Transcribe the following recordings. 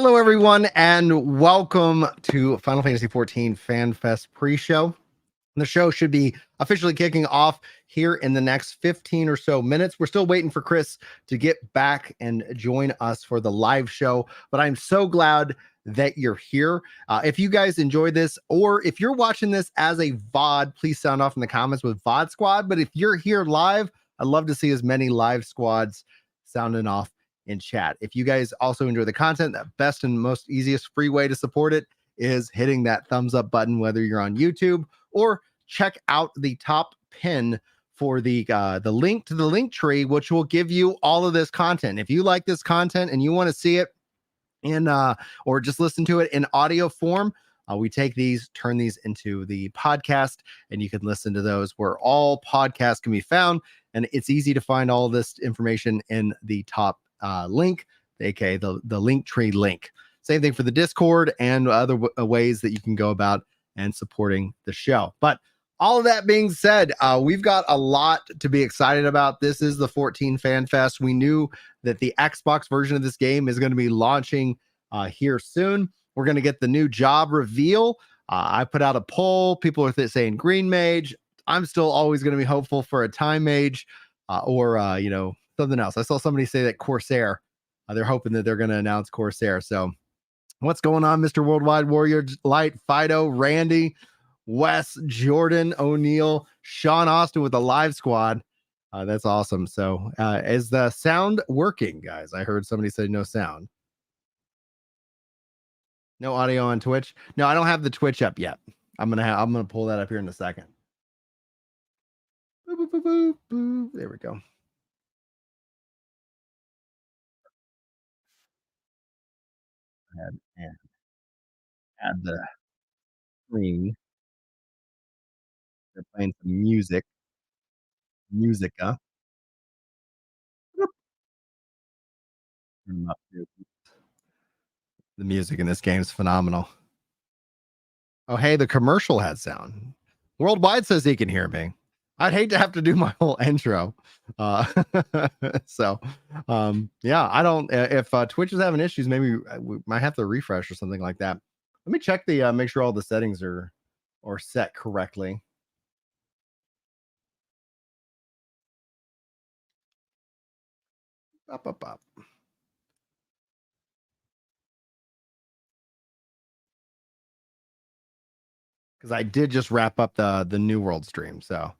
Hello, everyone, and welcome to Final Fantasy XIV FanFest pre-show. The show should be officially kicking off here in the next 15 or so minutes. We're still waiting for Chris to get back and join us for the live show, but I'm so glad that you're here. If you guys enjoyed this, or if you're watching this as a VOD, please sound off in the comments with VOD Squad. But if you're here live, I'd love to see as many live squads sounding off in chat. If you guys also enjoy the content, the best and most easiest free way to support it is hitting that thumbs up button, whether you're on YouTube or check out the top pin for the link to the link tree, which will give you all of this content. If you like this content and you want to see it in or just listen to it in audio form, we take these, turn these into the podcast, and you can listen to those where all podcasts can be found. And it's easy to find all this information in the top link, aka the link tree link. Same thing for the Discord and other ways that you can go about and supporting the show. But all of that being said, we've got a lot to be excited about. This is the 14 Fan Fest. We knew that the Xbox version of this game is going to be launching here soon. We're going to get the new job reveal. I put out a poll. People are saying Green Mage. I'm still always going to be hopeful for a Time Mage or something else. I saw somebody say that Corsair. They're hoping that they're going to announce Corsair. So what's going on, Mr. Worldwide Warrior Light, Fido, Randy, Wes, Jordan, O'Neill, Sean Austin with the live squad. That's awesome. So is the sound working, guys? I heard somebody say no sound. No audio on Twitch. No, I don't have the Twitch up yet. I'm gonna pull that up here in a second. Boop, boop, boop, boop, boop. There we go. Add the screen. They're playing some musica. The music in this game is phenomenal. Oh, hey, the commercial had sound. Worldwide says he can hear me. I'd hate to have to do my whole intro. Yeah, I don't. If Twitch is having issues, maybe we might have to refresh or something like that. Let me check the make sure all the settings are set correctly. Up. Because I did just wrap up the New World stream, so.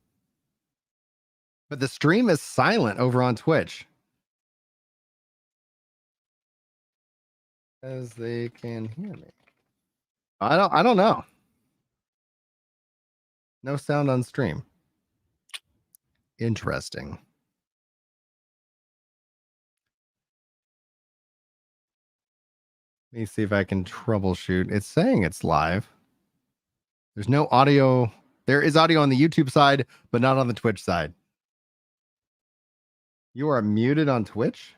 But the stream is silent over on Twitch. As they can hear me. I don't know. No sound on stream. Interesting. Let me see if I can troubleshoot. It's saying it's live. There's no audio. There is audio on the YouTube side, but not on the Twitch side. You are muted on Twitch?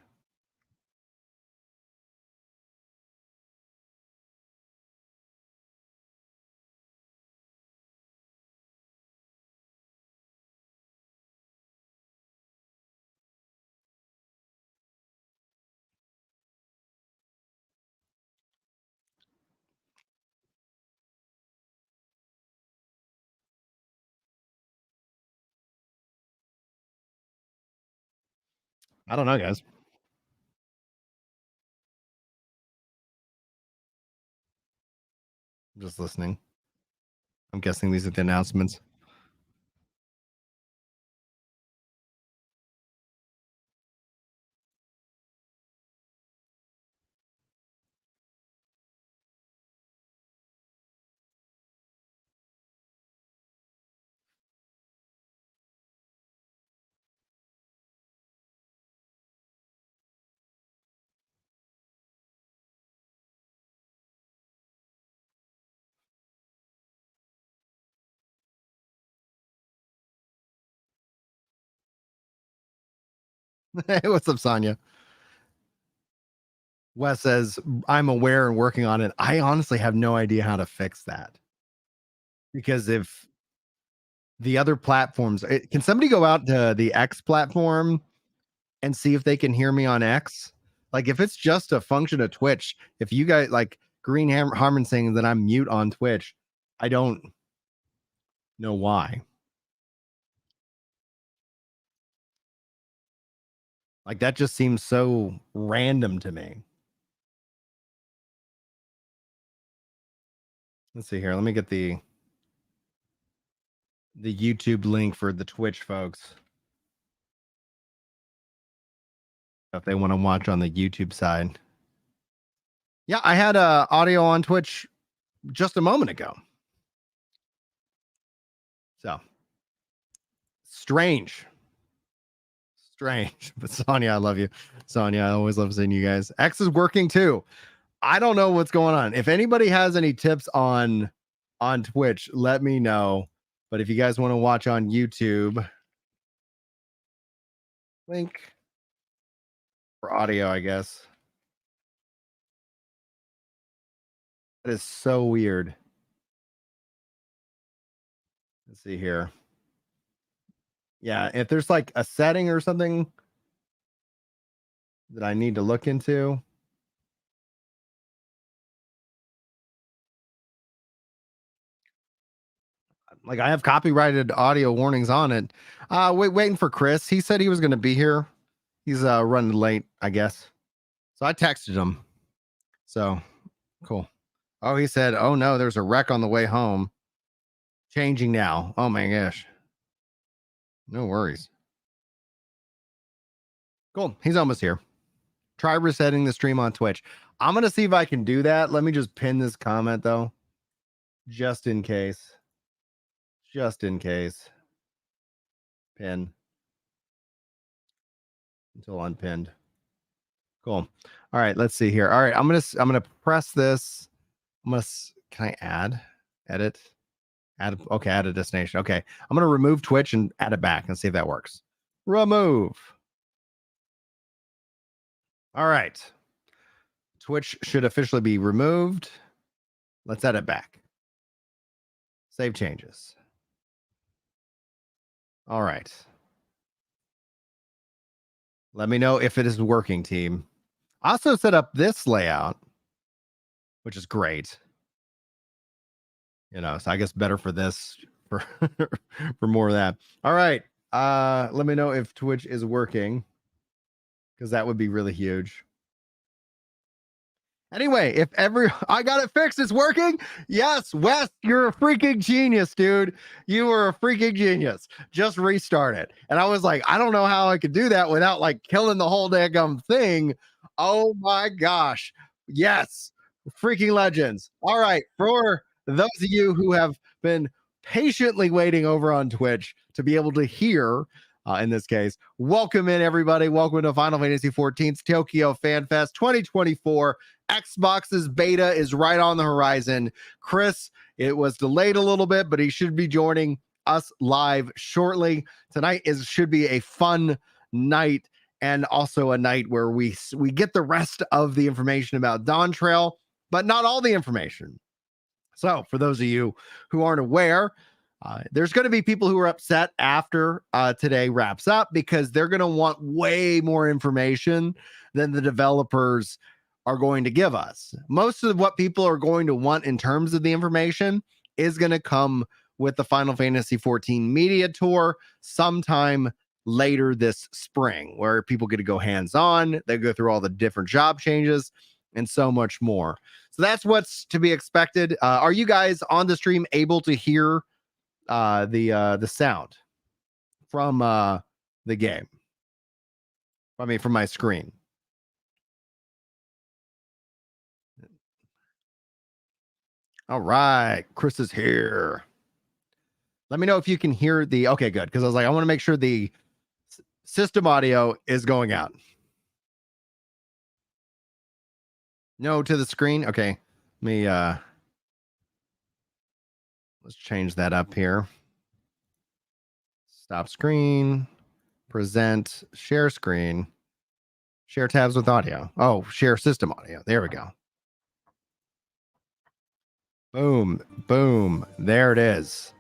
I don't know, guys. I'm just listening. I'm guessing these are the announcements. Hey, what's up, Sonia? Wes says, I'm aware and working on it. I honestly have no idea how to fix that. Because if the other platforms, can somebody go out to the X platform and see if they can hear me on X? Like if it's just a function of Twitch, if you guys like Green Harmon saying that I'm mute on Twitch, I don't know why. Like that just seems so random to me. Let's see here. Let me get the YouTube link for the Twitch folks. If they want to watch on the YouTube side. Yeah, I had audio on Twitch just a moment ago. So strange. But Sonia, I love you. Sonia, I always love seeing you guys. X is working too. I don't know what's going on. If anybody has any tips on Twitch, let me know. But if you guys want to watch on YouTube, link for audio, I guess. That is so weird. Let's see here. Yeah, if there's like a setting or something that I need to look into. Like I have copyrighted audio warnings on it. Waiting for Chris. He said he was going to be here. He's running late, I guess. So I texted him. So cool. Oh, he said, "Oh no, there's a wreck on the way home. Changing now." Oh my gosh. No worries. Cool. He's almost here. Try resetting the stream on Twitch. I'm going to see if I can do that. Let me just pin this comment though. Just in case. Just in case. Pin. Until unpinned. Cool. All right, let's see here. All right, I'm gonna press this. Can I edit? Okay, add a destination. Okay, I'm gonna remove Twitch and add it back and see if that works. Remove. All right. Twitch should officially be removed. Let's add it back. Save changes. All right. Let me know if it is working, team. I also set up this layout, which is great. So I guess better for this for for more of that. All right. Let me know if Twitch is working, because that would be really huge. Anyway, I got it fixed, it's working. Yes, Wes, you're a freaking genius, dude. You were a freaking genius. Just restart it. And I was like, I don't know how I could do that without like killing the whole daggum thing. Oh my gosh. Yes. Freaking legends. All right. For those of you who have been patiently waiting over on Twitch to be able to hear, in this case, welcome in everybody. Welcome to Final Fantasy XIV's Tokyo Fan Fest 2024. Xbox's beta is right on the horizon. Chris, it was delayed a little bit, but he should be joining us live shortly. Tonight should be a fun night, and also a night where we get the rest of the information about Dawntrail, but not all the information. So for those of you who aren't aware, there's going to be people who are upset after today wraps up, because they're going to want way more information than the developers are going to give us. Most of what people are going to want in terms of the information is going to come with the Final Fantasy XIV media tour sometime later this spring, where people get to go hands-on, they go through all the different job changes and so much more. So that's what's to be expected. Are you guys on the stream able to hear the sound from the game? I mean, from my screen. All right, Chris is here. Let me know if you can hear the. Okay, good, because I was like, I want to make sure the system audio is going out. No to the screen. Okay, let me let's change that up here. Stop screen, present, share screen, share tabs with audio. Oh, share system audio. There we go. Boom, boom. There it is.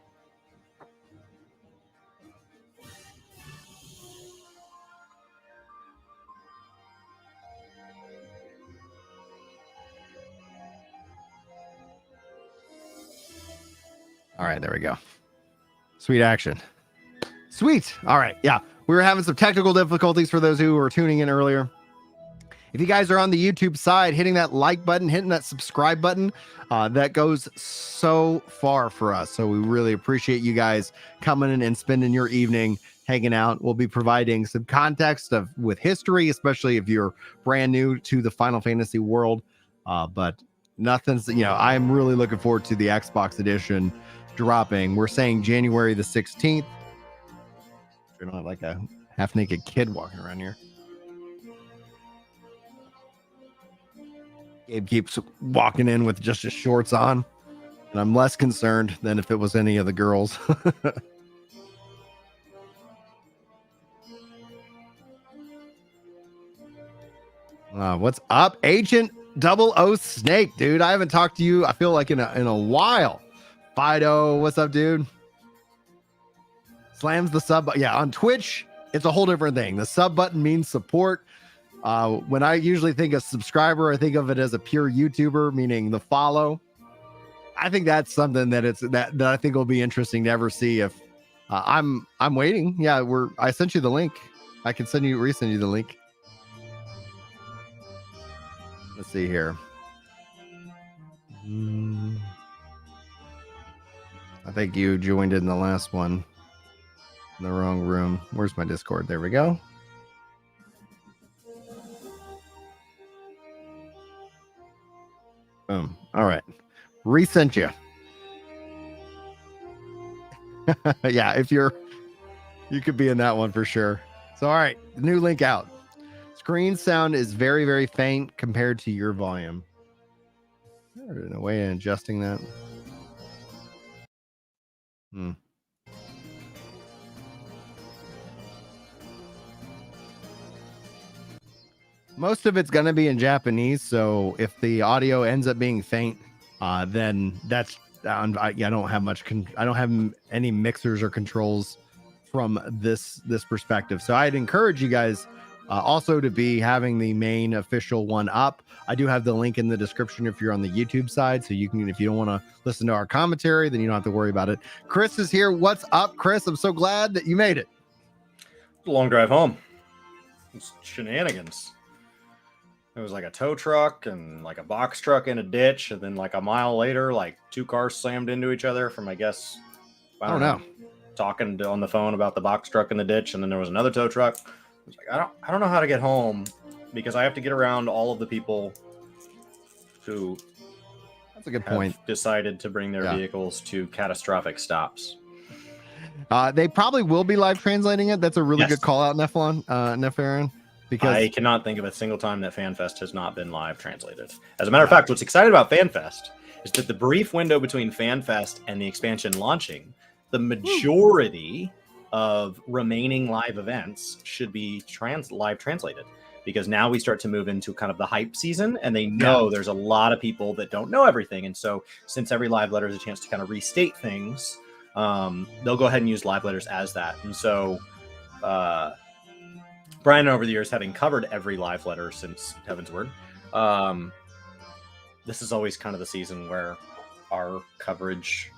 All right, there we go. Sweet action. Sweet. All right. Yeah, we were having some technical difficulties for those who were tuning in earlier. If you guys are on the YouTube side, hitting that like button, hitting that subscribe button, that goes so far for us. So we really appreciate you guys coming in and spending your evening hanging out. We'll be providing some context with history, especially if you're brand new to the Final Fantasy world. But nothing's, I'm really looking forward to the Xbox edition dropping. We're saying January the 16th. We don't have like a half-naked kid walking around here. Gabe keeps walking in with just his shorts on, and I'm less concerned than if it was any of the girls. What's up, Agent 00 Snake, dude? I haven't talked to you, I feel like in a while. Fido, what's up, dude? Slams the sub. Yeah, on Twitch, it's a whole different thing. The sub button means support. When I usually think of subscriber, I think of it as a pure YouTuber, meaning the follow. I think that's something that I think will be interesting to ever see. If I'm waiting. Yeah, I sent you the link. I can resend you the link. Let's see here. I think you joined in the last one. In the wrong room. Where's my Discord? There we go. Boom. All right. Resent you. Yeah, you could be in that one for sure. So, all right. The new link out. Screen sound is very, very faint compared to your volume. In a way of adjusting that. Most of it's going to be in Japanese, so if the audio ends up being faint, then that's I don't have much. I don't have any mixers or controls from this perspective. So I'd encourage you guys also to be having the main official one up. I do have the link in the description if you're on the YouTube side, so you can, if you don't want to listen to our commentary, then you don't have to worry about it. Chris is here. What's up, Chris? I'm so glad that you made it. It's a long drive home. It's shenanigans. It was like a tow truck and like a box truck in a ditch, and then like a mile later, like two cars slammed into each other from, I guess, I don't know, talking on the phone about the box truck in the ditch, and then there was another tow truck. I was like, I don't know how to get home because I have to get around all of the people who that's a good point decided to bring their vehicles to catastrophic stops. They probably will be live translating it. That's a really good call out, Nefarin. Because I cannot think of a single time that FanFest has not been live translated. As a matter of fact, what's exciting about FanFest is that the brief window between FanFest and the expansion launching, the majority of remaining live events should be live translated, because now we start to move into kind of the hype season, and they know there's a lot of people that don't know everything. And so since every live letter is a chance to kind of restate things, they'll go ahead and use live letters as that. And so Brian, over the years, having covered every live letter since Heaven's Word, this is always kind of the season where our coverage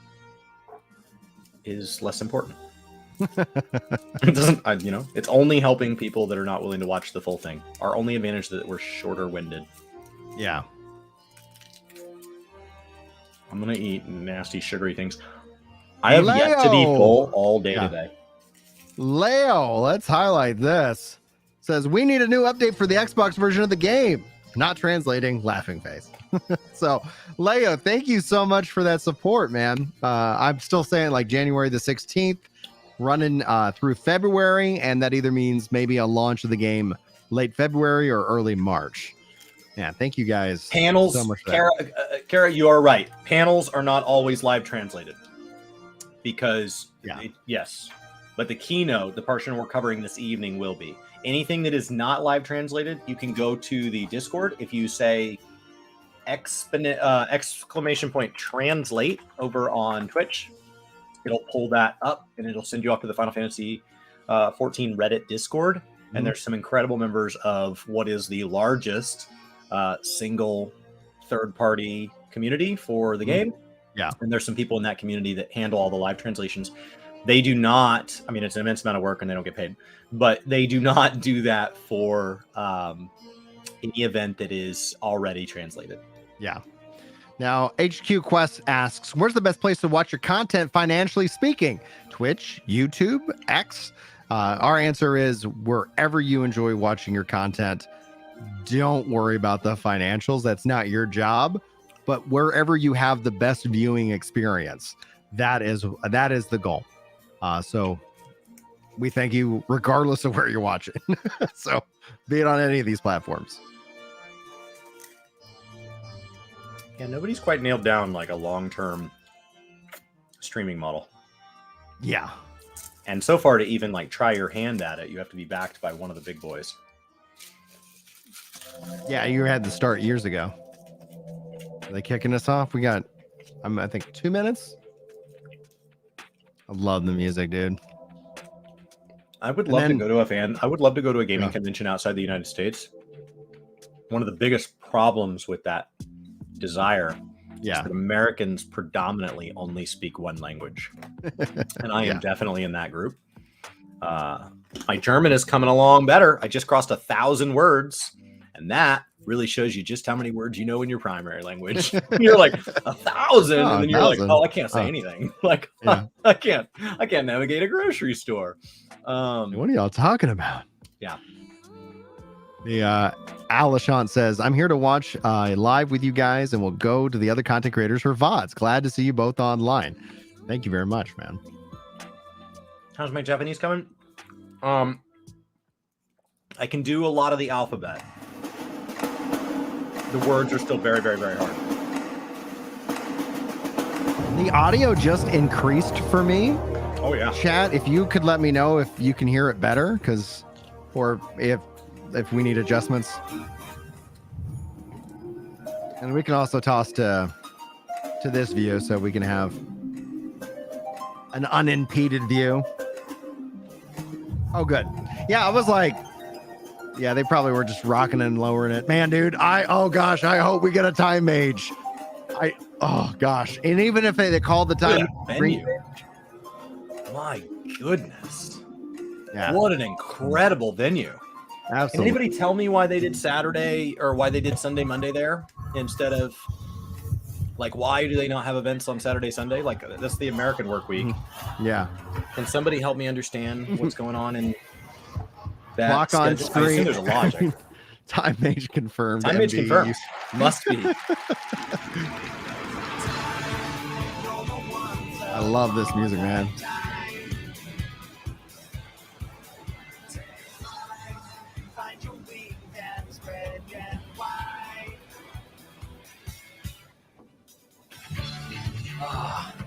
is less important. It doesn't, it's only helping people that are not willing to watch the full thing. Our only advantage is that we're shorter winded. Yeah. I'm going to eat nasty, sugary things. I have yet to be full all day today. Leo, let's highlight this. Says, we need a new update for the Xbox version of the game. Not translating, laughing face. So, Leo, thank you so much for that support, man. I'm still saying like January the 16th, running through February, and that either means maybe a launch of the game late February or early March. Yeah, thank you guys Panels, so much for that. Kara, you are right. Panels are not always live translated. Because, yes, but the keynote, the portion we're covering this evening, will be. Anything that is not live translated, you can go to the Discord. If you say exclamation point translate over on Twitch, it'll pull that up and it'll send you off to the Final Fantasy 14 Reddit Discord. And there's some incredible members of what is the largest single third-party community for the game. Yeah. And there's some people in that community that handle all the live translations. They do not, I mean, it's an immense amount of work and they don't get paid, but they do not do that for any event that is already translated. Yeah. Now, HQ Quest asks, where's the best place to watch your content financially speaking? Twitch, YouTube, X? Our answer is wherever you enjoy watching your content. Don't worry about the financials. That's not your job. But wherever you have the best viewing experience, that is the goal. So we thank you regardless of where you're watching. So be it on any of these platforms. Yeah, nobody's quite nailed down like a long-term streaming model. Yeah. And so far, to even like try your hand at it, you have to be backed by one of the big boys. Yeah, you had to start years ago. Are they kicking us off? We got, I think, 2 minutes. I love the music, dude. I would love to go to a gaming convention outside the United States. One of the biggest problems with that desire is that Americans predominantly only speak one language. And I am definitely in that group. My German is coming along better. I just crossed 1,000 words, and that really shows you just how many words you know in your primary language. You're like 1,000, and then you're like, oh, I can't say anything. Like, I can't navigate a grocery store. What are y'all talking about? Yeah. The Alishant says, I'm here to watch live with you guys, and we'll go to the other content creators for VODs. Glad to see you both online. Thank you very much, man. How's my Japanese coming? I can do a lot of the alphabet. The words are still very, very, very hard. The audio just increased for me. Oh, yeah. Chat, if you could let me know if you can hear it better, or if we need adjustments. And we can also toss to this view so we can have an unimpeded view. Oh, good. Yeah, I was like, yeah, they probably were just rocking and lowering it. Man, dude, oh gosh, I hope we get a time mage. Oh gosh. And even if they called the time venue. My goodness. Yeah. What an incredible venue. Absolutely. Can anybody tell me why they did Saturday or why they did Sunday, Monday there instead of, like, why do they not have events on Saturday, Sunday? Like, that's the American work week. Yeah. Can somebody help me understand what's going on in that Block on schedule? screen. I assume there's a logic. Time mage confirmed. Time mage confirmed. Must be. I love this music, man.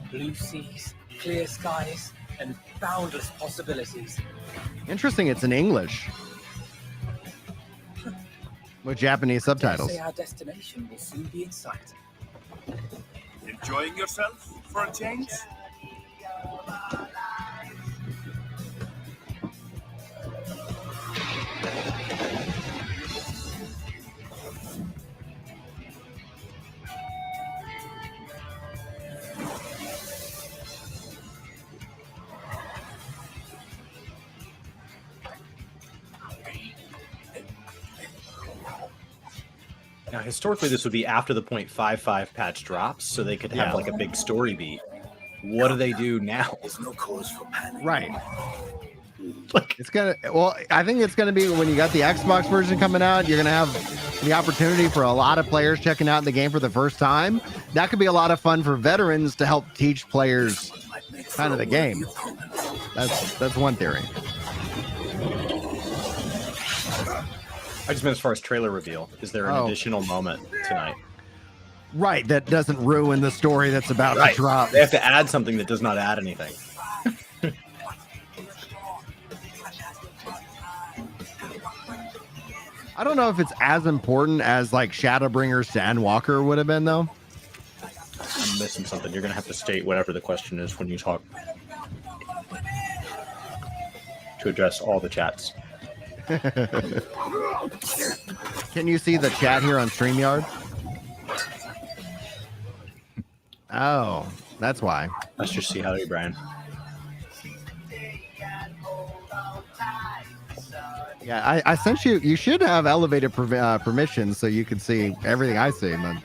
Blue seas, clear skies, and boundless possibilities. Interesting, it's in English with Japanese subtitles. Say our destination will soon be in sight. Enjoying yourself for a change? Now, historically, this would be after the 0.55 patch drops, so they could have like a big story beat. What do they do now? There's no cause for panic. Right. Like, I think it's gonna be when you got the Xbox version coming out, you're gonna have the opportunity for a lot of players checking out the game for the first time. That could be a lot of fun for veterans to help teach players kind of the game. That's one theory. I just meant as far as trailer reveal. Is there an additional moment tonight? Right, that doesn't ruin the story that's about to drop. They have to add something that does not add anything. I don't know if it's as important as like Shadowbringer Sandwalker would have been, though. I'm missing something. You're going to have to state whatever the question is when you talk to address all the chats. Can you see the chat here on StreamYard? Oh, that's why. Let's just see how you, Brian. Yeah, I sent you. You should have elevated permissions so you can see everything I see. But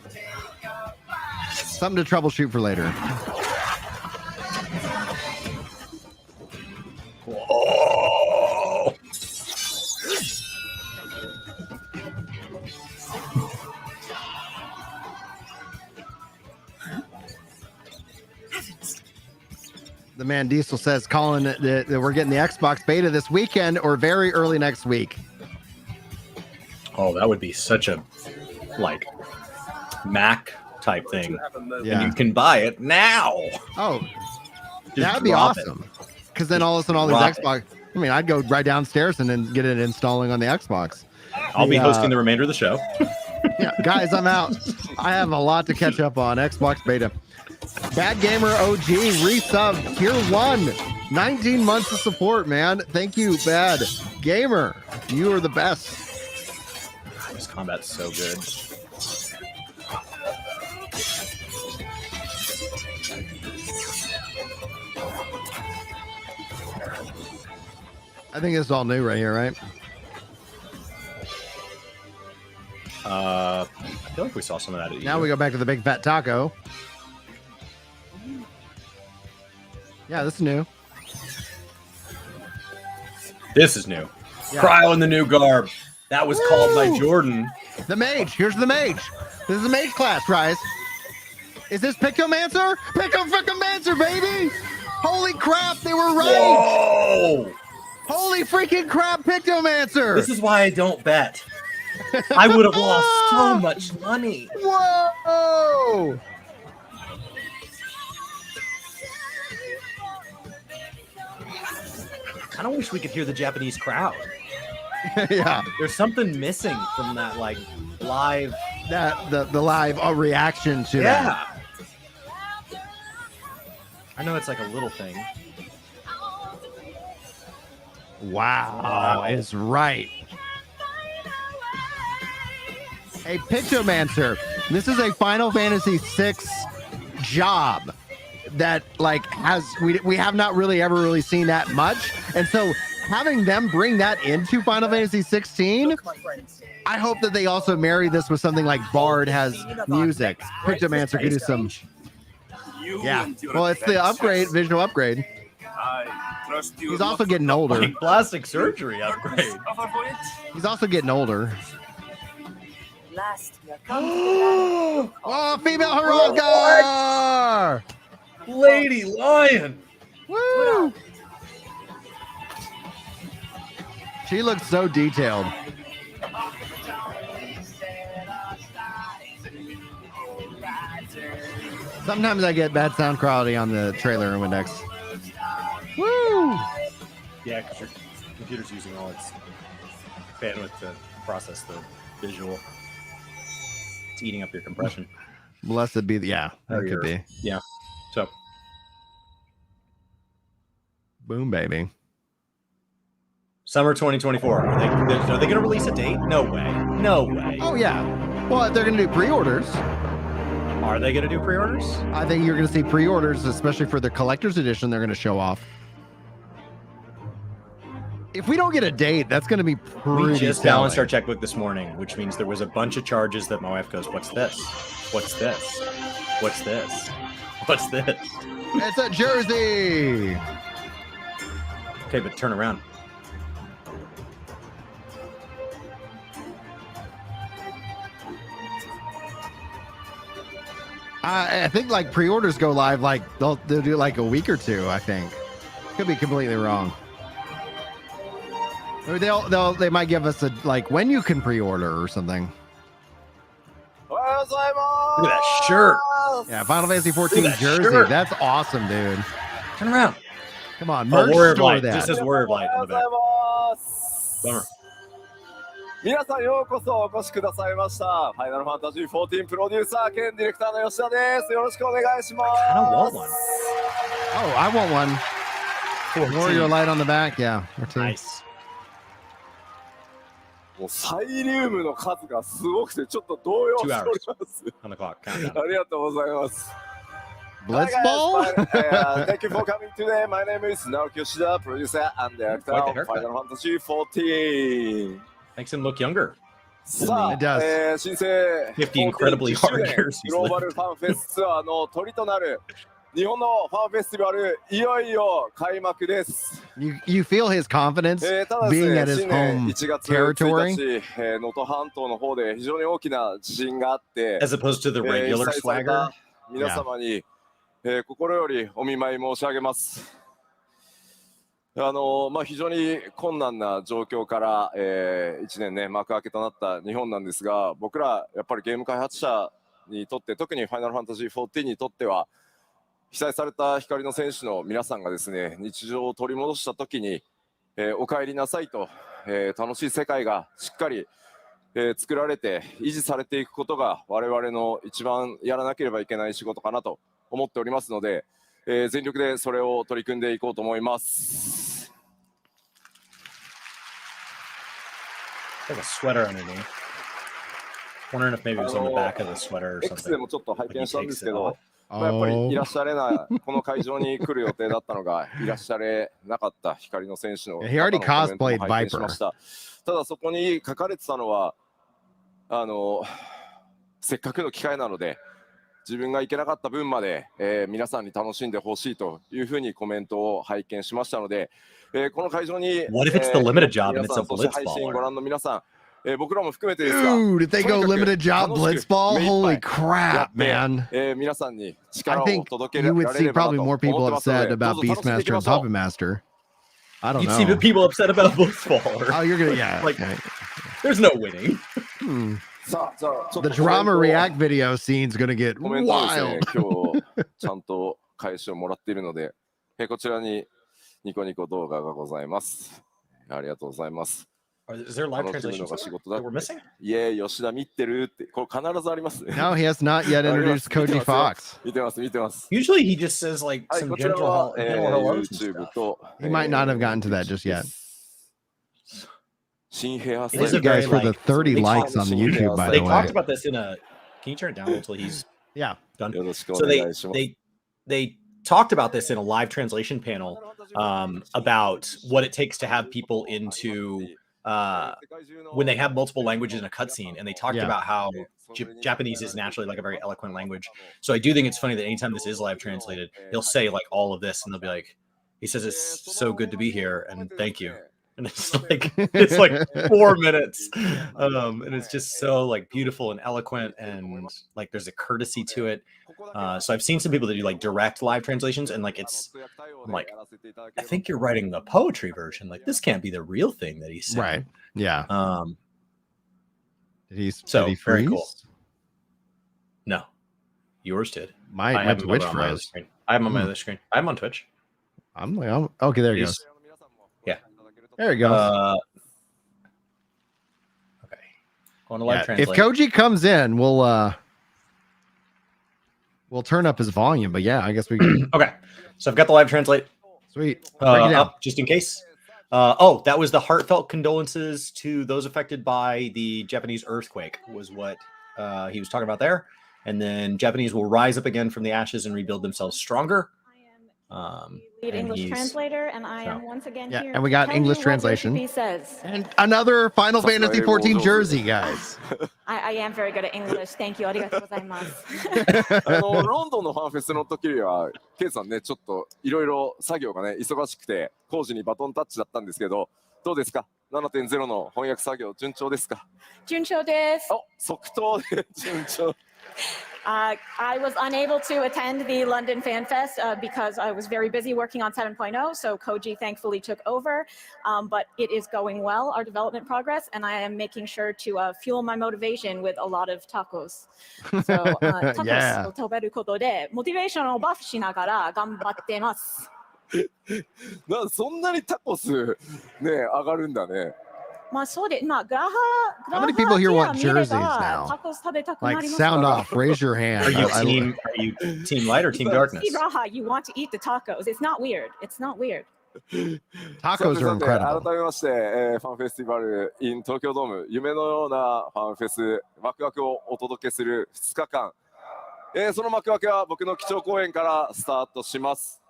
something to troubleshoot for later. Whoa. The man Diesel says, calling it that we're getting the Xbox beta this weekend or very early next week. Oh, that would be such a like Mac type thing. Yeah. And you can buy it now. Oh, Just that'd be drop it. awesome. Because then all of a sudden, all Drop these Xbox. I mean, I'd go right downstairs and then get it installing on the Xbox. I'll be hosting the remainder of the show. Yeah, guys, I'm out. I have a lot to catch up on. Xbox beta. Bad Gamer OG resub tier 1. 19 months of support, man. Thank you, Bad Gamer. You are the best. This combat's so good. I think it's all new right here, right? I feel like we saw some of that at Now we go back to the big fat taco. Yeah, this is new. This is new. Yeah. Cryo in the new garb. That was called by Woo! Jordan. The mage. Here's the mage. This is the mage class, guys. Is this Pictomancer? Pictomancer, baby! Holy crap, they were right! Whoa! Holy freaking crap, Pictomancer! This is why I don't bet. I would have lost so much money. Whoa! I kind of wish we could hear the Japanese crowd. Yeah, There's something missing from that like live. that the live reaction to that. Yeah. I know it's like a little thing. Wow, is right. A Pictomancer. This is a Final Fantasy VI job that like has we have not really ever really seen that much, and so having them bring that into Final Fantasy 16, I hope that they also marry this with something like Bard has music. Pictomancer could do some. Yeah, well, it's the upgrade, visual upgrade. He's also getting older. Like plastic surgery upgrade. He's also getting older. Last year comes the Oh, female Hirogar! Lady Lion. Woo! She looks so detailed. Sometimes I get bad sound quality on the trailer index. Woo! Yeah, because your computer's using all its bandwidth to process the visual. It's eating up your compression. Blessed be the, yeah, that Or could your- be. Yeah. So Boom, baby. summer 2024. Are they going to release a date? No way. No way. Oh, yeah. Well, they're going to do pre-orders. Are they going to do pre-orders? I think you're going to see pre-orders, especially for the collector's edition they're going to show off. If we don't get a date, that's going to be pretty We just balanced our telling. checkbook this morning, which means there was a bunch of charges that my wife goes, "What's this? What's this? What's this? What's this?" It's a jersey. Okay, but turn around. I think like pre-orders go live like they'll do like a week or two. I think could be completely wrong. Or they might give us a like when you can pre-order or something. Look at that shirt. Yeah, Final Fantasy 14 that jersey. shirt. That's awesome, dude. Turn around. Come on, Oh, merch Warrior of store Light. that. Just says Warrior of Light on the back. Bummer. 皆さんようこそお越しくださいました。ファイナルファンタジー14プロデューサー兼ディレクターの吉田です。よろしくお願いしま I don't want す。 one. Oh, I want one. 14. Warrior light on the back. Yeah. 14. Nice. もうサイリウムの数がすごくてちょっと動揺しております。 On the clock. Countdown. ありがとうございます。Blitzball? Thank you for coming today. My name is Naoki Yoshida, producer and director Quite the of haircut. Final Fantasy XIV. Makes him look younger. さあ It does. 新生 50 incredibly 10周 hard 年 years he's グローバルファンフェスツアーの鳥となる日本のファンフェスティバルいよいよ開幕です。You feel his confidence ただです being ね、 at his 新年 home 1月 territory. 1日、能登半島の方で非常に大きな地震があって、 As opposed to the regular 被災され swagger. た皆様に、心よりお見舞い申し上げます。非常に困難な状況から、1年ね幕開けとなった日本なんですが、僕らやっぱりゲーム開発者にとって、特にファイナルファンタジー14にとっては、被災された光の戦士の皆さんがですね、日常を取り戻した時に、お帰りなさいと、楽しい世界がしっかり、作られて維持されていくことが我々の一番やらなければいけない仕事かなと思っておりますので、全力でそれを取り組んでいこうと思います。 Like a sweater underneath. Wondering if maybe it was on the back of the sweater or X で something. もちょっと拝見したんですけ Like he takes it ど、やっぱりい Oh. らっしゃれないこの会場に来る予定だったのがいらっしゃれなかった光の選手の He already 方のコメント cosplayed も拝見しました。ただそこに書かれてたのはせっかくの機会なので自分が行けなかった分まで、皆さんに楽しんでほしいというふうにコメントを拝見しましたので、この会場に What if it's the limited job and 皆 it's さ a んそして配信ご blitzballer? 覧の皆さん、僕らも含めてですが、 Dude, if they go とにかく limited job 楽しく blitzball, 目いっぱい holy や crap, って man. 皆さんに I 力を think 届けら you れ would see ればな probably と more 思って people ますの upset で、どう about ぞ楽しんでいき Beastmaster ま and しょう。 Puppet Master. I don't You'd see know. the people upset about blitzballer. Oh, you're gonna, yeah. Like- okay. There's no winning. Hmm. さあ、じゃあちょっと The drama react video scene's gonna get コメントをですね wild. 今日ちゃんと返しをもらっているので、こちらにニコニコ動画がございます。ありがとうございます。 Is there live 楽しむの translation が仕事だ that we're missing? いえ、吉田見てるって、これ必ずありますね。 No, he has not yet introduced Koji Fox. 見てます、見てます。 Usually he just says like はい、 some こちら gentle, は、 gentle hellos and YouTube stuff. と、 He might not have gotten to that just yet. 新ヘアス It タ is イ Thank a you ル guys very, for the like, 30 they likes talk- on YouTube, by They the talked way. about this in a. Can you turn it down until he's Yeah. done? よろしくお So 願いします。 they talked about this in a live translation panel about what it takes to have people into when they have multiple languages in a cutscene, and they talked Yeah. about how Japanese is naturally like a very eloquent language. So I do think it's funny that anytime this is live translated, he'll say like all of this, and they'll be like, he says it's so good to be here and thank you. And it's like 4 minutes, and it's just so like beautiful and eloquent, and like there's a courtesy to it. So I've seen some people that do like direct live translations, and like I'm like, I think you're writing the poetry version. Like this can't be the real thing that he's saying. Right. Yeah. Did So, he very freeze? cool. No, yours did. My I have him Twitch on my other froze. screen. I have him on my Hmm. other screen. I'm on Twitch. I'm like, okay, there he He's- goes. Yeah. There he goes. Okay. Going to live Yeah, translate. if Koji comes in, we'll turn up his volume. But yeah, I guess we can. Okay. So I've got the live translate Sweet. Break it down. up just in case. That was the heartfelt condolences to those affected by the Japanese earthquake was what he was talking about there. And then Japanese will rise up again from the ashes and rebuild themselves stronger. Lead And English he's- translator, and I so- am once again Yeah, here. and we to got tell English you what translation. Yoshi says. And another Final Fantasy 14 jersey, guys. I am very good at English. Thank you. ありがとうございます。ロンドンのファンフェスの時には、ケイさんね、ちょっといろいろ作業がね、忙しくて、工事にバトンタッチだったんですけど、どうですか ?7.0 の翻訳作業、順調ですか順調です。お、即答で順調。I was unable to attend the London FanFest because I was very busy working on 7.0, so Koji thankfully took over. But it is going well, our development progress, and I am making sure to fuel my motivation with a lot of tacos. So, Yeah. タコスを食べることで、モチベーションをバフしながら頑張ってます。そんなにタコスね、上がるんだね。まあそうで、まあグラハ How many people here want 見れば jerseys now? タコス食べたくな Like, ります。 sound off. Raise your hand. Are you I- team light or team darkness? See, Raha, you want to eat the tacos. It's not weird. It's not weird. Tacos are さて改 incredible. めまして、ファンフェスティバル in 東京ドーム夢のようなファンフェスワクワクをお届けする2日間、その幕開けは僕の基調講演からスタートします。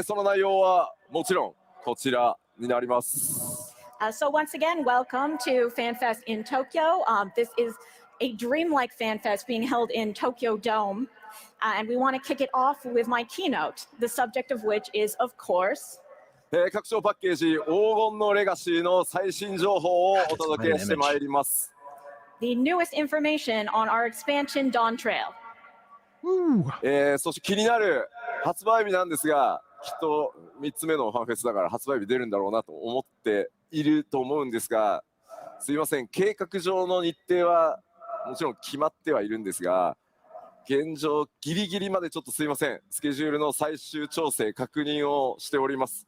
その内容はもちろんこちらになります。So once again, welcome to FanFest in Tokyo. This is a dreamlike FanFest being held in Tokyo Dome. And we want to kick it off with my keynote, the subject of which is, of course, 拡張パッケージ黄金のレガシーの最新情報をお届けしてまいります。the newest information on our expansion Dawntrail. そして気になる発売日なんですが、きっと3つ目のファンフェスだから発売日出るんだろうなと思っていると思うんですが、すいません、計画上の日程はもちろん決まってはいるんですが、現状ギリギリまでちょっとすいません、スケジュールの最終調整確認をしております。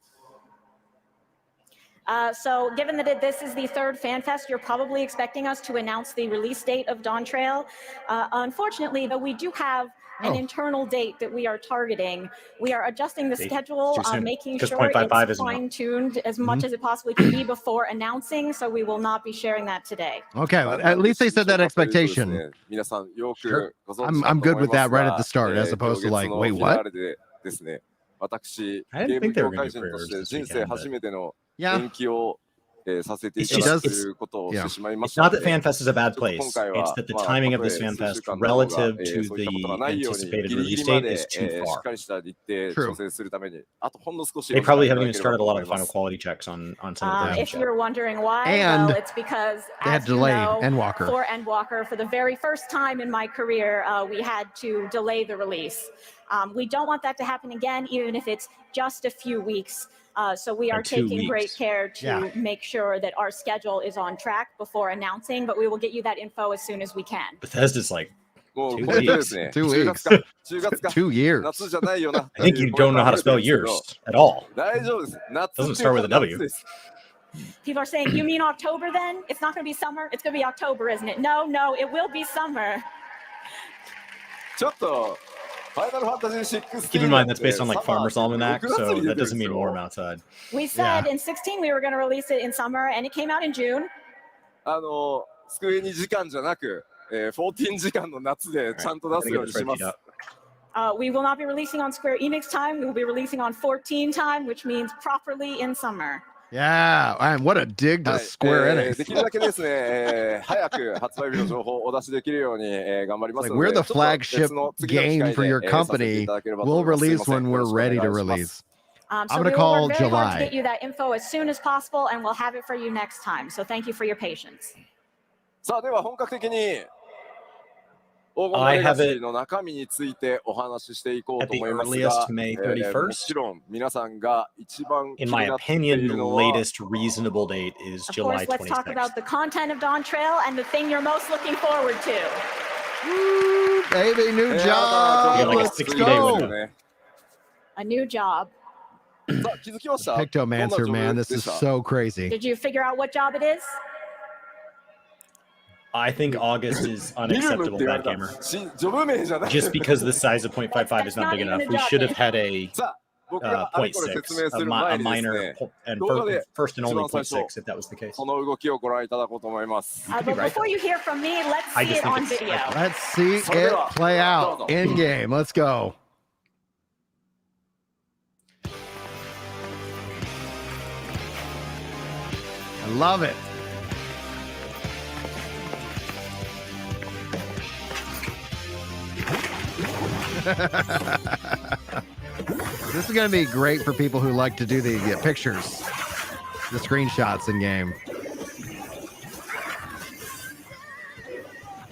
So given that this is the third FanFest, you're probably expecting us to announce the release date of Dawntrail. Unfortunately, though, we do have an internal date that we are targeting. We are adjusting the schedule, making sure it's fine-tuned as much as it possibly can be before announcing, so we will not be sharing that today. Okay, at least they set that expectation. Sure. I'm good with that right at the start, as opposed to like, wait, what? 私、ゲーム業界人として人生初めての延期をさせていただくということをしてしまいました。It's not that FanFest is a bad place. It's that the timing of this FanFest relative to the anticipated release date is too far. True. They probably haven't even started a lot of the final quality checks on some of them. If you're wondering why, and well, it's because they had delay Endwalker. For Endwalker, for the very first time in my career, we had to delay the release. We don't want that to happen again, even if it's just a few weeks. So we are taking great care to make sure that our schedule is on track before announcing, but we will get you that info as soon as we can. Bethesda's like 2 weeks. 2 weeks. 2 years. I think you don't know how to spell years at all. Doesn't start with a W. People are saying, you mean October then? It's not going to be summer? It's going to be October, isn't it? No, it will be summer. Keep in mind that's based on like Farmer's Almanac, so that doesn't mean warm outside. We said in 16 we were going to release it in summer, and it came out in June. スクエニ時間じゃなく、14時間の夏でちゃんと出すようにします。We will not be releasing on Square Enix time. We will be releasing on 14 time, which means properly in summer. Yeah, and what a dig to Square Enix. できるだけですね、早く発売日の情報をお出しできるように頑張りますので。We're the flagship game for your company. We'll release when we're ready to release. I'm going to call July. So we will work very hard to get you that info as soon as possible, and we'll have it for you next time. So thank you for your patience. さあ、では本格的に I have it の中身についてお話ししていこうと思います May 31st. もちろん皆さんが一番 In my opinion, the latest reasonable date is Of July course, let's talk 26th. about the content of Dawntrail and the thing you're most looking forward to. Woo, baby, new job. Like a Let's 60-day go. window. A new job. さあ、気づきました Pictomancer, man, this is so crazy. Did you figure out what job it is? I think August is unacceptable, Bad Gamer. ジョブ名じゃない Just because the size of 0.55 is not big enough, we should have had a さあ、僕があれこれ説明する a 前にです minor ね and 動画で first and only 一番最初 0.6 if that was the case. その動きをご覧いただこうと思います But before you hear from me, let's I see just it think on it's- video. Let's see it play out in game. Let's go. I love it. This is going to be great for people who like to do the pictures, the screenshots in game.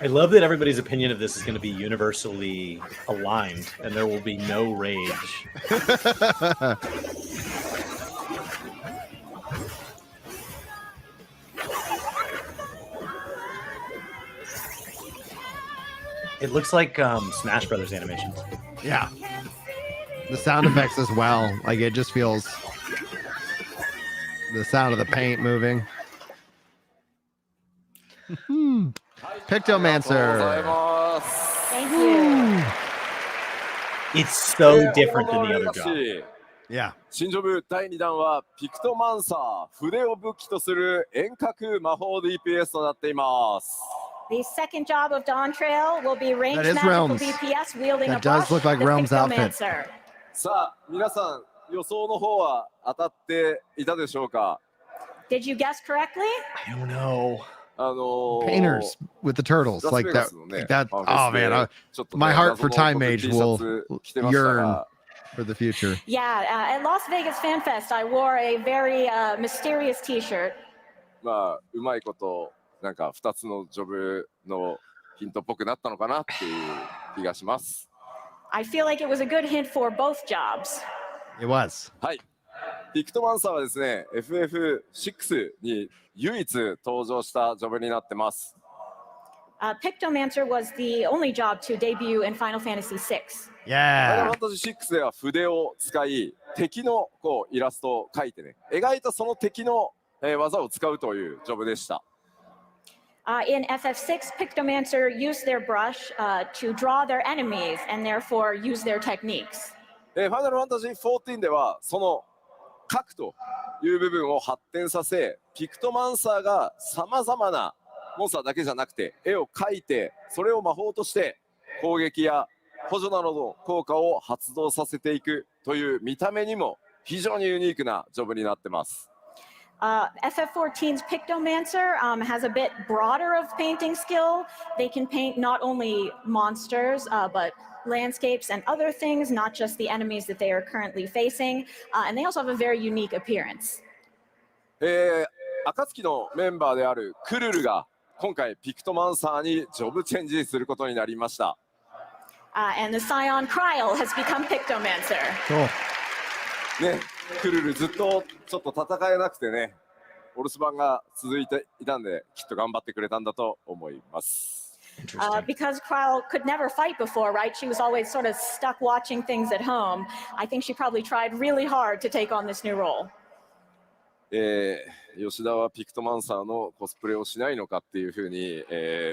I love that everybody's opinion of this is going to be universally aligned, and there will be no rage. It looks like Smash Brothers animations. Yeah. The sound effects as well. Like it just feels the sound of the paint moving. Pictomancer. Thank you. It's so different than the other job. Yeah. 新ジョブ第2弾はピクトマンサー、筆を武器とする遠隔魔法 DPS となっています。The second job of Dawntrail will be ranged That is magical Realms. DPS wielding That a does brush, look like the Realms' outfit. Pictomancer. さあ皆さん予想の方は当たっていたでしょうか。 Did you guess correctly? I don't know. Painters with the turtles ラス like ベガ that. スのね Like that. ファンフェス Oh で man, ちょっとね my heart 謎 for の Time 僕 Mage T シャツ will 着てました yearn が for the future. Yeah, at Las Vegas Fan Fest, I wore a very mysterious T-shirt. まあうまいことなんか2つのジョブのヒントっぽくなったのかなっていう気がします。 I feel like it was a good hint for both jobs. It was. はい。ピクトマンサーはですね FF6 に唯一登場したジョブになってます。 Pictomancer was the only job to debut in Final Fantasy VI. ファイナル Yeah. ファンタジー6では筆を使い敵のこうイラストを描いてね描いたその敵の、技を使うというジョブでした。 In FF6, Pictomancer used their brush to draw their enemies and therefore use their techniques. ファイナルファンタジー14ではその描くという部分を発展させピクトマンサーがさまざまなモンスターだけじゃなくて絵を描いてそれを魔法として攻撃や補助などの効果を発動させていくという見た目にも非常にユニークなジョブになってます。 FF14's Pictomancer has a bit broader of painting skill. They can paint not only monsters, but landscapes and other things, not just the enemies that they are currently facing. And they also have a very unique appearance. 暁のメンバーであるクルルが今回ピクトマンサーにジョブチェンジすることになりました。 And the Scion Kryl has become Pictomancer. Cool. ね、クルルずっとちょっと戦えなくてね、お留守番が続いていたんで、きっと頑張ってくれたんだと思います。Because Kryl could never fight before, right? She was always sort of stuck watching things at home. I think she probably tried really hard to take on this new role. 吉田はピクトマンサーのコスプレをしないのかっていうふうに、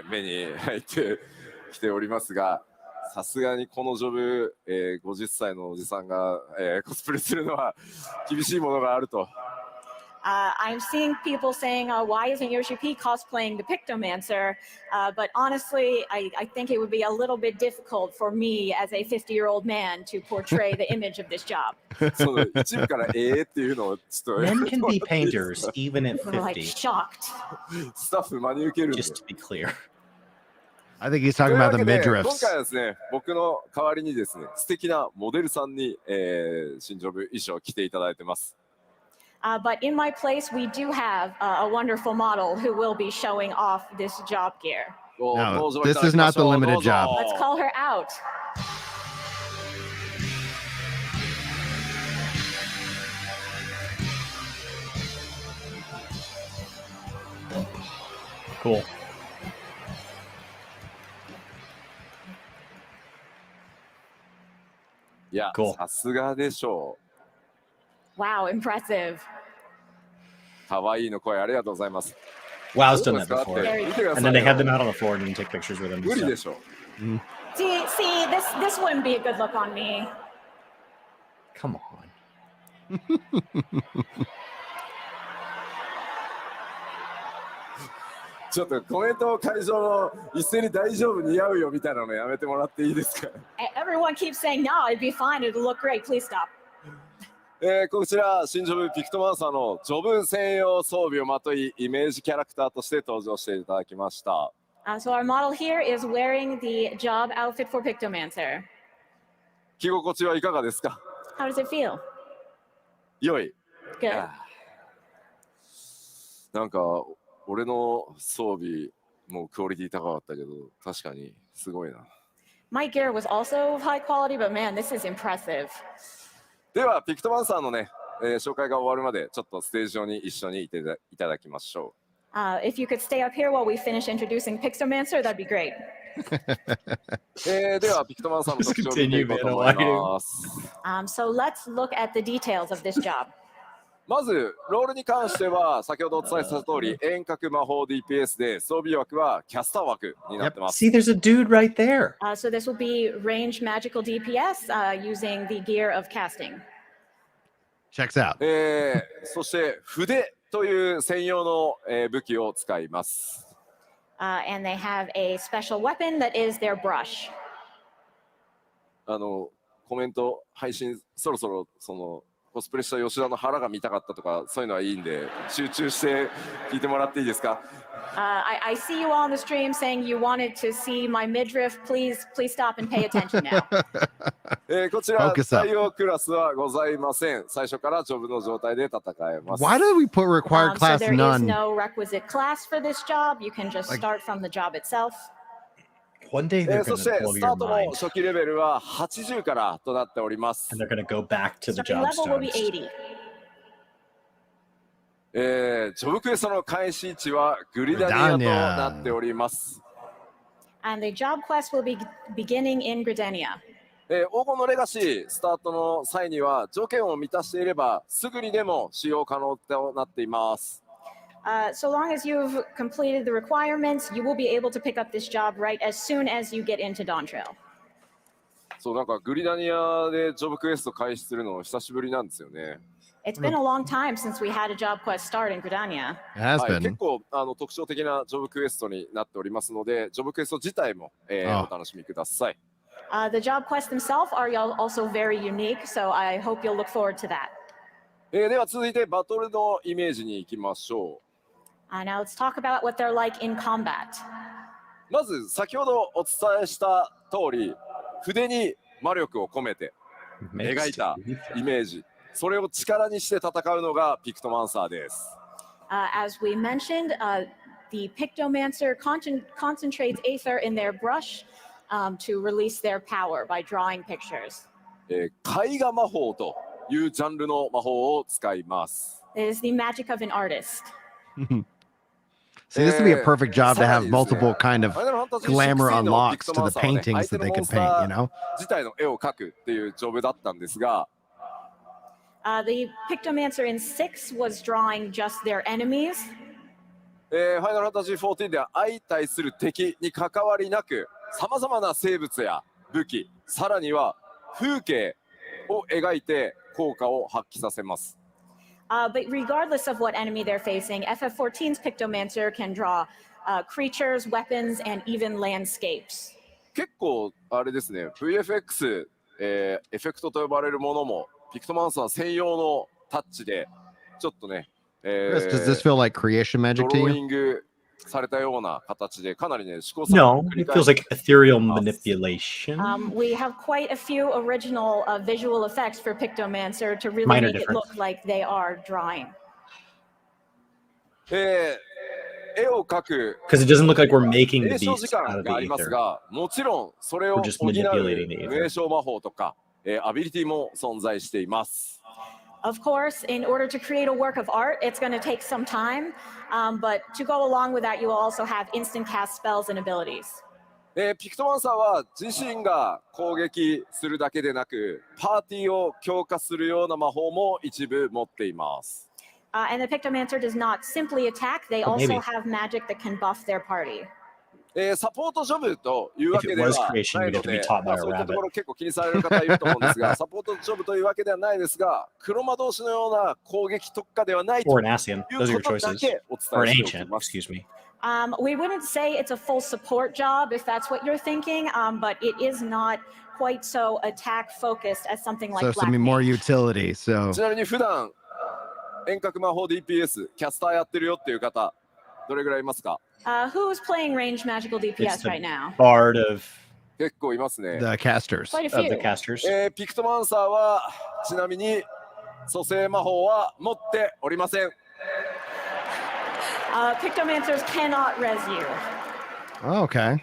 目に入ってきておりますが、さすがにこのジョブ、50歳のおじさんが、コスプレするのは厳しいものがあると。I'm seeing people saying, why isn't Yoshi P cosplaying the Pictomancer? But honestly, I think it would be a little bit difficult for me as a 50-year-old man to portray the image of this job. その一部からっていうのをちょっと Men can be painters even at We're like 50. shocked. スタッフ真に受けるんで。 Just to be clear. I think he's とい talking うわ about け the で midriffs. 今回はですね、僕の代わりにですね、素敵なモデルさんに、新ジョブ衣装を着ていただいてます。But in my place, we do have a wonderful model who will be showing off this job gear. No, this is not the limited job. Let's call her out. Cool. Cool. さすがでしょ Wow, impressive. う。可愛いの声ありがとうございます。 WoW's どう done で that すかって before. 見てくださ And い then they よ had them out on the floor and take pictures with them. 無 and 理で stuff. しょ。 See, this wouldn't be a good look on me. Come on. ちょっとコメント会場の一斉に大丈夫似合うよみたいなのやめてもらっていいですか。 Everyone keeps saying, no, it'd be fine. It'll look great. Please stop. こちら新ジョブピクトマンサーのジョブ専用装備をまといイメージキャラクターとして登場していただきました。 So our model here is wearing the job outfit for Pictomancer. 着心地はいかがですか。 How does it feel? 良い。 Good. なんか俺の装備もクオリティ高かったけど確かにすごいな。 My gear was also of high quality, but man, this is impressive. ではピクトマンサーのね、紹介が終わるまでちょっとステージ上に一緒にいただきましょう。 If you could stay up here while we finish introducing Pictomancer, that'd be great. ではピクトマンサーの特徴を見ていこうと思います。 So let's look at the details of this job. まずロールに関しては先ほどお伝えした通り遠隔魔法 DPS で装備枠はキャスター枠になってます。 See, there's a dude right there. So this will be ranged magical DPS using the gear of casting. Checks out. そして筆という専用の、武器を使います。And they have a special weapon that is their brush. コメント配信そろそろそのコスプレした吉田の腹が見たかったとかそういうのはいいんで集中して聞いてもらっていいですか？ I see you all on the stream saying you wanted to see my midriff. Please stop and pay attention now. こちら採用クラスはございません。最初からジョブの状態で戦えます。 Why do we put required So class there is none? no requisite class for this job. You can just start from the job itself. One day they're そ going して to blow スタ your ートの mind, 初期レベルは80からとなっております。 and they're going to go back to the Starting job level will be stones. 80. ジョブクエストの開始地はグリダニアとなっております。 And the job quest will be beginning in Gridania. 黄金のレガシースタートの際には条件を満たしていればすぐにでも使用可能となっています。 So long as you've completed the requirements, you will be able to pick up this job right as soon as you get into Dawntrail. そうなんかグリダニアでジョブクエスト開始するの久しぶりなんですよね。 It's been a long time since we had a job quest start in Gridania. It has はい、 been. 結構特徴的なジョブクエストになっておりますので、ジョブクエスト自体も、お楽しみください。 The job quests themselves are also very unique, so I hope you'll look forward to that. では続いてバトルのイメージに行きましょう。 Now let's talk about what they're like in combat. まず先ほどお伝えした通り、筆に魔力を込めて描いたイメージ、それを力にして戦うのがピクトマンサーです。 As we mentioned, the Pictomancer concentrates aether in their brush to release their power by drawing pictures. 絵画魔法というジャンルの魔法を使います。 It is the magic of an artist. See, this would be a perfect job to have multiple kind of glamour unlocks to the paintings that they could paint, you know? 自体の絵を描くっていうジョブだったんですが、 The Pictomancer in 6 was drawing just their enemies. ファイナルファンタジー14では相対する敵に関わりなく、さまざまな生物や武器、さらには風景を描いて効果を発揮させます。 But regardless of what enemy they're facing, FF14's Pictomancer can draw creatures, weapons, and even landscapes. 結構あれですね、VFX、エフェクトと呼ばれるものもピクトマンサー専用のタッチでちょっとね、Chris, does this feel like creation ド magic ロ to ー you? イングされたような形でかなりね試行錯誤 No, を繰り it 返 feels し like ethereal manipulation. We have quite a few original visual effects for Pictomancer to really Minor make it difference. look like they are drawing. 絵を描く Because it doesn't look like we're making the 名称時 beast out 間 of があ the ります ether. が、もちろんそれを We're 補 just う manipulating the ether. 名称魔法とか、アビリティも存在しています。 Of course, in order to create a work of art, it's going to take some time. But to go along with that, you will also have instant cast spells and abilities. ピクトマンサーは自身が攻撃するだけでなく、パーティーを強化するような魔法も一部持っています。 And the Pictomancer does not simply attack, they But also maybe. have magic that can buff their party. サポートジョブというわけでは If it was creation, ない we'd の have to be で、 taught by a そういったとこ rabbit. ろ結構気にされる方いると思うんですが、サポートジョブというわけではないですが、黒魔導士のような攻撃特化ではないと Or い an Asian. う Those are your ことだ choices. けお Or 伝 an えしてお ancient, きます。 excuse me. We wouldn't say it's a full support job if that's what you're thinking, but it is not quite so attack focused as something like So Black some more Mage. utility. So ちなみに普段遠隔魔法 DPS キャスターやってるよっていう方どれぐらいいますか？ Who's playing ranged magical It's DPS the right now? bard of 結構いますね。 the casters. Quite a the few. casters. ピクトマンサーはちなみに蘇生魔法は持っておりません。 Pictomancers cannot res you. Oh, okay.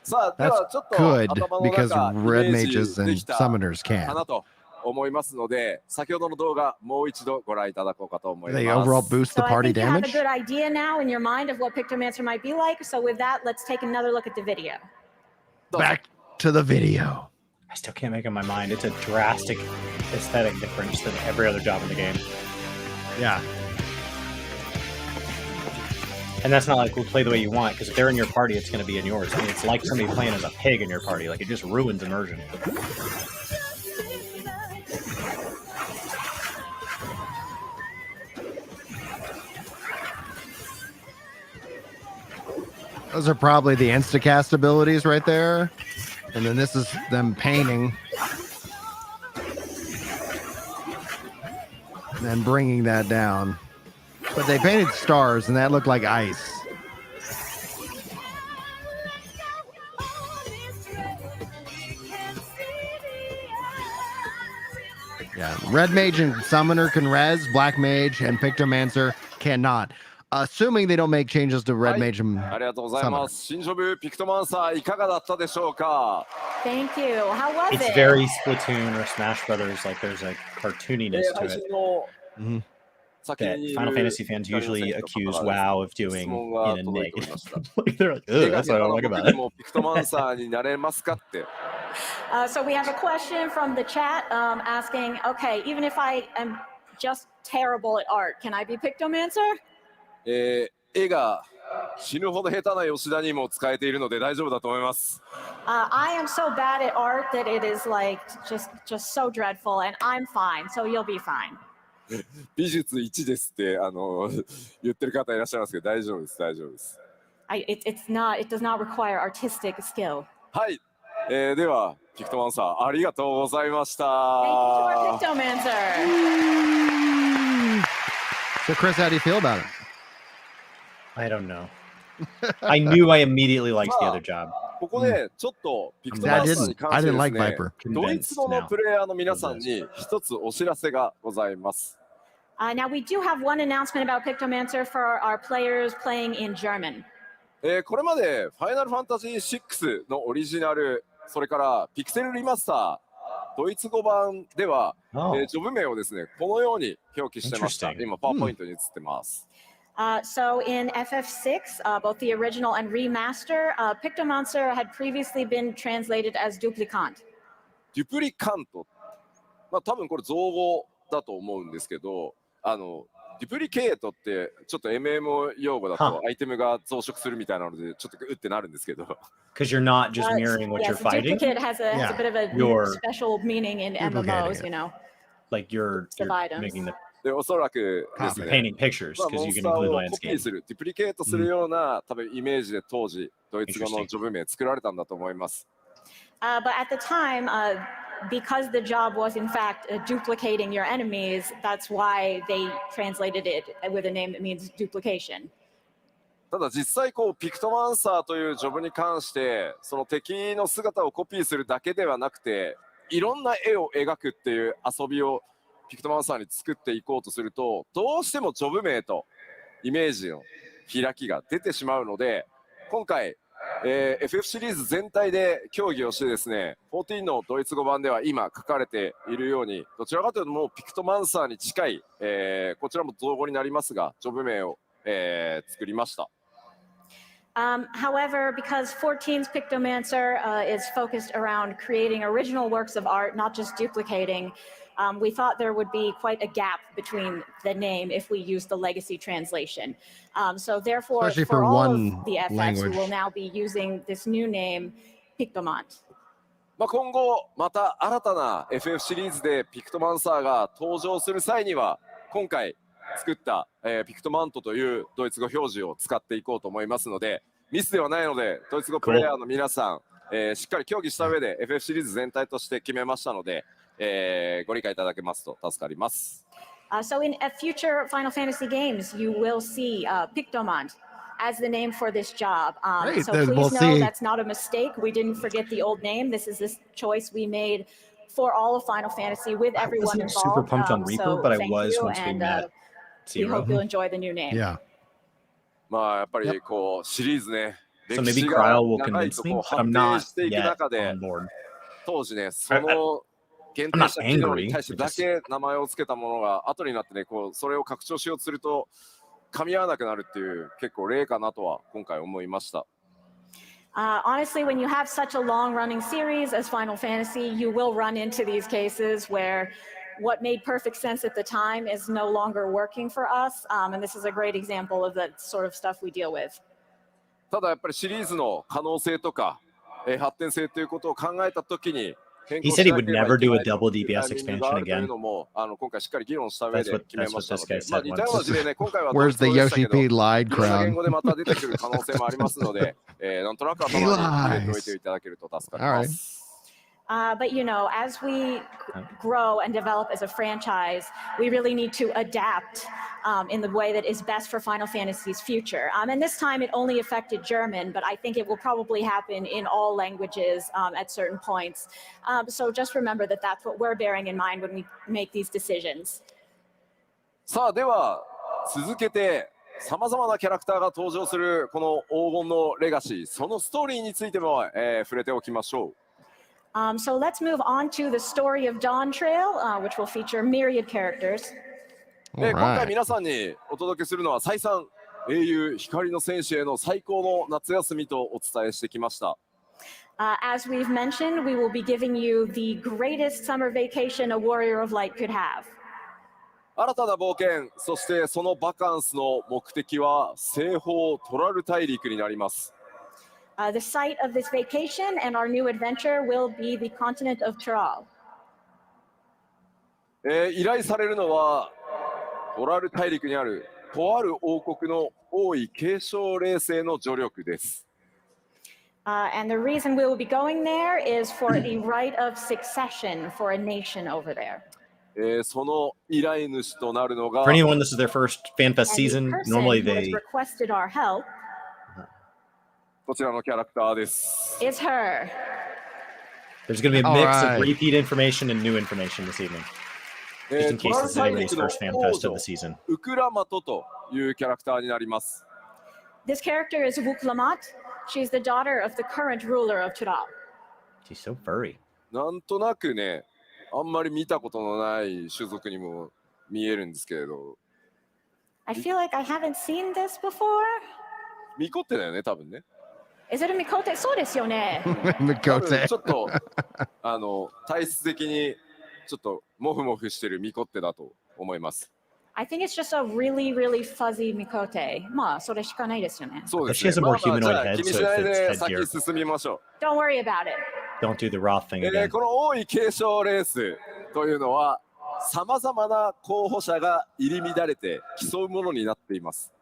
さあで That's はちょっと good 頭の because 中イ red メージ mages で and きた summoners か can. なと思いますので、先ほどの動画もう一度ご覧いただこうかと思い They ま overall す。 boost the So I party think you have a damage. good idea now in your mind of what Pictomancer might be like. So with that, let's take another look at the video. どうぞ Back to the video. I still can't make up my mind. It's a drastic aesthetic difference than every other job in the game. Yeah. And that's not like we'll play the way you want, because if they're in your party, it's going to be in yours. I mean, it's like somebody playing as a pig in your party. Like, it just ruins immersion. Those are probably the Instacast abilities right there. And then this is them painting. And then bringing that down. But they painted stars, and that looked like ice. Yeah, Red Mage and Summoner can res, Black Mage and Pictomancer cannot. Assuming they don't make changes to Red Mage and ありがとうございます。新ジョブピクトマンサーいかがだったでしょうか。 Thank you. How was It's it? very Splatoon or Smash Brothers. Like there's a cartooniness to 配 it 信の Mhm. 先 that にいる Final Fantasy fans usually accuse WoW of doing 質問 in が a 届いておりま negative. した。 Like they're like, 映 ugh, 画 that's what I の don't like 僕 about で it. もピクトマンサーになれますかって。 So we have a question from the chat asking, okay, even if I am just terrible at art, can I be Pictomancer? 映画死ぬほど下手な吉田にも使えているので大丈夫だと思います。 I am so bad at art that it is like just so dreadful, and I'm fine, so you'll be fine. 美術1ですって言ってる方いらっしゃいますけど大丈夫です大丈夫です。It does not require artistic skill. はい、ではピクトマンサーありがとうございました。 Thank you to our Pictomancer. So, Chris, how do you feel about it? I don't know. I knew I immediately liked the other job. ここでちょっとピクトマンサーに関して I didn't で like すね Viper. ドイツ語のプレイヤーの皆さんに一つお知らせがございます。 Now we do have one announcement about Pictomancer for our players playing in German. これまでファイナルファンタジー6のオリジナル、それからピクセルリマスター、ドイツ語版では、Oh. ジョブ名をですね、このように表記してました。 Interesting. 今、パワーポイントに映ってます。So in FF6, both the original and remaster, Pictomancer had previously been translated as duplicant. デュプリカント。まあ多分これ造語だと思うんですけど、デュプリケートってちょっと MMO 用語だとアイテムが増殖するみたいなのでちょっとうってなるんですけど。Because you're not just mirroring what you're Yes, fighting. duplicate has a Yeah. bit of a You're special meaning in duplicating MMOs, it. you know. Like you're items. making the で、おそらくですね、 painting pictures まあ because モン you ス can ター include をコピー landscape. する、デュプリケートするような、多分イメージで当時、ドイツ語のジョブ名作られたんだと思います。But at the time, because the job was in fact duplicating your enemies, that's why they translated it with a name that means duplication. ただ実際こうピクトマンサーというジョブに関してその敵の姿をコピーするだけではなくていろんな絵を描くっていう遊びをピクトマンサーに作っていこうとするとどうしてもジョブ名とイメージの開きが出てしまうので今回、FF シリーズ全体で協議をしてですね14のドイツ語版では今書かれているようにどちらかというともうピクトマンサーに近い、こちらも造語になりますがジョブ名を、作りました。However, because 14's Pictomancer is focused around creating original works of art, not just duplicating, we thought there would be quite a gap between the name if we use the legacy translation. So therefore, Especially for for all one of the FFs, language. we will now be using this new name, Pictomant. まあ今後また新たな FF シリーズでピクトマンサーが登場する際には今回作った、ピクトマントというドイツ語表示を使っていこうと思いますのでミスではないのでドイツ語プレイヤーの皆さん、しっかり協議した上で FF シリーズ全体として決めましたので、ご理解いただけますと助かります。So in future Final Fantasy games, you will see Pictomant as the name for this job. Great, So then please we'll know see. that's not a mistake. We didn't forget the old name. This is this choice we made for all of Final Fantasy with I everyone wasn't involved. super pumped on Reaper, So but I thank was you, once we and met we hope Zero. you'll enjoy the new name. Yeah. まあやっぱりこうシリーズね So 歴 maybe 史が Cryle will 長い convince と me, こう but 発 I'm 展 not していく yet 中で on board. 当時ねその限定した機能に対してだ angry. け名前を付けたものが後になってねこうそれを拡張しようとすると噛み合わなくなるっていう結構例かなとは今回思いました。 Honestly, when you have such a long-running series as Final Fantasy, you will run into these cases where what made perfect sense at the time is no longer working for us, and this is a great example of the sort of stuff we deal with. ただやっぱりシリーズの可能性とか、発展性ということを考えたときに He said he would never do a double DPS expansion again. That's what this guy said once. Where's the Yoshi P lied crowd? He lies. All right. But as we grow and develop as a franchise, we really need to adapt in the way that is best for Final Fantasy's future. And this time it only affected German, but I think it will probably happen in all languages at certain points. So just remember that that's what we're bearing in mind when we make these decisions. さあでは続けてさまざまなキャラクターが登場するこの黄金のレガシー、そのストーリーについても、触れておきましょう。So let's move on to the story of Dawntrail, which will feature myriad characters. 今回皆さんにお届けするのは再三英雄光の戦士への最高の夏休みとお伝えしてきました。As we've mentioned, we will be giving you the greatest summer vacation a warrior of light could have. 新たな冒険、そしてそのバカンスの目的は西方トラル大陸になります。The site of this vacation and our new adventure will be the continent of Tural. 依頼されるのはトラル大陸にあるとある王国の王位継承霊星の助力です。And the reason we will be going there is for the right of succession for a nation over there. その依頼主となるのが For anyone, this is their first FanFest season. Normally they requested our help. こちらのキャラクターです。It's her. There's going to be a mix of repeat information and new information this evening. Just in case this is anybody's first FanFest of the season. ウクラマトというキャラクターになります。This character is Wuklamat. She's the daughter of the current ruler of Tural. She's so furry. なんとなくね、あんまり見たことのない種族にも見えるんですけれど。I feel like I haven't seen this before. ミコってだよね、多分ね。Is it a Mikote? そうですよね。Mikote. ちょっと体質的にちょっとモフモフしてるミコってだと思います。I think it's just a really, really fuzzy Mikote. まあそれしかないですよね。そうですね。She has a more humanoid head, 気に so しない it で fits 先 headgear. 進みましょう。 Don't worry about it. Don't do the Roth thing again. この王位継承レースというのはさまざまな候補者が入り乱れて競うものになっています。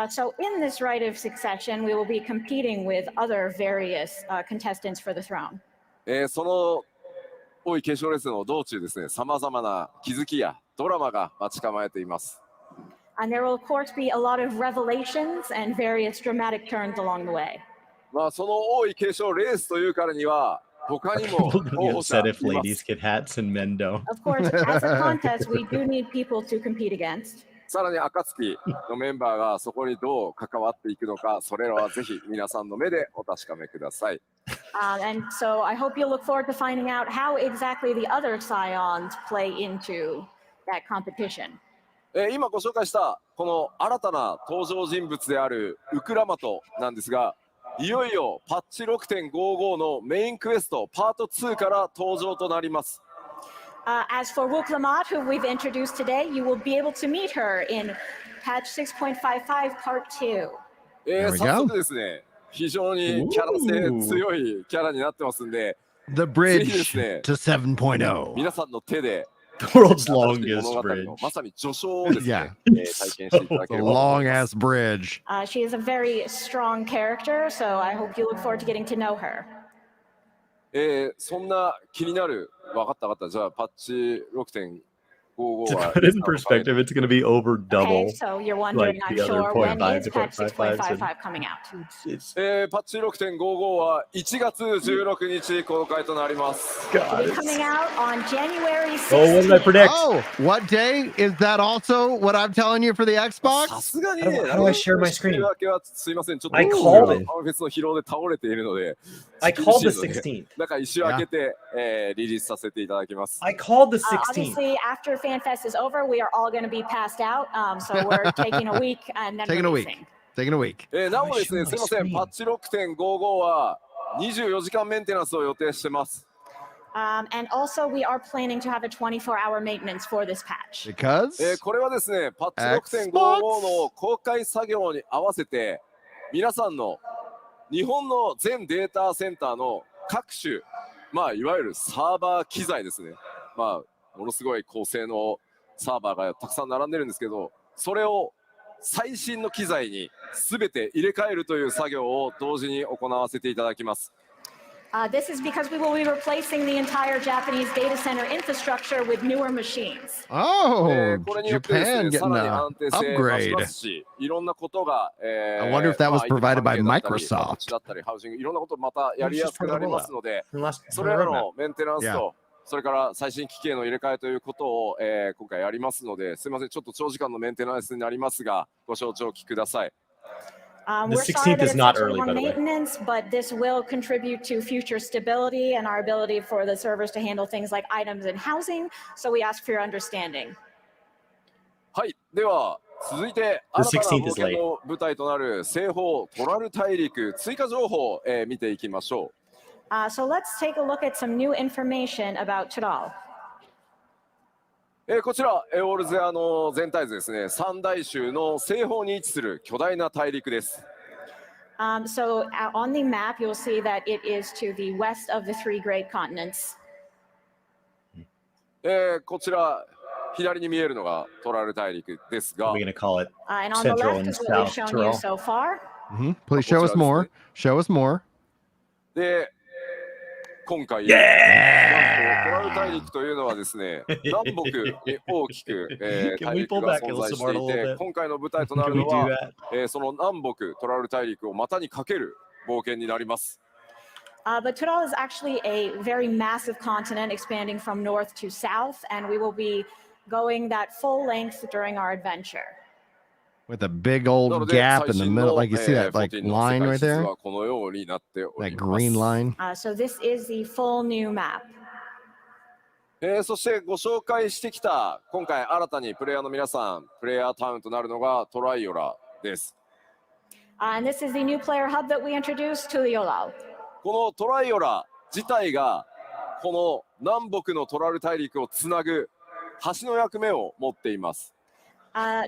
So in this right of succession, we will be competing with other various contestants for the throne. その王位継承レースの道中ですね、さまざまな気づきやドラマが待ち構えています。And there will of course be a lot of revelations and various dramatic turns along the way. まあその王位継承レースというからには他にも People 候 get 補者 upset い if ま ladies す。 get hats and men don't. Of course, as a contest, we do need people to compete against. さらに暁のメンバーがそこにどう関わっていくのか、それらはぜひ皆さんの目でお確かめください。And so I hope you'll look forward to finding out how exactly the other scions play into that competition. 今ご紹介したこの新たな登場人物であるウクラマトなんですが、いよいよパッチ 6.55 のメインクエストパート2から登場となります。As for Wuklamat, who we've introduced today, you will be able to meet her in patch 6.55 part 2. 早速ですね、非常にキャラ性強いキャラになってますんで、 The bridge to 7.0. 皆さんの手で The world's longest 物語 bridge. のまさに序章をですね、 Yeah. 体験していただけ The ればと思い long ます。 ass bridge. She is a very strong character, so I hope you look forward to getting to know her. そんな気になる、分かったじゃあパッチ 6.55 To は put it in perspective, it's going to be over double. Okay, so you're wondering, like I'm the other sure, when 0.5 is to patch 0.55 6.55 coming out? It's パッチ 6.55 は1月16日公開となります。 It'll God. be coming out on January Oh, what did I 16th. predict? Oh, what day? Is that also what I'm telling you for the さ Xbox? すがにね、 How do I share my screen? わけはすいません、ちょっと I called it. 別の疲労で倒れているので、 I called the 厳しいので 16th. だから一週明けて、リリースさせていただきます。 I called the 16th. Obviously, after FanFest is over, we are all going to be passed out. So we're taking a week and then Taking a week. releasing. Taking a week. なおですね、 I すいません、 show my screen? パッチ 6.55 は24時間メンテナンスを予定してます。 And also, we are planning to have a 24-hour maintenance for this patch. Because これはですね、パッチ 6.55 の公開作業に合わせて、皆さんの日本の全データセンターの各種まあいわゆるサーバー機材ですね。まあものすごい高性能サーバーがたくさん並んでるんですけど、それを最新の機材に全て入れ替えるという作業を同時に行わせていただきます。This is because we will be replacing the entire Japanese data center infrastructure with newer machines. Oh, これによってですね、 Japan さらに getting 安 an 定性増し upgrade. ますし、いろんなことが、I wonder if that ま was あ provided by インターネットだったり Microsoft. 土地だったりハウジング、いろんなことまたやりやすくなりますので、 From last- そ from れ the ら roadmap. のメンテナンス Yeah. と、それから最新機器への入れ替えということを、今回やりますので、すみません、ちょっと長時間のメンテナンスになりますが、ご承知おきください。The We're sorry 16th that is it's not such early, more by the way. maintenance, but this will contribute to future stability and our ability for the servers to handle things like items and housing. So we ask for your understanding. はい、では続いて The 新たな 16th 冒 is 険 late. の舞台となる西方トラル大陸追加情報を、見ていきましょう。 So let's take a look at some new information about Tudal. こちらオールゼアの全体図ですね。三大洲の西方に位置する巨大な大陸です。So on the map, you'll see that it is to the west of the three great continents. こちら左に見えるのがトラル大陸ですが、 We're going to call it And on the Central left and is what we've South shown you Tyrol. so far. Please show us more. Show us more. で今回、なんとトラル大陸というのはですね、南北に大きく、大 Can we 陸 pull が back 存在 Illusimart して a い little て、 bit? 今回の舞台とな Can る we の do は、 that? その南北トラル大陸を股にかける冒険になります。 But Tudal is actually a very massive continent expanding from north to south, and we will be going that full length during our adventure. With a big な old ので gap 最 in the 新 middle. の Like you see that like 14の line 世界 right 地図 there? はこのようになっており That ます。 green line. So this is the full new map. そしてご紹介してきた今回新たにプレイヤーの皆さんプレイヤータウンとなるのがトライオラです。 And this is the new player hub that we introduced to Yolal. このトライオラ自体がこの南北のトラル大陸をつなぐ橋の役目を持っています。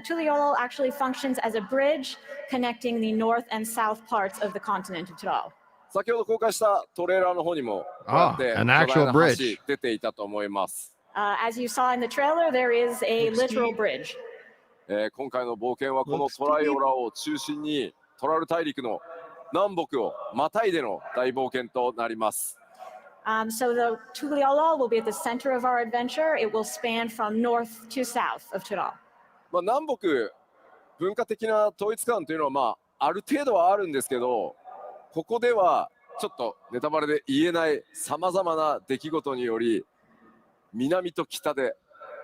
Tuliolol actually functions as a bridge connecting the north and south parts of the continent of Tudal. 先ほど公開したトレーラーの方にもこうやって an 巨 actual 大な bridge. 橋出ていたと思います。 As you saw in the trailer, there is a literal bridge. 今回の冒険はこのトライオラを中心にトラル大陸の南北をまたいでの大冒険となります。 So the Tuliolol will be at the center of our adventure. It will span from north to south of Tudal. まあ、南北文化的な統一感というのは、まあ、ある程度はあるんですけど、ここではちょっとネタバレで言えないさまざまな出来事により南と北で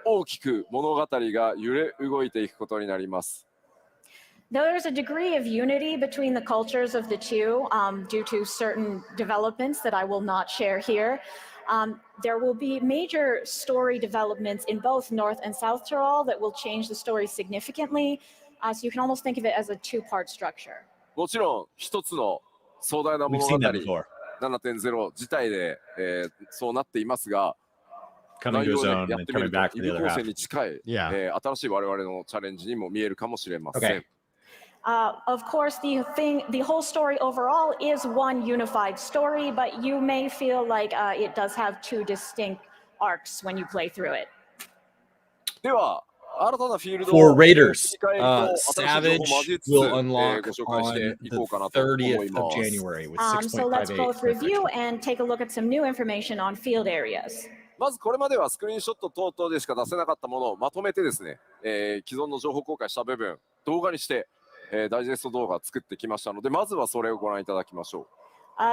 大きく物語が揺れ動いていくことになります。 There's a degree of unity between the cultures of the two due to certain developments that I will not share here. There will be major story developments in both North and South Tyrol that will change the story significantly. So you can almost think of it as a two-part structure. もちろん一つの壮大な We've 物 seen 語 that before. 7.0 自体で、そうなっていますが、 Coming 内 to 容 his で own やっ and てみ coming ると back for 異 the 部 other 構成 half. に近い、 Yeah. 新しい我々のチャレンジにも見えるかもしれません。 Okay. Of course, the whole story overall is one unified story, but you may feel like it does have two distinct arcs when you play through it. では新たなフィールド For を Raiders, 振り返りと新しい情報を Savage 交えつつ will ご unlock 紹介してい on こうかな the と思い 30th ま of す。 January with So let's 6.58. both review and take a look at some new information on field areas. まずこれまではスクリーンショット等々でしか出せなかったものをまとめてですね、既存の情報公開した部分動画にして、ダイジェスト動画を作ってきましたので、まずはそれをご覧いただきましょう。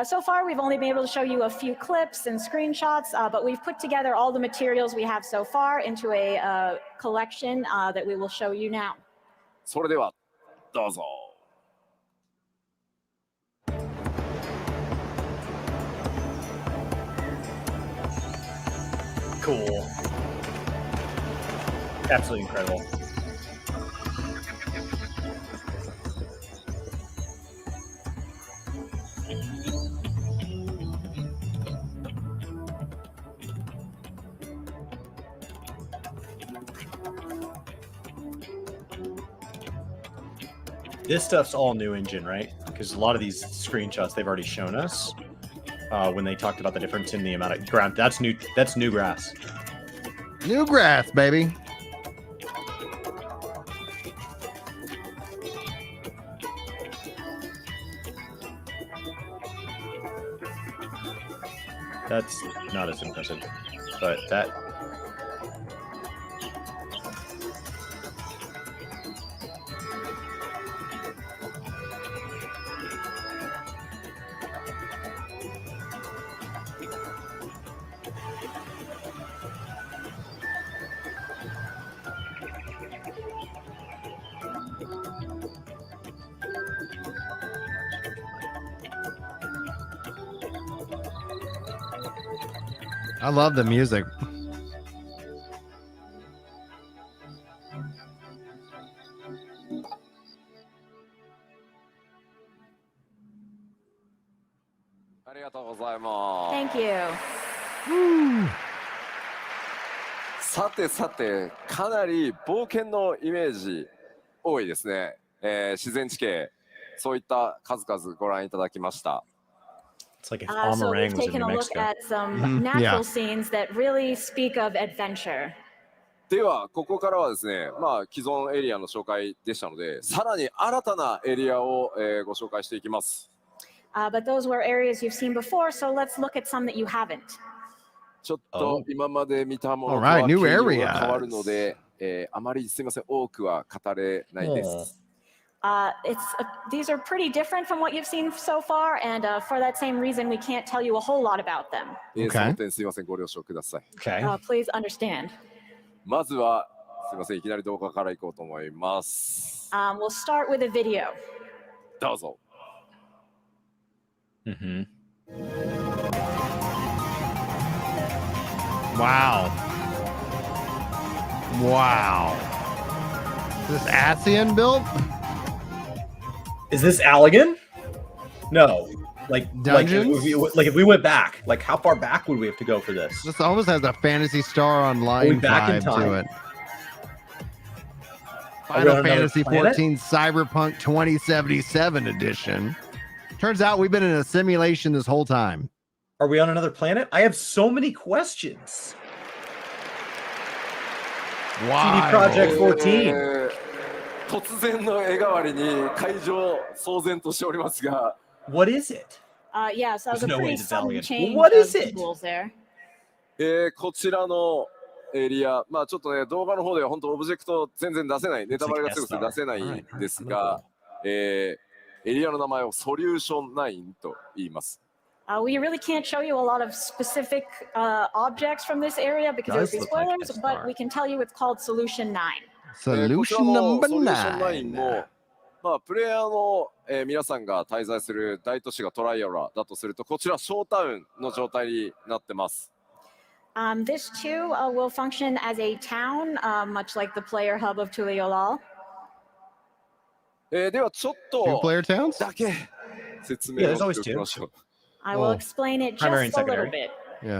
So far, we've only been able to show you a few clips and screenshots, but we've put together all the materials we have so far into a collection that we will show you now. それではどうぞ。 Cool. Absolutely incredible. This stuff's all new engine, right? Because a lot of these screenshots they've already shown us. when they talked about the difference in the amount of ground. That's new. That's new grass. New grass, baby. That's not as impressive, but that. I love the music. Thank you. さてさて、かなり冒険のイメージ多いですね。自然地形、そういった数々ご覧いただきました。It's like if So Amarang we've was in taken New a look Mexico. at some Mhm, natural yeah. scenes that really speak of adventure. では、ここからはですね、既存エリアの紹介でしたので、さらに新たなエリアを、ご紹介していきます。But those were areas you've seen before, so let's look at some that you haven't. ちょっと今まで見たものと Alright, は new 形状 areas. が変わるので、あまりすみません、多くは語れないです。These are pretty different from what you've seen so far, and for that same reason, we can't tell you a whole lot about them. その点すみません、ご了承ください。Okay. Please understand. まずは、すみません、いきなり動画からいこうと思います。We'll start with a video. どうぞ。Mm-hmm. Wow. Wow. Is this ASEAN built? Is this Allegan? No. Like Dungeons? Like if we went back, like how far back would we have to go for this? This almost has a Phantasy Star Online back in vibe time? to it. Are we on Final another Fantasy planet? 14 Cyberpunk 2077 edition. Turns out we've been in a simulation this whole time. Are we on another planet? I have so many questions. Wow. CD Projekt 14. 突然の絵代わりに会場騒然としておりますが、 What is it? Yeah, so that was There's a no way pretty it's sudden elegant. change What is of it? rules there. こちらのエリア、ちょっとね、動画の方では本当オブジェクト全然出せない、ネタバレが強くて出せないんですが、エリアの名前をソリューション9と言います。We really can't show you a lot of specific objects from this area because it would be Does look like spoilers, S-Star. but we can tell you it's called Solution 9. こちら Solution の number ソリューション9 9. も、プレイヤーの、皆さんが滞在する大都市がトライアラだとすると、こちらショータウンの状態になってます。This too will function as a town, much like the player hub of Tuliolal. ではちょっ Two と player towns? だけ説明 Yeah, を there's always しておきましょう。 I will Oh. explain it Primary and just a little secondary. bit.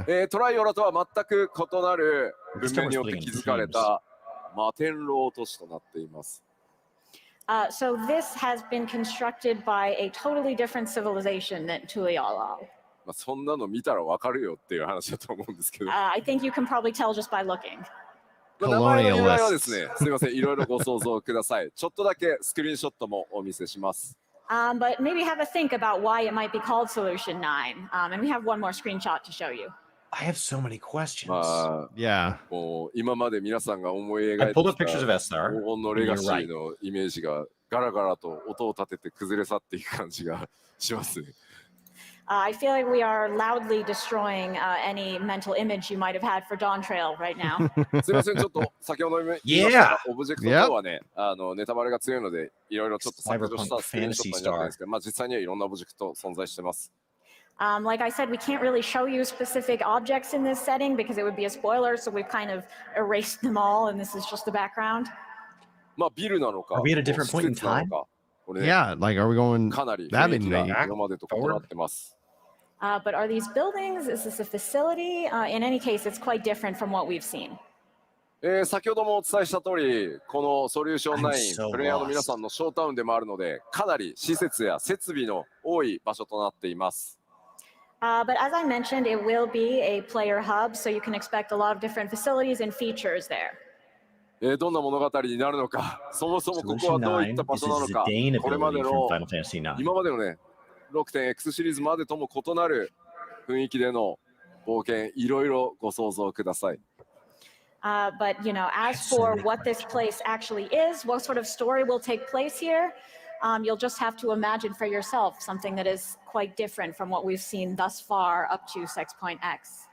Yeah. トライオラとは全く異なる文明によって築かれた摩天楼都市となっています。So this has been constructed by a totally different civilization than Tuliolal. そんなの見たらわかるよっていう話だと思うんですけど、I think you can probably tell just by looking. 名前の由来はですね、すみません、いろいろご想像ください。ちょっとだけスクリーンショットもお見せします。But maybe have a think about why it might be called Solution 9. And we have one more screenshot to show you. I have so many questions. Yeah. もう今まで皆さんが思い描 I いて pulled up き pictures of た S-Star. 黄金のレガシーのイメージがガラガラと音を立てて崩れ去っていく感じがしますね。I feel like we are loudly destroying any mental image you might have had for Dawntrail right now. すみません、ちょっと先ほど言いましたが、オブジェクト等はね、ネタバレが強いので、いろいろちょっと削除したスクリーンショットになってるんですけど、実際にはいろんなオブジェクト存在してます。Like I said, we can't really show you specific objects in this setting because it would be a spoiler, so we've kind of erased them all, and this is just the background. ビルなのか、 Are we at a different point in 施設なの time? か、これね、 Yeah. Like, are we going かなり that 雰囲気が in 今までと異なってます。But are these buildings? Is this a facility? In any case, it's quite different from what we've seen. 先ほどもお伝えした通り、このソリューション I'm 9、 so プレイヤーの皆さんのショータウンでもあるので、かなり施設や設備の多い場所となっています。But as I mentioned, it will be a player hub, so you can expect a lot of different facilities and features there. どんな物語になるのか、そもそもここは Solution どういった 9場 is 所 a なのか、 Zidane これまで ability の from Final Fantasy 9. 今までのね、6.X シリーズまでとも異なる雰囲気での冒険、いろいろご想像ください。But as for what this place actually is, what sort of story will take place here, you'll just have to imagine for yourself something that is quite different from what we've seen thus far up to 6.x.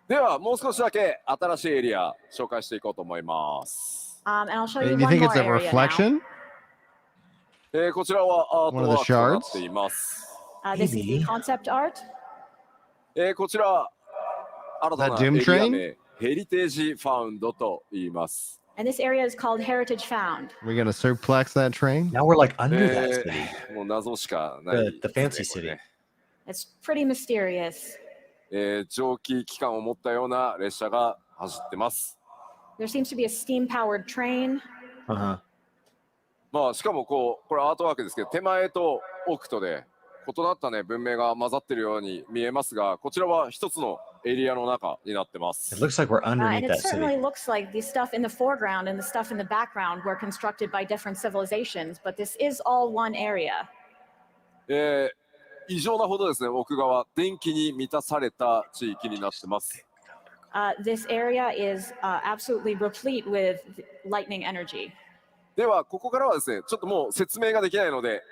では、もう少しだけ新しいエリア紹介していこうと思います。And I'll show Do you you one think more it's a area now. reflection? こちらはアート One of ワ the ークとなっ shards? ています。This is the Maybe. concept art. こちら、新たな That エ Doom リア train? 名、ヘリテージファウンドと言います。And this area is called Heritage Found. We're gonna suplex that train. Now we're like under that city. もう謎しかない The ですね fancy これ city. ね It's pretty mysterious. 蒸気機関を持ったような列車が走ってます。 There seems to be a steam-powered train. Uh-huh. まあしかもこれアートワークですけど、手前と奥とで異なったね文明が混ざってるように見えますが、こちらは一つのエリアの中になってます。 It looks like we're And underneath it that certainly city. looks like the stuff in the foreground and the stuff in the background were constructed by different civilizations, but this is all one area. 異常なほどですね、奥側電気に満たされた地域になってます。 This area is absolutely replete with lightning energy. ではここからはですね、ちょっともう説明ができないので、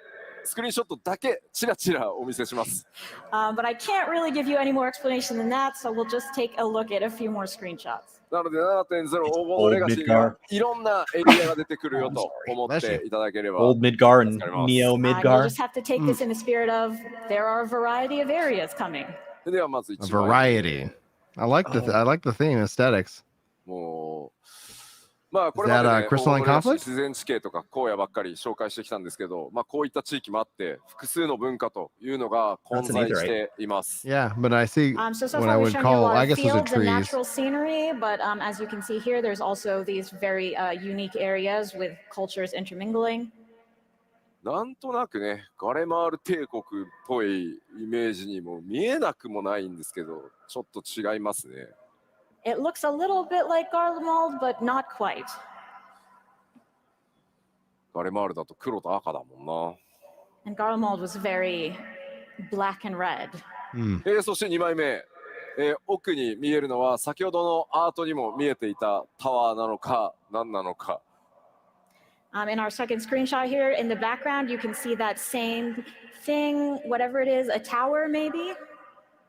スクリーンショットだけちらちらお見せします。 But I can't really give you any more explanation than that, so we'll just take a look at a few more screenshots. なので 7.0 黄金のレガシーがいろんなエリアが出てくるよと思っていただければ。 Old Midgar and Neo You'll Midgar. just have to take this in the spirit of there are a variety of areas coming. ではまず A 一番 variety. I like the theme aesthetics. もうまあこれ Is ま that, で、ね、 crystalline 黄金のレガシー conflict? 自然地形とか荒野ばっかり紹介してきたんですけど、まあこういった地域もあって複数の文化というのが混在しています。 Yeah, but I see So what I far we've would shown you a call, lot I of guess those are fields and trees. natural scenery, but as you can see here, there's also these very unique areas with cultures intermingling. なんとなくね、ガレマール帝国っぽいイメージにも見えなくもないんですけど、ちょっと違いますね。 It looks a little bit like Garlemald, but not quite. ガレマールだと黒と赤だもんな。 And Garlemald was very black and red. そして2枚目、奥に見えるのは先ほどのアートにも見えていたタワーなのか何なのか。 In our second screenshot here, in the background, you can see that same thing, whatever it is, a tower maybe?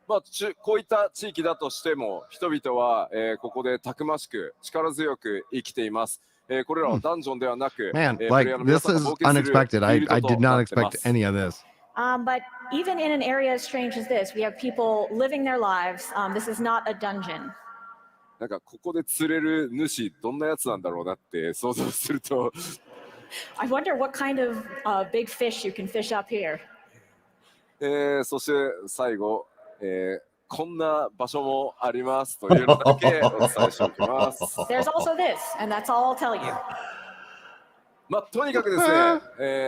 まあ、こういった地域だとしても人々は、ここでたくましく力強く生きています。これらはダンジョンではなく、 Man, プレイ like ヤーの皆 this さんが is 冒険する unexpected. フィ I ールド did と not なってま expect す。 any of this. But even in an area as strange as this, we have people living their lives. This is not a dungeon. なんかここで釣れる主どんなやつなんだろうなって想像すると、 I wonder what kind of big fish you can fish up here. そして最後、こんな場所もありますというのだけお伝えしておきます。 There's also this, and that's all I'll tell you. まあ、とにかくですね、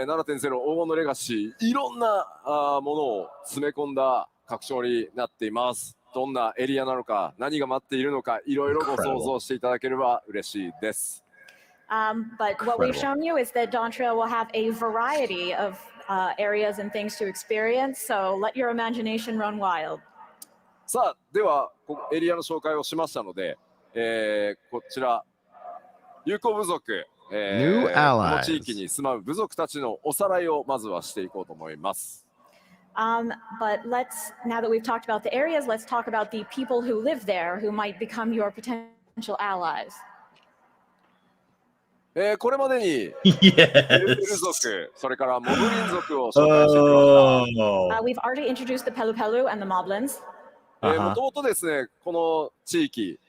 7.0 黄金のレガシー、いろんなものを詰め込んだ拡張になっています。どんなエリアなのか、何が待っているのか、いろいろご想像していただければ嬉しいです。But what we've shown you is that Dawntrail will have a variety of areas and things to experience, so let your imagination run wild. さあ、ではエリアの紹介をしましたので、こちら友好部族、こ New の allies. 地域に住まう部族たちのおさらいをまずはしていこうと思います。But now that we've talked about the areas, let's talk about the people who live there who might become your potential allies. これまでにエル Yes. 族、それからモブリン族を紹介してきま Oh. We've already introduced the Pelupelu and the Moblins. した。もともとですね、この地域、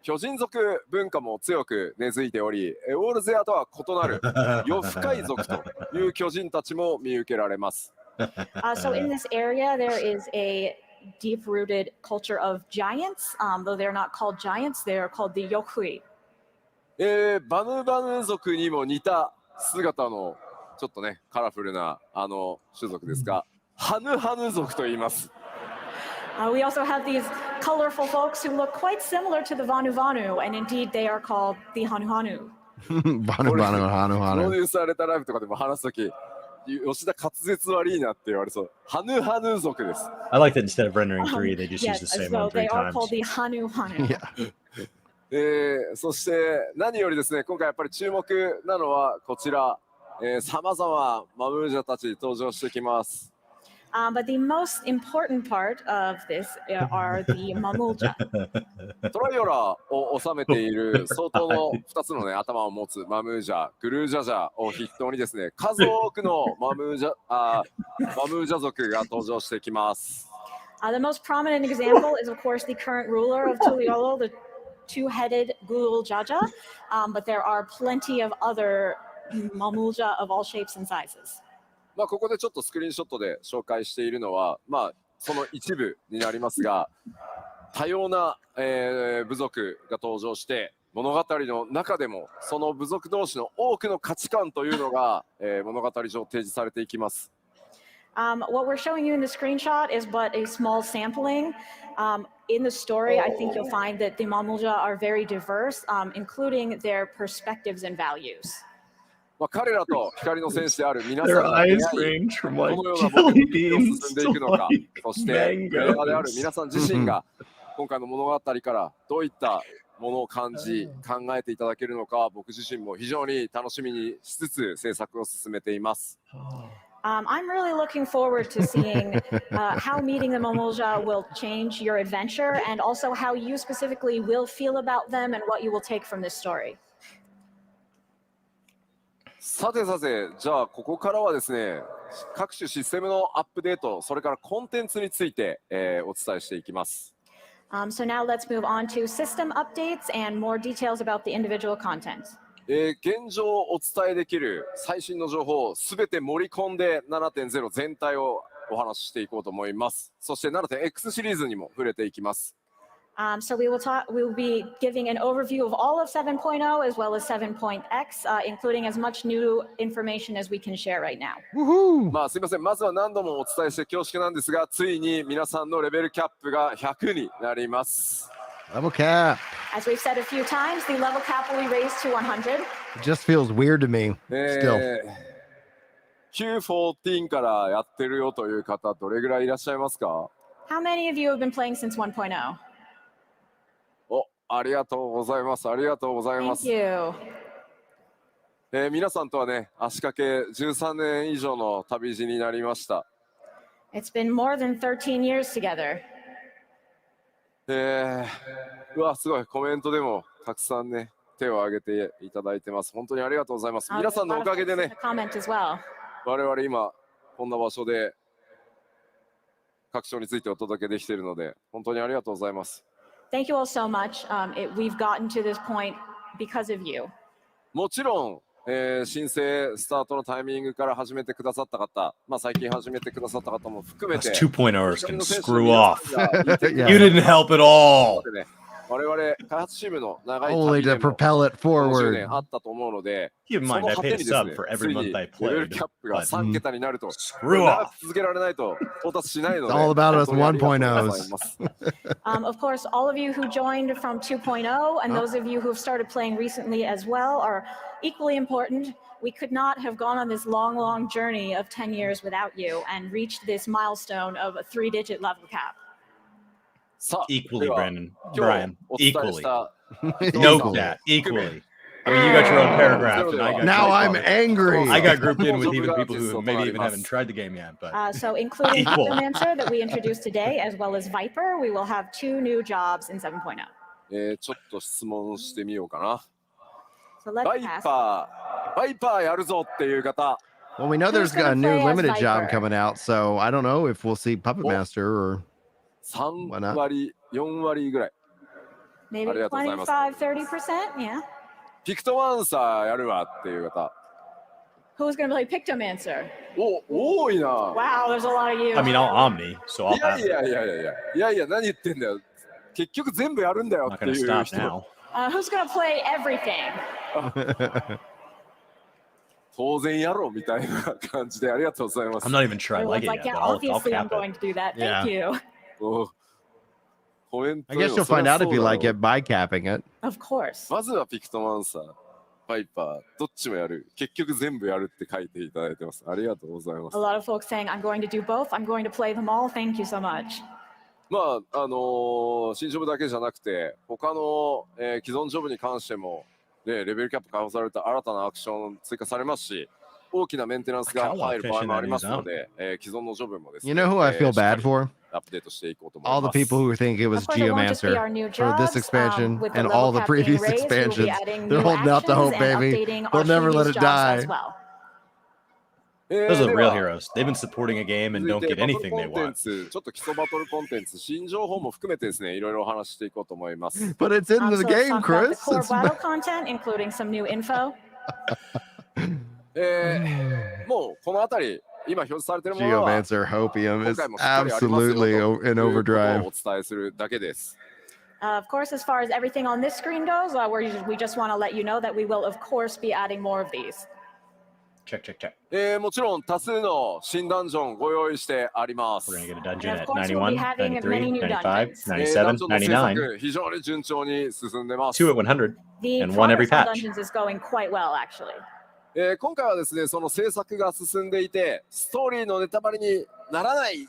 巨人族文化も強く根付いており、オールゼアとは異なる夜深海族という巨人たちも見受けられます。So in this area, there is a deep-rooted culture of giants, though they're not called giants, they are called the Yokhui. バヌバヌ族にも似た姿のちょっとねカラフルな種族ですが、ハヌハヌ族と言います。We also have these colorful folks who look quite similar to the Vanu Vanu, and indeed they are called the Hanu Hanu. Banu Banu Hanu プロ Hanu. デュースされたライブとかでも話すとき、吉田滑舌悪いなって言われそう。ハヌハヌ族です。I like that instead of rendering 3, they just use Yes, the same so one 3 they are times. called the Hanu Hanu. Yeah. そして何よりですね、今回やっぱり注目なのはこちら、さまざまマムージャたち登場してきます。But the most important part of this are the Mamulja. トライオラを収めている相当の2つの、ね、頭を持つマムージャ、グルージャジャを筆頭にですね、数多くのマムージャ族が登場してきます。The most prominent example is, of course, the current ruler of Tuliolo, the two-headed Gulul Jaja, but there are plenty of other Mamulja of all shapes and sizes. まあここでちょっとスクリーンショットで紹介しているのは、まあその一部になりますが、多様な、部族が登場して、物語の中でもその部族同士の多くの価値観というのが、物語上提示されていきます。What we're showing you in the screenshot is but a small sampling. In the story, I think you'll find that the Mamulja are very diverse, including their perspectives and values. まあ彼らと光の戦士である皆さん Their が出会 eyes い、 range from ど like のような物語 jelly を進 beans んでい to くのか、 like そしてプレイヤーである皆 mangoes. さん自身が今回の物語からどういったものを感じ、考えていただけるのか、僕自身も非常に楽しみにしつつ制作を進めています。I'm really looking forward to seeing how meeting the Momolja will change your adventure and also how you specifically will feel about them and what you will take from this story. さて、じゃあここからはですね、各種システムのアップデート、それからコンテンツについて、お伝えしていきます。So now let's move on to system updates and more details about the individual content. 現状お伝えできる最新の情報をすべて盛り込んで 7.0 全体をお話ししていこうと思います。そして 7.x シリーズにも触れていきます。So we will be giving an overview of all of 7.0 as well as 7.x, including as much new information as we can share right now. Woohoo! まあすいません、まずは何度もお伝えして恐縮なんですが、ついに皆さんのレベルキャップが100になります。Level cap. As we've said a few times, the level cap will be raised to 100. It just feels weird to me. Still. Q14 からやってるよという方、どれぐらいいらっしゃいますか？ How many of you have been playing since 1.0? ありがとうございます。ありがとうございま Thank す。you. 皆さんとはね、足掛け13年以上の旅路になりました。It's been more than 13 years together. うわ、すごい。コメントでもたくさんね、手を挙げていただいてます。本当にありがとうございます。皆さんのおかげでね、 comment as well. 我々今、こんな場所で各章についてお届けできているので、本当にありがとうございます。Thank you all so much. We've gotten to this point because of you. もちろん、申請スタートのタイミングから始めてくださった方、まあ最近始めてくださった方も含めて、 Us 2.0ers can screw off. Yeah. You didn't help at all. 我々開発チームの長い Only 旅 to でも propel it 50 forward. 年あったと思うので、 Keep in そ mind, の I 果て paid に a です sub ね、 for つ every いに month I レベル played. キャップが But 3桁になると、 screw 長 off. く続けられないと到達しないので、 It's all about us 本当にありがとうござい 1.0s. ます。 Of course, all of you who joined from 2.0 and those of you who have started playing recently as well are equally important. We could not have gone on this long journey of 10 years without you and reached this milestone of a 3-digit level cap. さあ、 Equally, では Brandon. 今日 Brian. お伝えし Equally. た Note that. Equally. I mean, you got your own paragraph, and I got Now I'm grouped- angry. I got grouped in with even people who maybe even haven't tried the game yet. But So including Equal. Pixman that we introduced today, as well as Viper, we will have 2 new jobs in 7.0. ちょっと質問してみようかな。 So let's バイ pass. パーやるぞっていう方、 Well, we know there's Who's gonna a new play as limited job Viper? coming out, so I don't know if we'll see Puppet Oh. Master or 3 Why not? 割、4割ぐらい。 Maybe ありがとうございます。 25-30%, yeah. ピクトマンサーやるわっていう方。 Who's going to play Pictomancer? 多いな。 Wow, there's a lot of you. I mean, I'll Omni, so I'll いや have い it. やいや何言ってんだよ。結局全部やるんだよ I'm って not い going to う stop 人。 now. Who's going to play everything? 当然やろうみたいな感じでありがとうございます I'm。not even sure I Everyone's like it like, yet, yeah, but I'll obviously I'm cap going it. to do that. Yeah. Thank you. コメント I で guess も you'll そり find ゃ out if そう you だろ like う it by capping it. Of course. まずはピクトマンサー、パイパー、どっちもやる。結局全部やるって書いていただいてます。ありがとうございます A。lot of folks saying, I'm going to do both. I'm going to play them all. Thank you so much. まあ新ジョブだけじゃなくて他の、既存ジョブに関しても、ね、レベルキャップ解放された新たなアクション追加されますし、大きなメンテナンスが入る場合もありますので、既存のジョブもですね、 You know who I feel bad for? アップデートしていこうと思い All ま the す。 people who think it was Of course, it won't just be our Geomancer new for this jobs. expansion With the and level all the cap being previous raised, we will be expansions. adding They're new holding out the actions hope, and baby. updating They'll our never let previous it jobs die. as well. Those are the で real は heroes. They've been supporting a game and 続 don't いて get バトル anything コ they ンテン want. ツ、ちょっと基礎バトルコンテンツ、新情報も含めてですね、いろいろお話ししていこうと思います。 But it's in the So let's game, talk about the Chris. core It's battle content, including some new info. もうこのあたり、今表示されているものは Geomancer Hopium 今 is 回もしっかりありますよと absolutely いう in ことを overdrive. お伝えするだけです。 Of course, as far as everything on this screen goes, we just want to let you know that we will, of course, be adding more of these. Check, check, check. もちろん多数の新ダンジョンご用意してありま We're す。 going to get a And dungeon of at course, we'll be 91, having 93, many new 95, dungeons. ダン 97, ジョンの制 99, 作非常に順調に進んでます。 2 at 100, The and one every progress on patch. dungeons is going quite well, actually. 今回はですね、その制作が進んでいて、ストーリーのネタバレにならない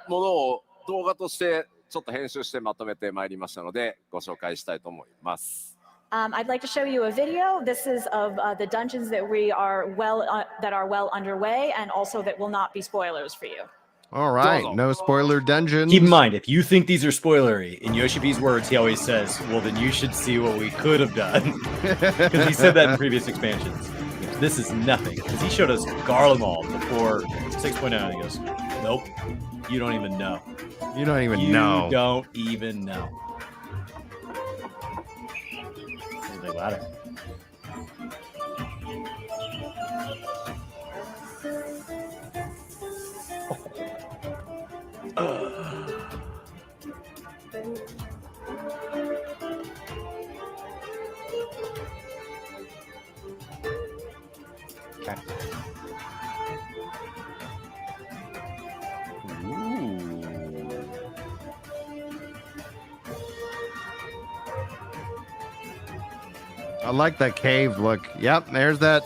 ものを動画としてちょっと編集してまとめてまいりましたので、ご紹介したいと思います。I'd like to show you a video. This is of the dungeons that are well underway, and also that will not be spoilers for you. All right, no spoiler dungeons. Keep in mind, if you think these are spoilery, in Yoshi B's words, he always says, well, then you should see what we could have done. Because he said that in previous expansions. This is nothing. Because he showed us Garlemald before 6.0, and he goes, nope, you don't even know. You don't even You know. don't even know. There's a big ladder. Okay. Ooh. I like that cave look. Yep, there's that,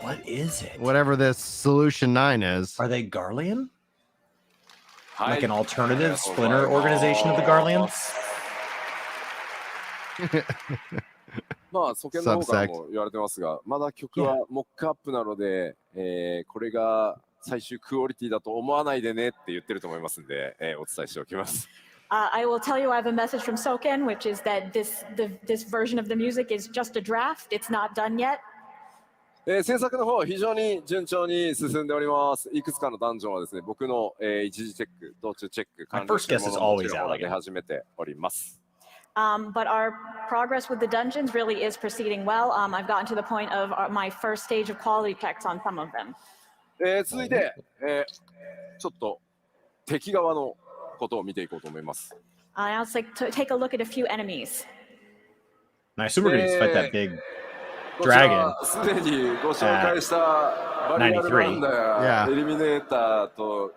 What is it? whatever this Solution 9 is. Are they Garlean? はい Like an alternative splinter organization of the Garleans? まあ、素見の方からも言われてますが、まだ曲はモックアップなので、これが最終クオリティだと思わないでねって言ってると思いますんで、お伝えしておきます。I will tell you I have a message from Soken, which is that this version of the music is just a draft. It's not done yet. 制作の方は非常に順調に進んでおります。いくつかのダンジョンはですね、僕の、一時チェック、道中チェック、完了しているものももちろん出始めております。But our progress with the dungeons really is proceeding well. I've gotten to the point of my first stage of quality checks on some of them. 続いて、ちょっと敵側のことを見ていこうと思います。I'd also like to take a look at a few enemies. And I assume we're going to fight that big こちら dragon. すでにご紹介したバリアルランダやエリミネーターと、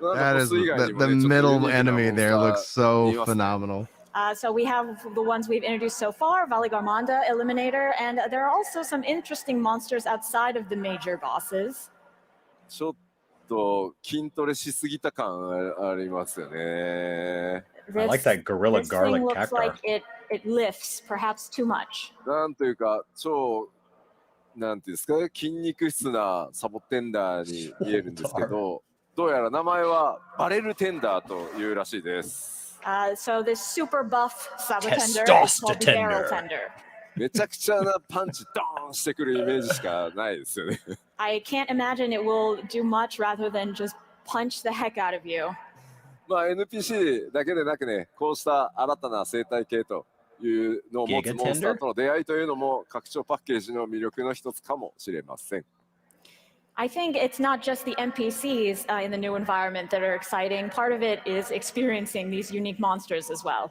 なんか That ボ is ス以外 the, にも the ね、ちょっとユ middle ニークな enemy モンス there ター looks so 見ます。 phenomenal. So we have the ones we've introduced so far, Valigarmanda, Eliminator, and there are also some interesting monsters outside of the major bosses. ちょっと筋トレしすぎた感ありますよね。 I like that gorilla this thing garlic looks cactar. like it lifts, perhaps too much. なんというか、超、なんていうんですか、筋肉質なサボテンダーに見えるんですけど、どうやら名前はバレルテンダーというらしいです。So this super buff Sabotender is called the Barrel Testostatender. Tender. めちゃくちゃなパンチドーンしてくるイメージしかないですよね。I can't imagine it will do much rather than just punch the heck out of you. まあ NPC だけでなくね、こうした新たな生態系というのを持つモンスターとの出会いというのも拡張パッケージの魅力の一つかもしれません。I think it's not just the NPCs in the new environment that are exciting. Part of it is experiencing these unique monsters as well.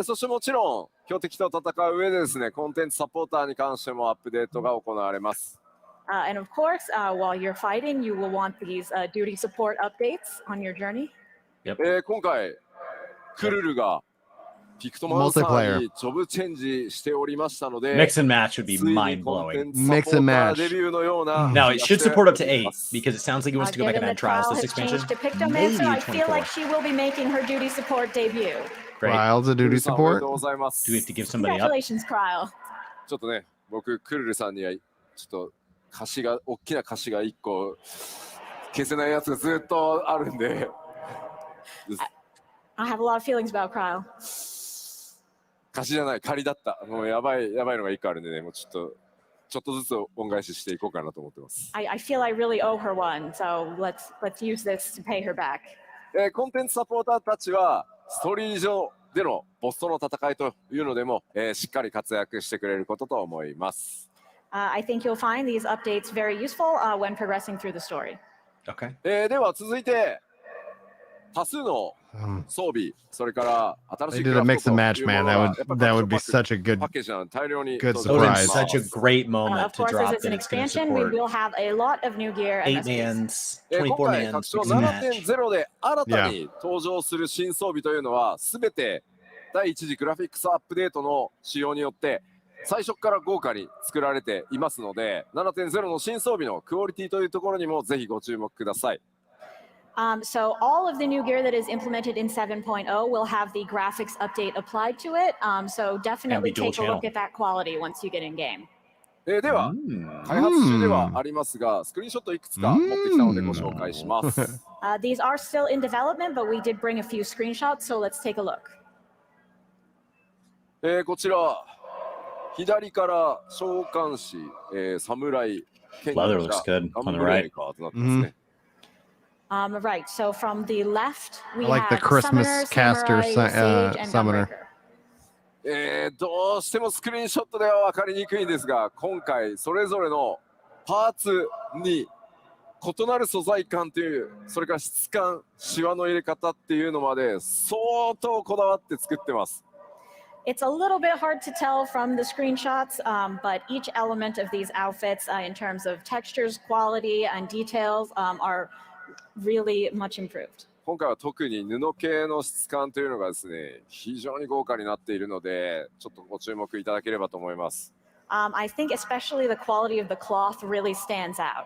そしてもちろん強敵と戦う上でですね、コンテンツサポーターに関してもアップデートが行われます。And of course, while you're fighting, you will want these duty support updates on your journey. 今回クルルがピクトマンさん Multiplayer. にジョブチェンジしておりましたので、 Mix and match would be ついに mind コンテ blowing. ンツサポーターデビューのような Now 気 it が should して support up to おり 8 ます because it sounds like he wants to go back and Given add the trials trial this has changed expansion. to Pictomancer, Maybe I feel 24. like she will be making her duty support debut. Great. Trials of クル duty ルさんおめで support. とうございます Do we have to give somebody up? Congratulations, Cryle. ちょっとね、僕クルルさんにはちょっと大きな歌詞が1個消せないやつがずっとあるんで I have a lot of feelings about Cryle. 歌詞じゃない仮だった。もうやばいのが1個あるんでね、もうちょっとずつ恩返ししていこうかなと思ってます。I feel I really owe her one, so let's use this to pay her back. コンテンツサポーターたちはストーリー上でのボスとの戦いというのでも、しっかり活躍してくれることと思います。I think you'll find these updates very useful when progressing through the story. Okay. では続いて多数の装備、それから新し They い did ク a ラフ mix ト and と match, いうも man. のはやっぱ That would be 各種 such a good. パッケージなので大量に good 登場 That would し be ま such a す。great of moment to course, as drop it's that an it's going to expansion, we support will have a lot of new gear and 8 SPs. mans, 今 24 回 mans, 拡張 mix and match. 7.0 で新たに登場する新装備というのは全て第一次グラフィックスアップデートの仕様によって最初から豪華に作られていますので、 7.0 の新装備のクオリティというところにもぜひご注目ください。So all of the new gear that is implemented in 7.0 will have the graphics update applied to it. So definitely And be dual take a look channel. at that quality once you get in game. では開発中ではありますが、スクリーンショットいくつか持ってきたのでご紹介します。These are still in development, but we did bring a few screenshots, so let's take a look. こちら左から召喚士、侍、剣 Leather looks good ガ on ン the ブレ right. ーカーとなってますね。Right, so from the left, we I like the have Christmas Summoner, caster Samurai, Sage, and summoner. Gunbreaker. どうしてもスクリーンショットでは分かりにくいんですが、今回それぞれのパーツに異なる素材感という、それから質感、シワの入れ方っていうのまで相当こだわって作ってます。It's a little bit hard to tell from the screenshots, but each element of these outfits, in terms of textures, quality, and details, are really much improved. 今回は特に布系の質感というのがですね、非常に豪華になっているので、ちょっとご注目いただければと思います。I think especially the quality of the cloth really stands out.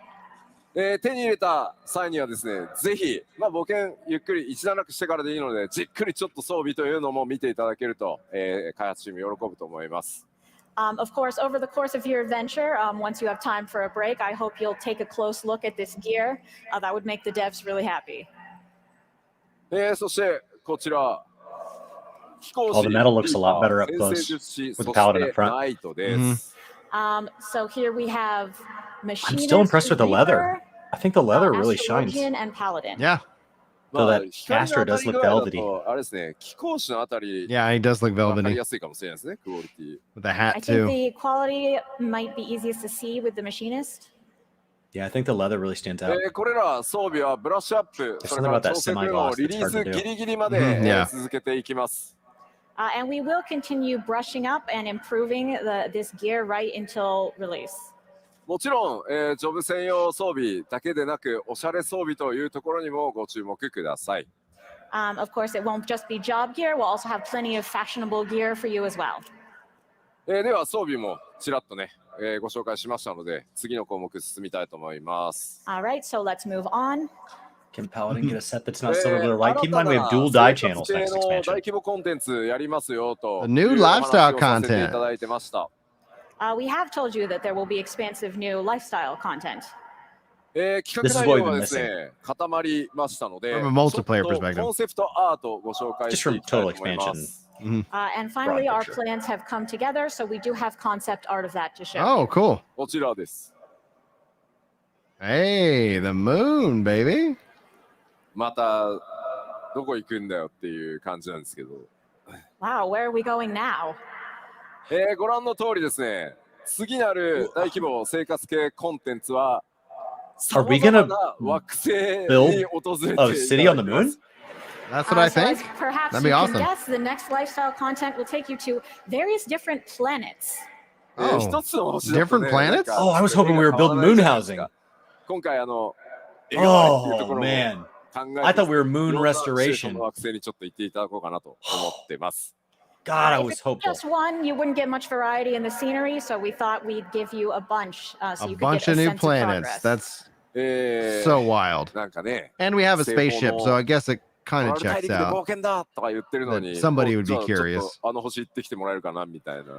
手に入れた際にはですね、ぜひ、冒険ゆっくり一段落してからでいいので、じっくりちょっと装備というのも見ていただけると、開発チーム喜ぶと思います。Of course, over the course of your adventure, once you have time for a break, I hope you'll take a close look at this gear. That would make the devs really happy. そしてこちら、飛行士、 Oh, the metal looks a lot better up 先 close 生術師、 with そ the して paladin up front. ナイトです So here we have Machinist, still impressed with the leather. Reaper, I think the leather really shines. Astrologian, and Paladin. Yeah. So that 光の Astro 当 does たり look 具合だ velvety. とあれですね、飛行士のあたり Yeah, he does look 分かり velvety やすいかもしれないですね、クオリティ。 with the I hat think too. the quality might be easiest to see with the Machinist. Yeah, I think the leather really stands out. これら装備はブラッシュアップ、 There's それから something about that 調整のリリー semi-gloss that's hard ス to do. ギリギリまで、 Yeah. 続けていきます。And we will continue brushing up and improving this gear right until release. もちろん、ジョブ専用装備だけでなく、おしゃれ装備というところにもご注目ください。Of course, it won't just be job gear. We'll also have plenty of fashionable gear for you as well. では装備もちらっとね、ご紹介しましたので、次の項目進みたいと思います。 All right, so let's move on. Can Paladin get a set that's not silver blue or white? 新 Keep in た mind we な have dual dye 生 channels 活系 next の大 expansion. 規模コンテンツやりますよと A new いうお話を lifestyle させて content. いただいてました。We have told you that there will be expansive new lifestyle content. 企画内容がですね、固まりましたので、 From a multiplayer ちょっと perspective. コンセプトアートをご紹介 Just して from いきたいと total 思いま expansion. す。 And finally, our picture. plans have come together, so we do have concept art of that to show. Oh, cool. こちらです。 Hey, the moon, baby. またどこ行くんだよっていう感じなんですけど、 Wow, where are we going now? ご覧の通りですね、次なる大規模生活系コンテンツは Are we 様 gonna 々な惑星に build 訪れてい a ただ city き on the ます moon? That's what I So as think. perhaps That'd be you awesome. can guess, the next lifestyle content will take you to various different planets. Oh, 一つの星だとね different planets? なんか Oh, I was hoping we were building moon housing. 今回江川っていうとこ Oh ろも man, 考えて I thought we were moon いろんなシチュエーション restoration. の惑星にちょっと行っていただこうかなと思ってます。 God, I If was it's hopeful. just one, you wouldn't get much variety in the scenery, so we thought we'd give you a bunch, so A you could bunch get of a new sense of planets. progress. That's えー so wild. なんかね、 And we have a 西方 spaceship, の so I guess it コ kind ラ of ル大 checks 陸で冒 out. 険だとか言ってるのに、 That somebody would be じゃあちょっ curious. とあの星行ってきてもらえるかなみたいな。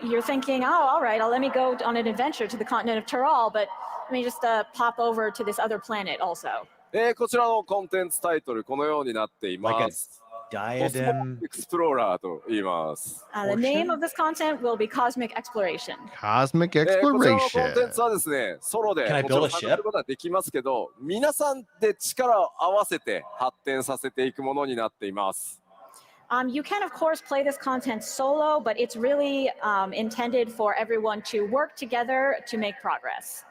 You're thinking, oh, all right, let me go on an adventure to the continent of Tyrol, but let me just pop over to this other planet also. こちらのコンテンツタイトルこのようになっています。コスモ Diadem. エクスプローラーと言います。 The name of this content will be Cosmic Exploration. Cosmic こちらのコンテン exploration. ツはですね、ソロで Can I もちろ build ん a 参加することはできますけど、皆さんで力を合わせて発展させていくものになっています。 You can, of course, play this content solo, but it's really intended for everyone to work together to make progress.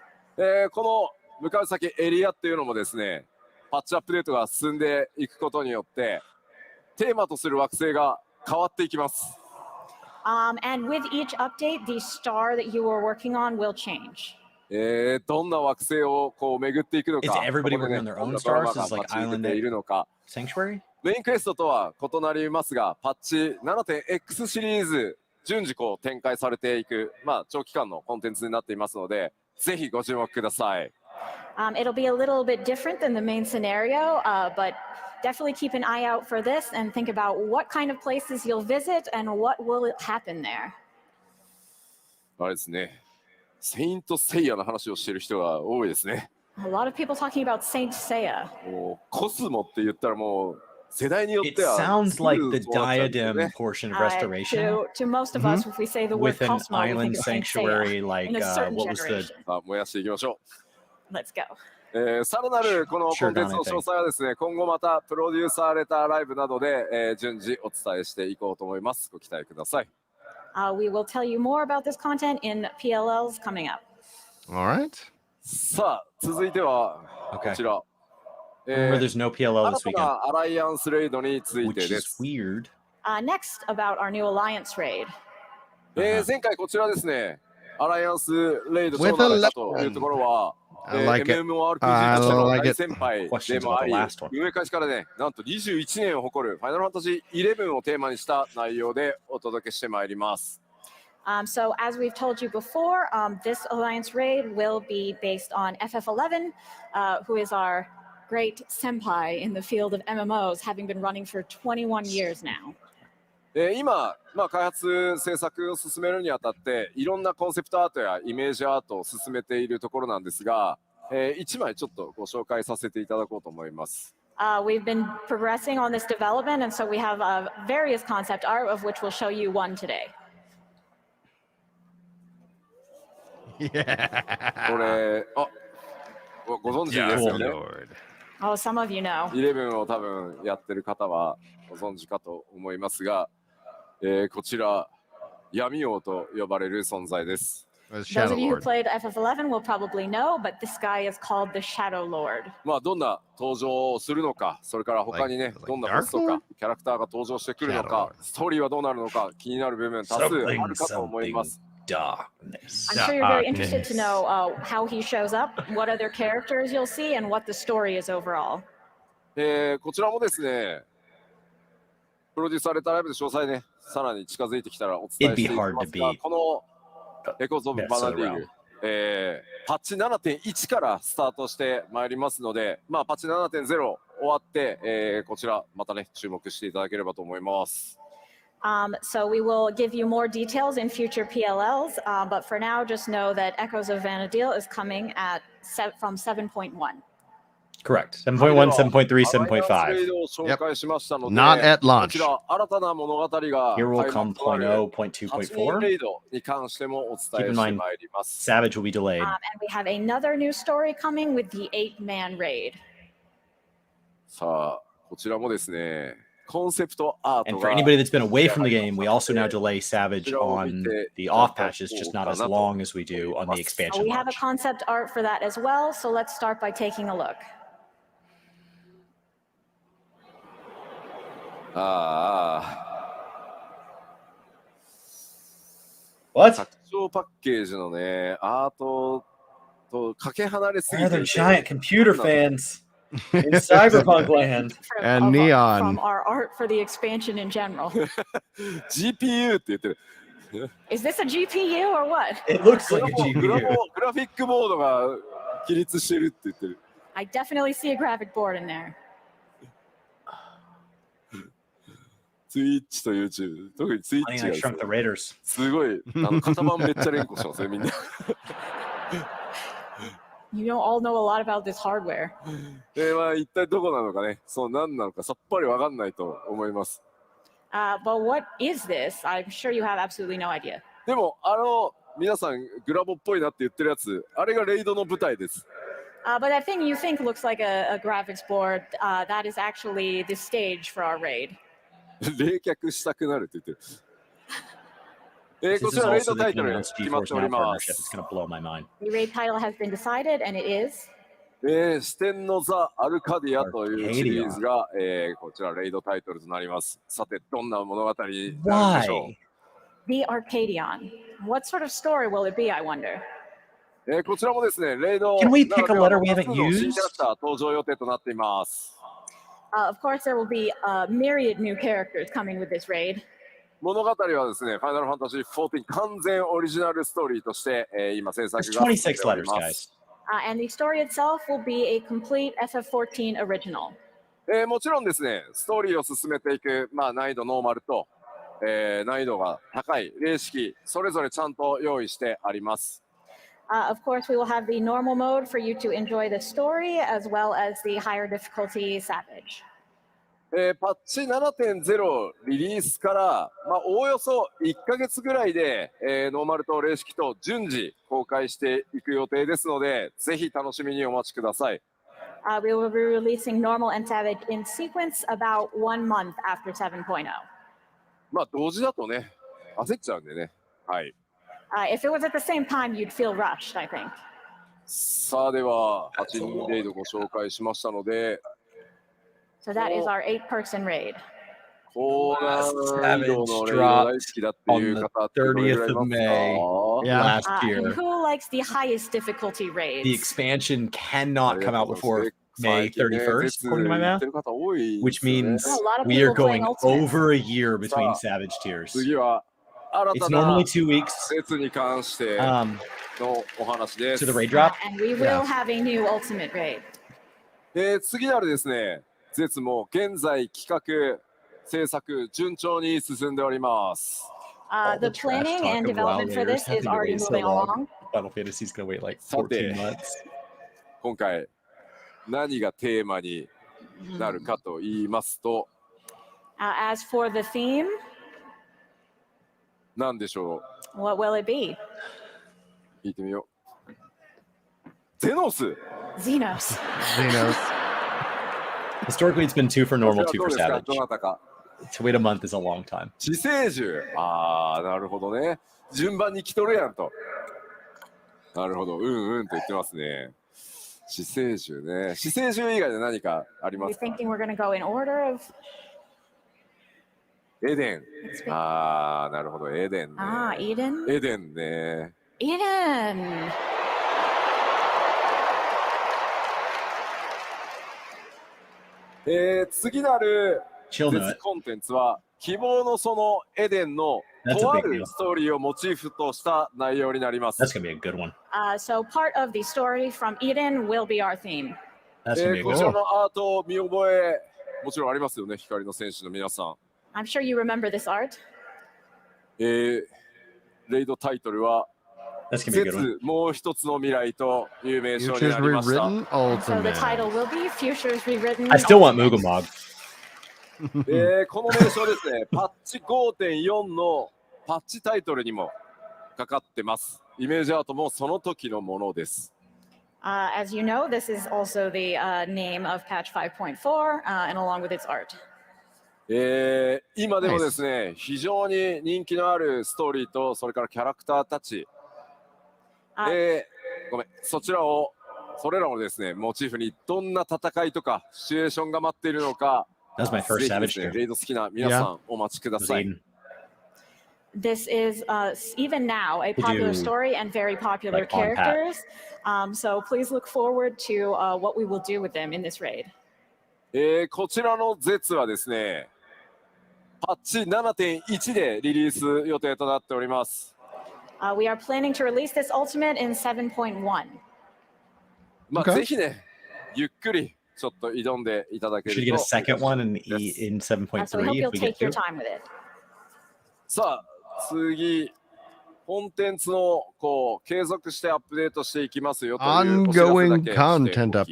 この向かう先エリアっていうのもですね、パッチアップデートが進んでいくことによってテーマとする惑星が変わっていきます。 And with each update, the star that you were working on will change. どんな惑星をこう巡っていくのか、 Is everybody ここで working on their どん own なドラマ stars? が Is it like 待ち受け Island ているのか。 Sanctuary? メインクエストとは異なりますが、パッチ 7.X シリーズ順次こう展開されていく、長期間のコンテンツになっていますので、ぜひご注目ください。 It'll be a little bit different than the main scenario, but definitely keep an eye out for this and think about what kind of places you'll visit and what will happen there. あれですね、セイントセイヤの話をしている人が多いですね。 A lot of people talking about Saint Seiya. もうコスモって言ったらもう世代によっ It ては sounds like the すぐそうなっちゃうんですよ diadem ね。 portion of restoration To most of us, if we say the word with an Cosmo, we think island of Saint sanctuary Seiya like in a certain what was the generation. さあ燃やしていきましょ Let's go. う。さらなるこのコンテンツの詳細はですね、今後またプロデューサーレターライブなどで、順次お伝えしていこうと思います。ご期待ください。We will tell you more about this content in PLLs coming up. All right. さあ続いては Okay. こちら、 Remember, there's no PLL 新 this た weekend, なアライアンスレイドについ which てで is す。 weird. Next, about our new Alliance raid. 前回こちらですね、アライアンスレイド With どう a なったというところは、I like it. MMORPG と I しての like 大 it. 先輩で Questions も about あ the り、 last one. 運営開始からね、なんと21年を誇るファイナルファンタジー11をテーマにした内容でお届けしてまいります。So as we've told you before, this Alliance raid will be based on FF11, who is our great senpai in the field of MMOs, having been running for 21 years now. 今、開発制作を進めるにあたっていろんなコンセプトアートやイメージアートを進めているところなんですが、1枚ちょっとご紹介させていただこうと思います。We've been progressing on this development, and so we have various concept art, of which we'll show you one today. Yeah. これ、ご存知ですよね。 Lord. Oh, some of you know. 11を多分やってる方はご存知かと思いますが、こちら闇王と呼ばれる存在です。 It was Those Shadow of you who Lord. played FF11 will probably know, but this guy is called the Shadow Lord. どんな登場をするのか、それから他にね、 Like どんなボスと Dark か Lord? キャラクターが登場してくるの Shadow か Lord. ストーリーはどうなるのか気になる部分多数あるかと思います。 Darkness. I'm sure you're very interested to know how he shows up, what other characters you'll see, and what the story is overall. こちらもですね、プロデューサーレターライブで詳細ね、さらに近づいてきたらお伝えしていきますが、 It'd be hard to beat このエコーズ・オブ・バナディー That's ル、パッチ 7.1 からスタートしてまいりますので、パッチ 7.0 終わって、こちらまたね注目していただければと思います。So we will give you more details in future PLLs, but for now, just know that Echoes of Vanadil is coming from 7.1. Correct. 7.1, 7.3, 7.5. を紹介しましたので、 Not at こ launch. ちら新たな物語が Here will 開 come 幕となる8人 .0.2.4. レイドに関してもお伝えしてまいります。 Savage will be delayed. And we have another new story coming with the 8-man raid. さあ、こちらもですね、コンセプトアー And ト for が anybody that's been away from the game, we also now delay Savage on the off patches, just not as long as we do on the expansion We have a launch. concept art for that as well, so let's start by taking a look. What? 拡張パッケージのね、アートとかけ離れすぎ Where are て the いて giant computer fans? In Cyberpunk land. And neon. From our art for the expansion in general. GPU って言ってる。 Is this a GPU or what? It looks グ like ラ a ボグラ GPU. ボグラフィックボードが起立してるって言ってる。 I definitely see a graphic board in there. ツイッチと YouTube、特にツイッ Honey, チ I がですね Shrunk the Raiders. すごい型番めっちゃ連呼してますねみんな。 You don't all know a lot about this hardware. まあ一体どこなのかね、そう何なのかさっぱりわかんないと思います。 But what is this? I'm sure you have absolutely no idea. でも皆さんグラボっぽいなって言ってるやつ、あれがレイドの舞台です。 But that thing you think looks like a graphics board, that is actually the stage for our raid. 冷却したくなるって言ってる。 This こち is らレイド also タイ the トル announced 決まって GeForce おり Now ま partnership. It's す。 going to blow my mind. The raid title has been decided, and it is 四天のザ・アルカディアというシリーズが、こちらレイドタイトルとなります。さて、どんな物語になるんでしょ Why? The Arcadion. What sort of story will it be, I wonder? う。こちらもですね、レイド Can we pick a ならでは letter we の haven't 多数の新 used? キャラクター登場予定となっています。 Of course, there will be a myriad new characters coming with this raid. 物語はですね、ファイナルファンタジー14完全オリジナルストーリーとして、今制作 There's が進ん26でおり letters, ま guys. す。And the story itself will be a complete FF14 original. もちろんですね、ストーリーを進めていく、難易度ノーマルと、難易度が高い例式、それぞれちゃんと用意してあります。Of course, we will have the normal mode for you to enjoy the story, as well as the higher difficulty Savage. パッチ 7.0 リリースから、おおよそ1ヶ月ぐらいで、ノーマルと例式と順次公開していく予定ですので、ぜひ楽しみにお待ちください。We will be releasing normal and Savage in sequence about 1 month after 7.0. 同時だとね、焦っちゃうんでね。はい。If it was at the same time, you'd feel rushed, I think. さあ、では、8人レイドご紹介しましたので、 So that is our 8-person raid. 高難易度のレイド大好きだっていう方ってどれぐらいいますか？ Yeah. Last And year. who likes the highest difficulty The raids? expansion cannot come out before 最 May 近ね 31st, according to my 言っ math, てる方多いん which ですよね。 means A lot of we are people playing going Ultimate. over a year between So- Savage tiers. 次は新 It's たな normally 2 weeks 説に関してのお話です。 to the raid drop. And we will have a new ultimate raid. 次なるですね、説も現在企画制作順調に進んでおります。All The the trash planning talk and of development for WoW this layers is having to already wait so moving long. along. Final Fantasy's gonna wait like さて 14 months. 今回何がテーマになるかと言いますと、 As for the theme, 何でしょ what will it be? う？聞いてみよう。ゼノス。 Xenos. Xenos. Historically, it's been 2 for normal, 2こちらど for うですか？ Savage. どなたか。 To wait a month is a long time. 死生獣。なるほどね。順番に来とるやんと。なるほど。と言ってますね。死生獣ね。死生獣以外で何かありま You're すか？ thinking we're going to go in order of. エデン。 It's なるほど。エデンね。 Eden. エデンね。 Eden. 次なる Chill 別 note. コンテンツは希望のそのエデンの That's a とあ big る deal. ストーリーをモチーフとした内容になります。 That's gonna be a good one. So part of the story from Eden will be our theme. That's gonna be a こ good ちら one. のアート見覚えもちろんありますよね、光の戦士の皆さん。 I'm sure you remember this art. レイドタイトルは That's gonna be a good one. 説もう一つの未来という名称に Futures なりました。 rewritten So the ultimate. title will be Futures Rewritten. I still want Ultimate. Mugamog. この名称ですね、パッチ 5.4 のパッチタイトルにもかかってます。イメージアートもその時のものです。As you know, this is also the name of patch 5.4 and along with its art. 今でもですね、非常に人気のあるストーリーとそれからキャラクターたち、ごめん、それらをですね、モチーフにどんな戦いとかシチュエーションが待っているのか、 That was my ぜ first ひで Savage すね、 tier. レイド好きな皆さんお待ちくだ It was さい。 Aiden. This is even now a popular story and very popular like, on pat. characters. So please look forward to what we will do with them in this raid. こちらの ZETS はですね、パッチ 7.1 でリリース予定となっております。We are planning to release this ultimate in 7.1. まあ、ぜひね、ゆっくりちょっと挑んでいただけると。Should you get a second one in 7.3 So we hope you'll if we get take your to? time with it. さあ、次、コンテンツのこう継続してアップデートしていきますよというお知らせだけ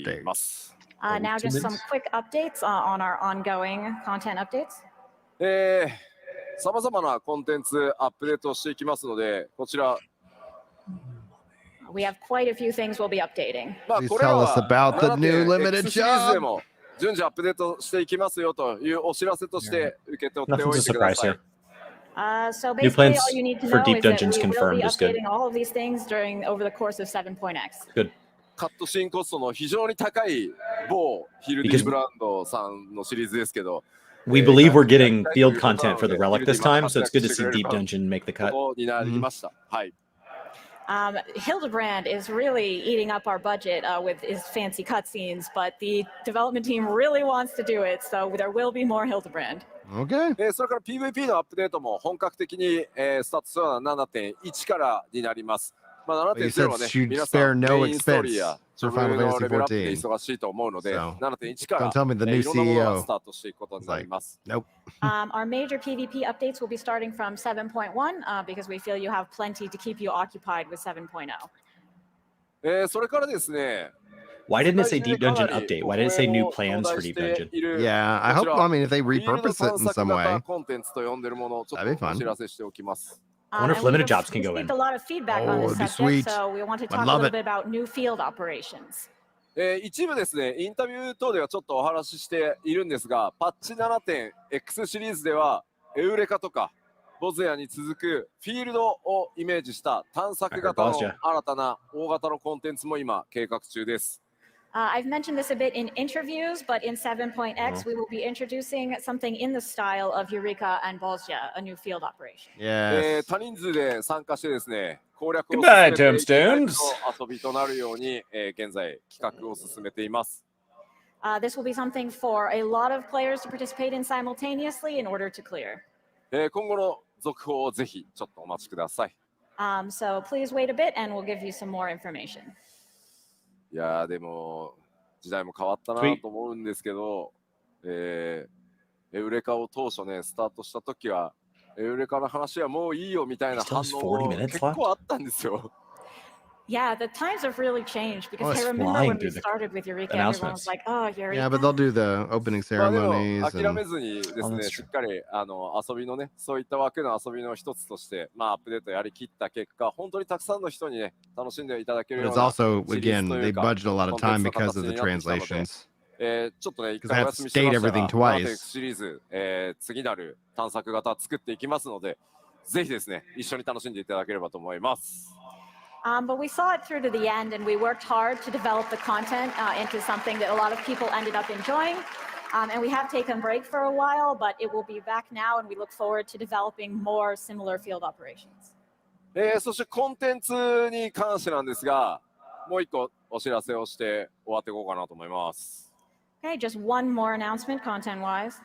しておきます。Now just some quick updates on our ongoing content updates. さまざまなコンテンツアップデートをしていきますので、こちら。We have quite a few things we'll be updating. まあ、これらは 7.X シリーズでも順次アップデートしていきますよというお知らせとして受け取っておいてください。So basically, all you need to know is that we will be updating all of these things over the course of 7.x. Good. カットシーンコストの非常に高い某ヒルディブランドさんのシリーズですけど、We believe we're getting field content for the relic this time, so it's good to see Deep Dungeon make the cut. になりました。はい。Hildebrand is really eating up our budget with his fancy cutscenes, but the development team really wants to do it, so there will be more Hildebrand. Okay. それから PVP のアップデートも本格的にスタートするのは 7.1 からになります。まあ、7.0 はね、皆さんメインストーリーやジョブのレベルアップで忙しいと思うので、7.1 からいろんなものがスタートしていくことになります。Nope. Our major PvP updates will be starting from 7.1 because we feel you have plenty to keep you occupied with 7.0. それからですね、Why didn't it say Deep Dungeon update? Why did it say new plans for Deep Dungeon? Yeah, I mean, if they repurpose it in some way, コンテンツと呼んでるものをちょっとお知らせしておきます。I wonder if limited jobs can go in. Received a lot of feedback on this subject, so we want to talk a little bit about new field operations. 一部ですね、インタビュー等ではちょっとお話ししているんですが、パッチ 7.X シリーズではエウレカとかボズヤに続くフィールドをイメージした探索型の新たな大型のコンテンツも今計画中です。I've mentioned this a bit in interviews, but in 7.x, we will be introducing something in the style of Eureka and Bolsja, a new field operation. yes. 多人数で参加してですね、攻略を進 Goodbye, めていく Tombstones. 遊びとなるように、現在企画を進めています。This will be something for a lot of players to participate in simultaneously in order to clear. 今後の続報をぜひちょっとお待ちください。So please wait a bit and we'll give you some more information. いやーでも時代も変わったなと思うんですけど、エウレカを当初ねスタートした時はエウレカの話はもういいよみたいな反応が結構あったんですよ。Yeah, the times have really changed because I remember when we started with Eureka, everyone was like, "Oh, Eureka." Yeah, but they'll do the opening まあで ceremonies. も諦 And めずにですね、しっかり遊びのね、そういった枠の遊びの一つとして、まあアップデートやりきった結果、本当にたくさんの人にね、楽しんでいただける but よ it's うな also, シリー again, ズとい they うか、 budgeted a lot コ of ンテン time ツの because 形 of に the なってきたので、 translations. ちょっとね、一 Because 回 I お have 休 to みし state ました everything が、twice. FFXIV シリーズ、次なる探索型作っていきますので、ぜひですね、一緒に楽しんでいただければと思います。But we saw it through to the end, and we worked hard to develop the content into something that a lot of people ended up enjoying. And we have taken a break for a while, but it will be back now, and we look forward to developing more similar field operations. そしてコンテンツに関してなんですが、もう一個お知らせをして終わっていこうかなと思います。Okay, just one more announcement, content-wise.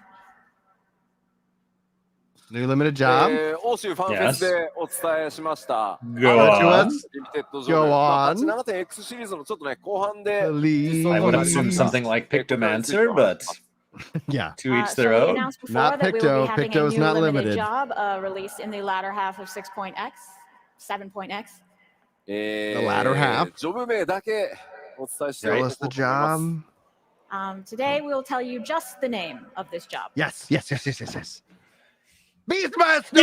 New limited job. 欧州ファンフェスでお伝えしました。 Go リ on. ミテッドジョブ。 Go まあ、パ on. ッチ 7.X シリーズのちょっとね、後半で Please. I would assume something like Pictomancer, but Yeah. to each So their we own. announced before Not that we will Picto. be having Picto's a new not limited limited. job released in the latter half of 6.x, 7.x. The latter half. ジョブ名だけお伝えしてお Tell こう us と the 思います job. Today we will tell you just the name of this job. Yes, yes, yes, yes, yes, yes. Beastmaster!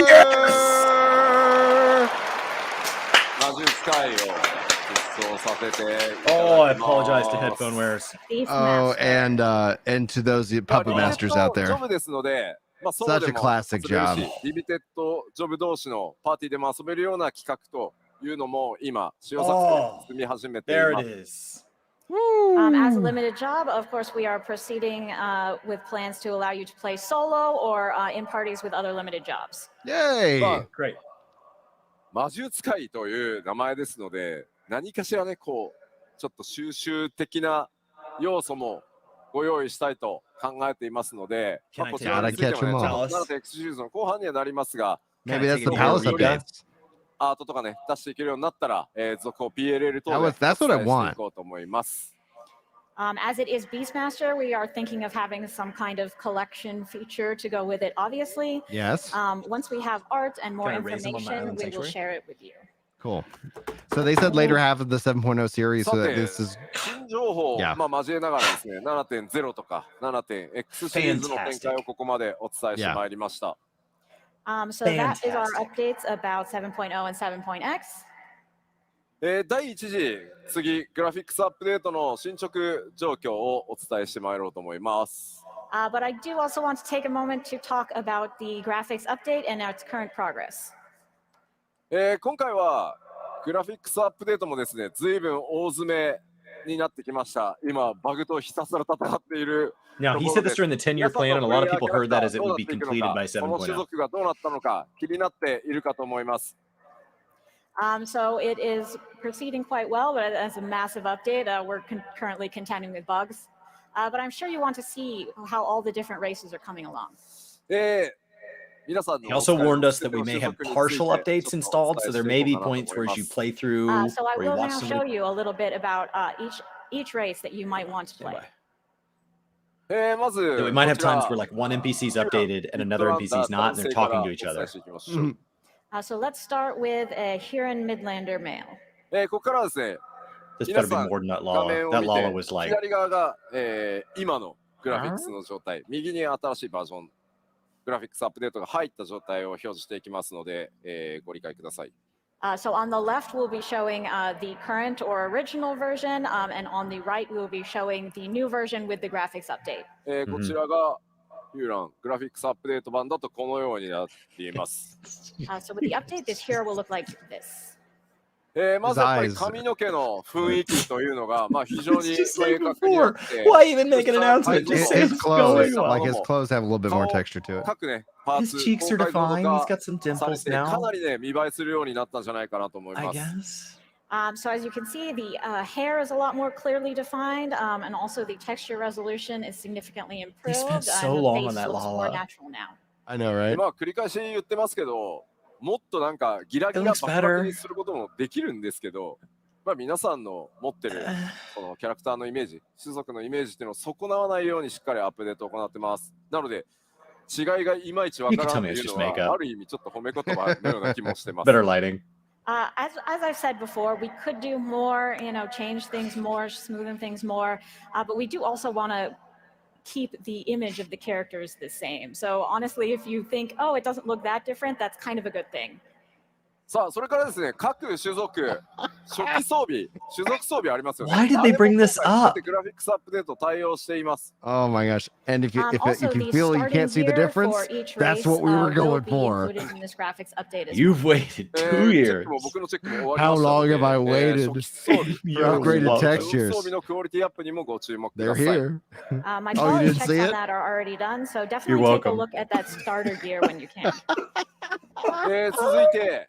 魔術界を実装させていただきます。 Oh, I apologize to headphone wearers. Oh, and to those puppet masters out ジ there. ョブですので、まあ、ソロで Such a も classic 遊べる job. し、リミテッドジョブ同士のパーティーでも遊べるような企画というのも今、試行錯誤進み始めてい There ま it す。 is. As a limited job, of course, we are proceeding with plans to allow you to play solo or in parties with other limited jobs. Yay! まあ Great. 魔術使いという名前ですので、何かしらね、こう、ちょっと収集的な要素もご用意したいと考えていますので、こちらについてもね、7.x シリーズの後半にはなりますが、Maybe that's the palace updates. アートとかね、出していけるようになったら、続報 PLL 等でお伝えしていこうと思います。As it is Beastmaster, we are thinking of having some kind of collection feature to go with it, obviously. Yes. Once we have art and more information, we will share it with you. Cool. So they said later half of the 7.0 series, so that this is 新情報を交えながらですね、7.0 とか 7.x シリーズの展開をここまでお伝えしてまいりました。So that is our updates about 7.0 and 7.x. 第1次、次、グラフィックスアップデートの進捗状況をお伝えしてまいろうと思います。But I do also want to take a moment to talk about the graphics update and its current progress. 今回はグラフィックスアップデートもですね、随分大詰めになってきました。今、バグとひたすら戦っている。Now, he said this during the 10-year plan, and a lot of people heard that as it would be completed by 7.0. この種族がどうなったのか気になっているかと思います。So it is proceeding quite well, but as a massive update, we're currently contending with bugs. But I'm sure you want to see how all the different races are coming along. He also warned us that we may have partial updates installed, so there may be points where as you play through, so I or you will watch now show you a little bit about each race that you might want to play. We might have times where like one NPC is updated and another NPC is not, and they're talking to each other. So let's start with a Huron Midlander male. ここからですね、 This better be more than that Lala. That Lala was like. 左側が、今のグラフィックスの状態、右に新しいバージョン、グラフィックスアップデートが入った状態を表示していきますので、ご理解ください。So on the left, we'll be showing the current or original version, and on the right, we'll be showing the new version with the graphics update. こちらがヒューラングラフィックスアップデート版だとこのようになっています。So with the update, this hero will look like this. まずやっぱり髪の毛の雰囲気というのが、まあ非常に正確にあって、Why even make an announcement? Just say his it's clothes, going like well. his clothes have a little bit more texture to it. 各ね、パーツ His cheeks are defined. He's got some され dimples てか now. なりね見栄えするようになったんじゃないかなと思い I ます。 guess. So as you can see, the hair is a lot more clearly defined, and also the texture resolution is significantly improved. spent so and the long face on that looks more Lala. natural now. I know, right? まあ繰り返し言ってますけど、もっとなんかギラギ It ラ looks バッバ better. クにすることもできるんですけど、まあ皆さんの持ってるこのキャラクターのイメージ、種族のイメージっていうのを損なわないようにしっかりアップデートを行ってます。なので違いがいまいちわからないというのはある意味ちょっと褒め言葉のような気もしてます。Better lighting. As I've said before, we could do more, change things more, smoothen things more, but we do also want to keep the image of the characters the same. So honestly, if you think, oh, it doesn't look that different, that's kind of a good thing. さあ、それからですね、各種族、初期装備、種族装備ありますよね。 Why did they bring this up? グラフィックスアップデート対応しています。 Oh my gosh! And if you Also, if you the feel you starting can't see the gear difference, for each that's race, what we were will going be for. included in this graphics update as well. You've waited 2チェッ years. クも僕のチェックも終わり How ましたの long で、 have I waited? 初期装備、 You're upgraded welcome. textures. 装備のクオリティアップにもご注目く They're ださい。 here. My Oh, you quality didn't checks see on it? that are already done, so You're definitely take a welcome. look at that starter gear when you can. 続いて、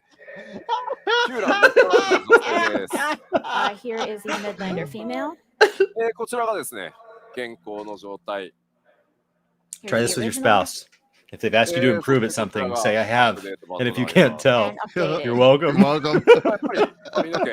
ヒューラン・ミッドランドの女性です。 Here is the Midlander female. こちらがですね、健康の状態。 Here's Try the this with your original, spouse. If they've asked you to improve at something, say I have. And if you can't tell, and updated. you're welcome. Welcome. やっぱり髪の毛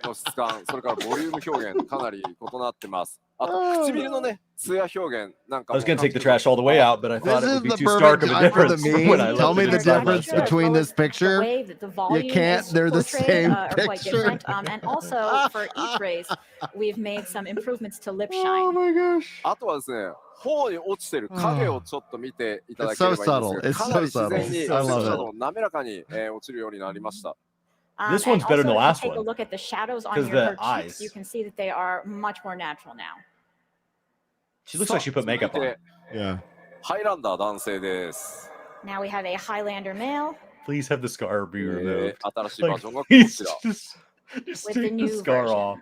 の質感、それからボリューム表現、かなり異なってます。あと、唇のね、ツヤ表現なんか I も。 was going to take the trash all the way out, but I This thought it is would be the too stark perfect of a time for the difference from when I meme. Tell looked me at the it side by difference side. between this picture. The way that the volume can't- is they're the portrayed, same are quite picture. different. And also for each race, we've made some improvements to lip Oh shine. my gosh! あとはですね、頬に落ちてる影をちょっと見ていただければいいんです It's so subtle. け It's ど、かなり自 so 然 subtle. に I love it. シャドウ滑らかに落ちるようになりました。 This And one's better than the also, last if you take a one, look at the shadows on 'cause your the her cheeks, eyes. you can see that they are much more natural now. She looks like she put makeup 続い on. て Yeah. ハイランダー男性です。 Now we have a Highlander male Please have the scar be removed. 新しいバー Like, ジョンがこ please ちら。 just with the take the new scar version. off.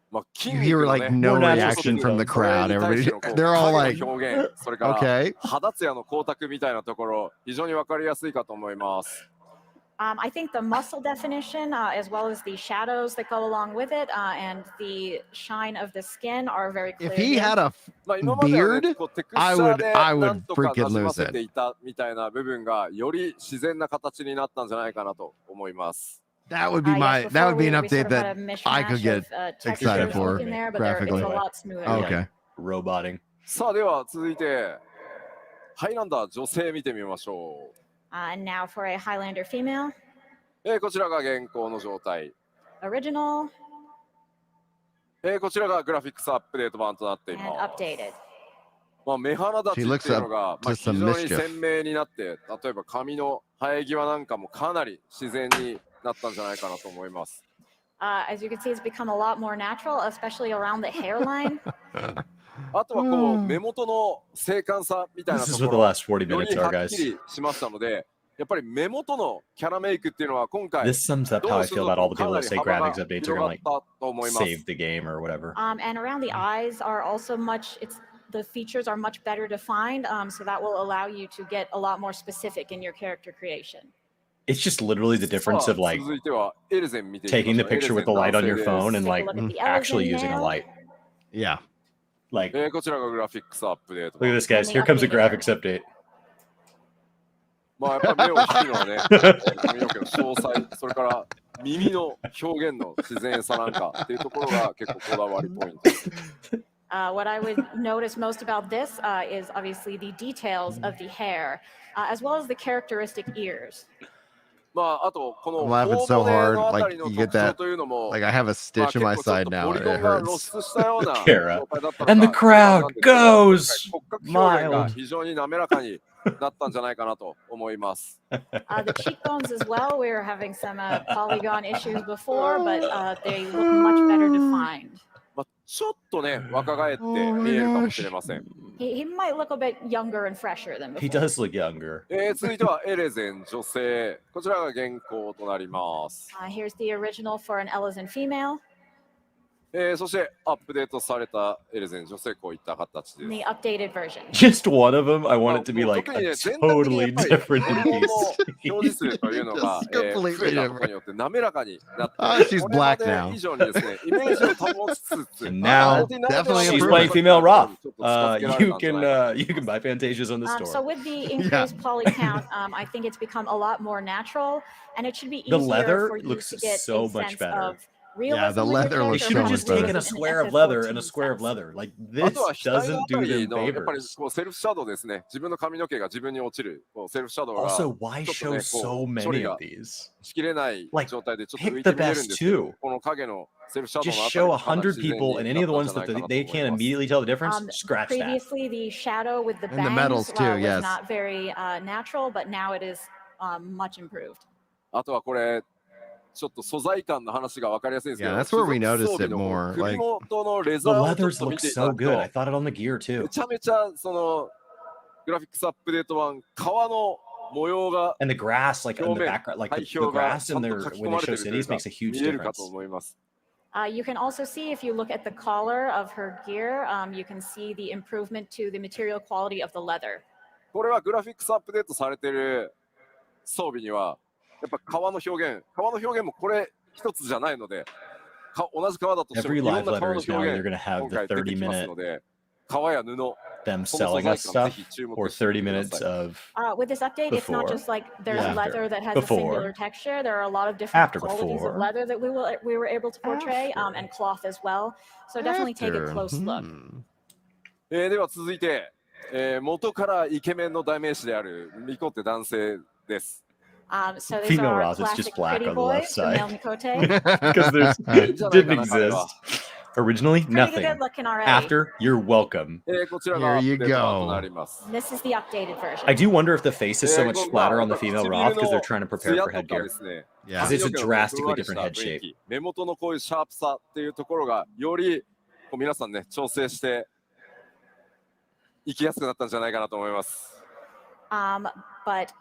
まあ、筋 You 肉 hear の like ね、 no More natural reaction from the それ crowd. に対 Everybody, してのこう they're all 影 like, の表現、それから okay. 肌ツヤの光沢みたいなところ、非常にわかりやすいかと思います。I think the muscle definition, as well as the shadows that go along with it, and the shine of the skin are very clear. If he here. had a まあ今まではね、 beard, こうテクスチ I ャー would で I なん would とか freaking 馴染ま lose せて it. いたみたいな部分がより自然な形になったんじゃないかなと思います。That would be Yes, my that would be an before we update sort of had that a mishmash I could get of, excited textures for in there, but it's graphically. a lot smoother. Okay. Roboting. さあでは続いてハイランダー女性見てみましょう。 And now for a Highlander female, こちらが現行の状態。 original こちらがグラフィックスアップデート版となってい and ます。 updated. まあ、目鼻立ち She っ looks ていうのが、 up まあ、 to 非常 some に mischief. 鮮明になって、例えば髪の生え際なんかもかなり自然になったんじゃないかなと思います。 As you can see, it's become a lot more natural, especially around the hairline. あとはこう目元の精悍さみたいな This と is こ what the ろ last 40よ minutes り are, はっ guys. きりしましたので、やっぱり目元のキャラメイクっていうのは今回 This sums up ど how の I 種 feel 族 about all も the か people な that り say 幅 graphics が updates are 広 gonna がっ like たと思います。 save the game or whatever. And around the eyes are also the features are much better defined, so that will allow you to get a lot more specific in your character creation. It's just literally the difference さあ of like 続いてはエルゼン見ていきましょ taking う。 the picture with the light on your phone and Take a like look at the actually Eloquent using a now. light. Yeah. Like, こちらがグラフィックスアップデート look at 版。 this, guys. Here comes a graphics update. まあやっぱり目を引くのはね、髪の毛の詳細、それから耳の表現の自然さなんかっていうところが結構こだわりポイントです。 What I would notice most about this is obviously the details of the hair, as well as the characteristic ears. まああとこの I'm laughing 頬 so 骨 hard. のあた Like りの you get 特徴 that. というのも、 Like I have a まあ stitch 結 in my 構ちょっ side と now ポリ and ゴ it ンが露 hurts. 出したような Kara. 状態だったの And the か crowd なんですけど goes 骨格表現が mild. 非常に滑らかになったんじゃないかなと思います。 The cheekbones as well. We were having some polygon issues before, but they look much better defined. まあちょっとね若返って見えるかもしれません。 He might look a bit younger and fresher than He before. does look younger. 続いてはエレゼン女性、こちらが現行となります。 Here's the original for an Elezen female, そしてアップデートされたエレゼン女性こういった形で and す。 the updated version. Just one of them. I want it to be もう like 特に a ね全体的にやっ totally ぱり different ホルモン piece. の表示数というのが、 Just completely 増えたことによって滑らかになって Oh, she's これま black で now. 以上にですねイメージを保ちつつ And now definitely she's improved. playing female Roth. ちょっと近づけられたん You じゃ can ないかな you can buy Fantasias on the So store. with the increased poly count, I think it's become a lot more natural, and it should be The easier leather for you looks to get so a much sense better. of realism the with your leather They looks should character have so just much taken better. a square of leather and a square of leather. Like あ this とは額の doesn't あた do り them のやっぱり favors. こうセルフシャドウですね。自分の髪の毛が自分に落ちるこうセルフシャドウが Also, why ちょっとね show こ so う処 many 理が of these? しきれない状態でちょっと浮 Pick いて the 見えるん best ですけど two. この影のセルフシャドウ Just のあたり show がかなり 100 自然 people に and な any っ of the たん ones じゃない that かな they と can't 思います。 immediately tell the difference. Scratch that. Previously, the shadow with the And the bangs medals too, was yes. not very natural, but now it is much improved. あとはこれちょっと素材感の話が分かりやすいんですけど、 Yeah, that's where we 種族 noticed 装備 it のこう more. 首 Like 元のレ The ザーをちょっ leathers と見 look ていた so だく good. I と thought it on the gear too. めちゃめちゃそのグラフィックスアップデート版革の模様が And the grass, like in the 表面 background, like 配 the 表が grass ちゃ in んと their 書き込 when ま they れ show てるという cities か makes a huge 見えるか difference. と思います。 You can also see if you look at the collar of her gear, you can see the improvement to the material quality of the leather. これはグラフィックスアップデートされてる装備にはやっぱ革の表現もこれ一つじゃないので同じ革だとしても Every いろん live な革 letter の is now 表 either 現 going to have 今 the 回出て 30きます minute ので革や布 them その selling 素材 us 感 stuff ぜひ注目 or してみて 30くだ minutes さい。 of With this update, it's not Before. just like there's Yeah. leather that has Before. a singular texture. There are a lot of different After qualities before. of leather that we were able to portray, and cloth as well. So definitely take a After. close look. では続いて、元からイケメンの代名詞であるミコって男性です。 So these Female are our Roth, it's just classic black pretty on the left boys, the side. male Mikote. because there's いいんじゃない didn't かな彼は exist originally. Pretty Nothing. good looking already. After, you're welcome. こちらがア Here ッ you プデート版と go. なります。 This is the updated version. I do wonder if the face is so much 今度は flatter on the female Roth because they're trying to prepare 艶 for とか headgear. ですね Yeah. Because it's a 髪の毛のふんわ drastically りした different head 雰囲 shape. 気目元のこういうシャープさっていうところがよりこう皆さんね調整して生きやすくなったんじゃないかなと思います。 But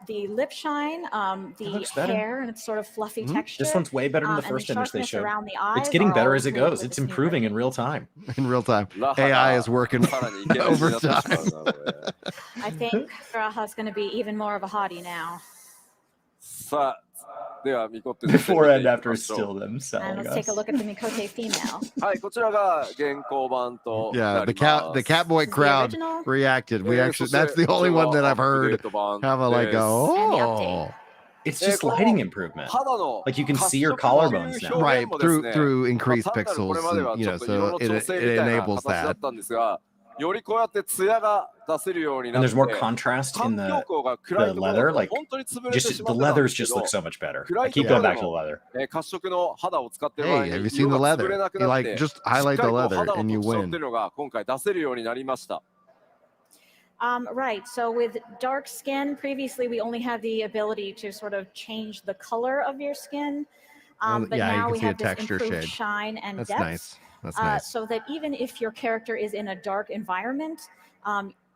the lip shine, the looks better. hair, and its sort of fluffy texture. This one's way better than the and first image they sharpness showed. around the eyes It's getting are better all as it improved goes. with It's this new improving in version. real time. In real time. ラハが AI is working さらにイケメンになってしまう overtime. なので I think Raha's going to be even more of a hottie now. さあではミコって Before 見 and てい after きましょ still う them And selling let's take a us. look at the Mikote female. はい、こちらが現行版と Yeah, なり the cat ます the Catboy This is the crowd original. reacted. We そ actually して that's the こち only ら one が that ア I've ップデ heard ート版 have a like です And the oh It's just この lighting improvement. 肌の Like you can see your 褐色 collarbones という now. 表 right 現もです through ね through increased 単なるこれ pixels まで and は you ちょ know っと色 so の it 調整 it みたいな enables 形だっ that. たんですが、よりこうやってツヤが出せるようにな And って there's more contrast 環 in 境 the 光が暗い the ところ leather. だと Like 本当に潰れてし just ま the ってたんで leathers すけ just ど look so much better. 暗 I いと keep ころ going で back to the も leather. 褐色の肌を使ってる場合 Hey, have に you seen 色 the が潰れ leather? なく You なっ like て just しっかり highlight こ the う leather 肌の and you 特徴って win. いうのが今回出せるようになりました。 Right. So with dark skin, previously we only had the ability to sort of change the color of your skin. But yeah, you now can we see a have this texture improved shade. shine and That's depth. nice. That's nice. So that even if your character is in a dark environment,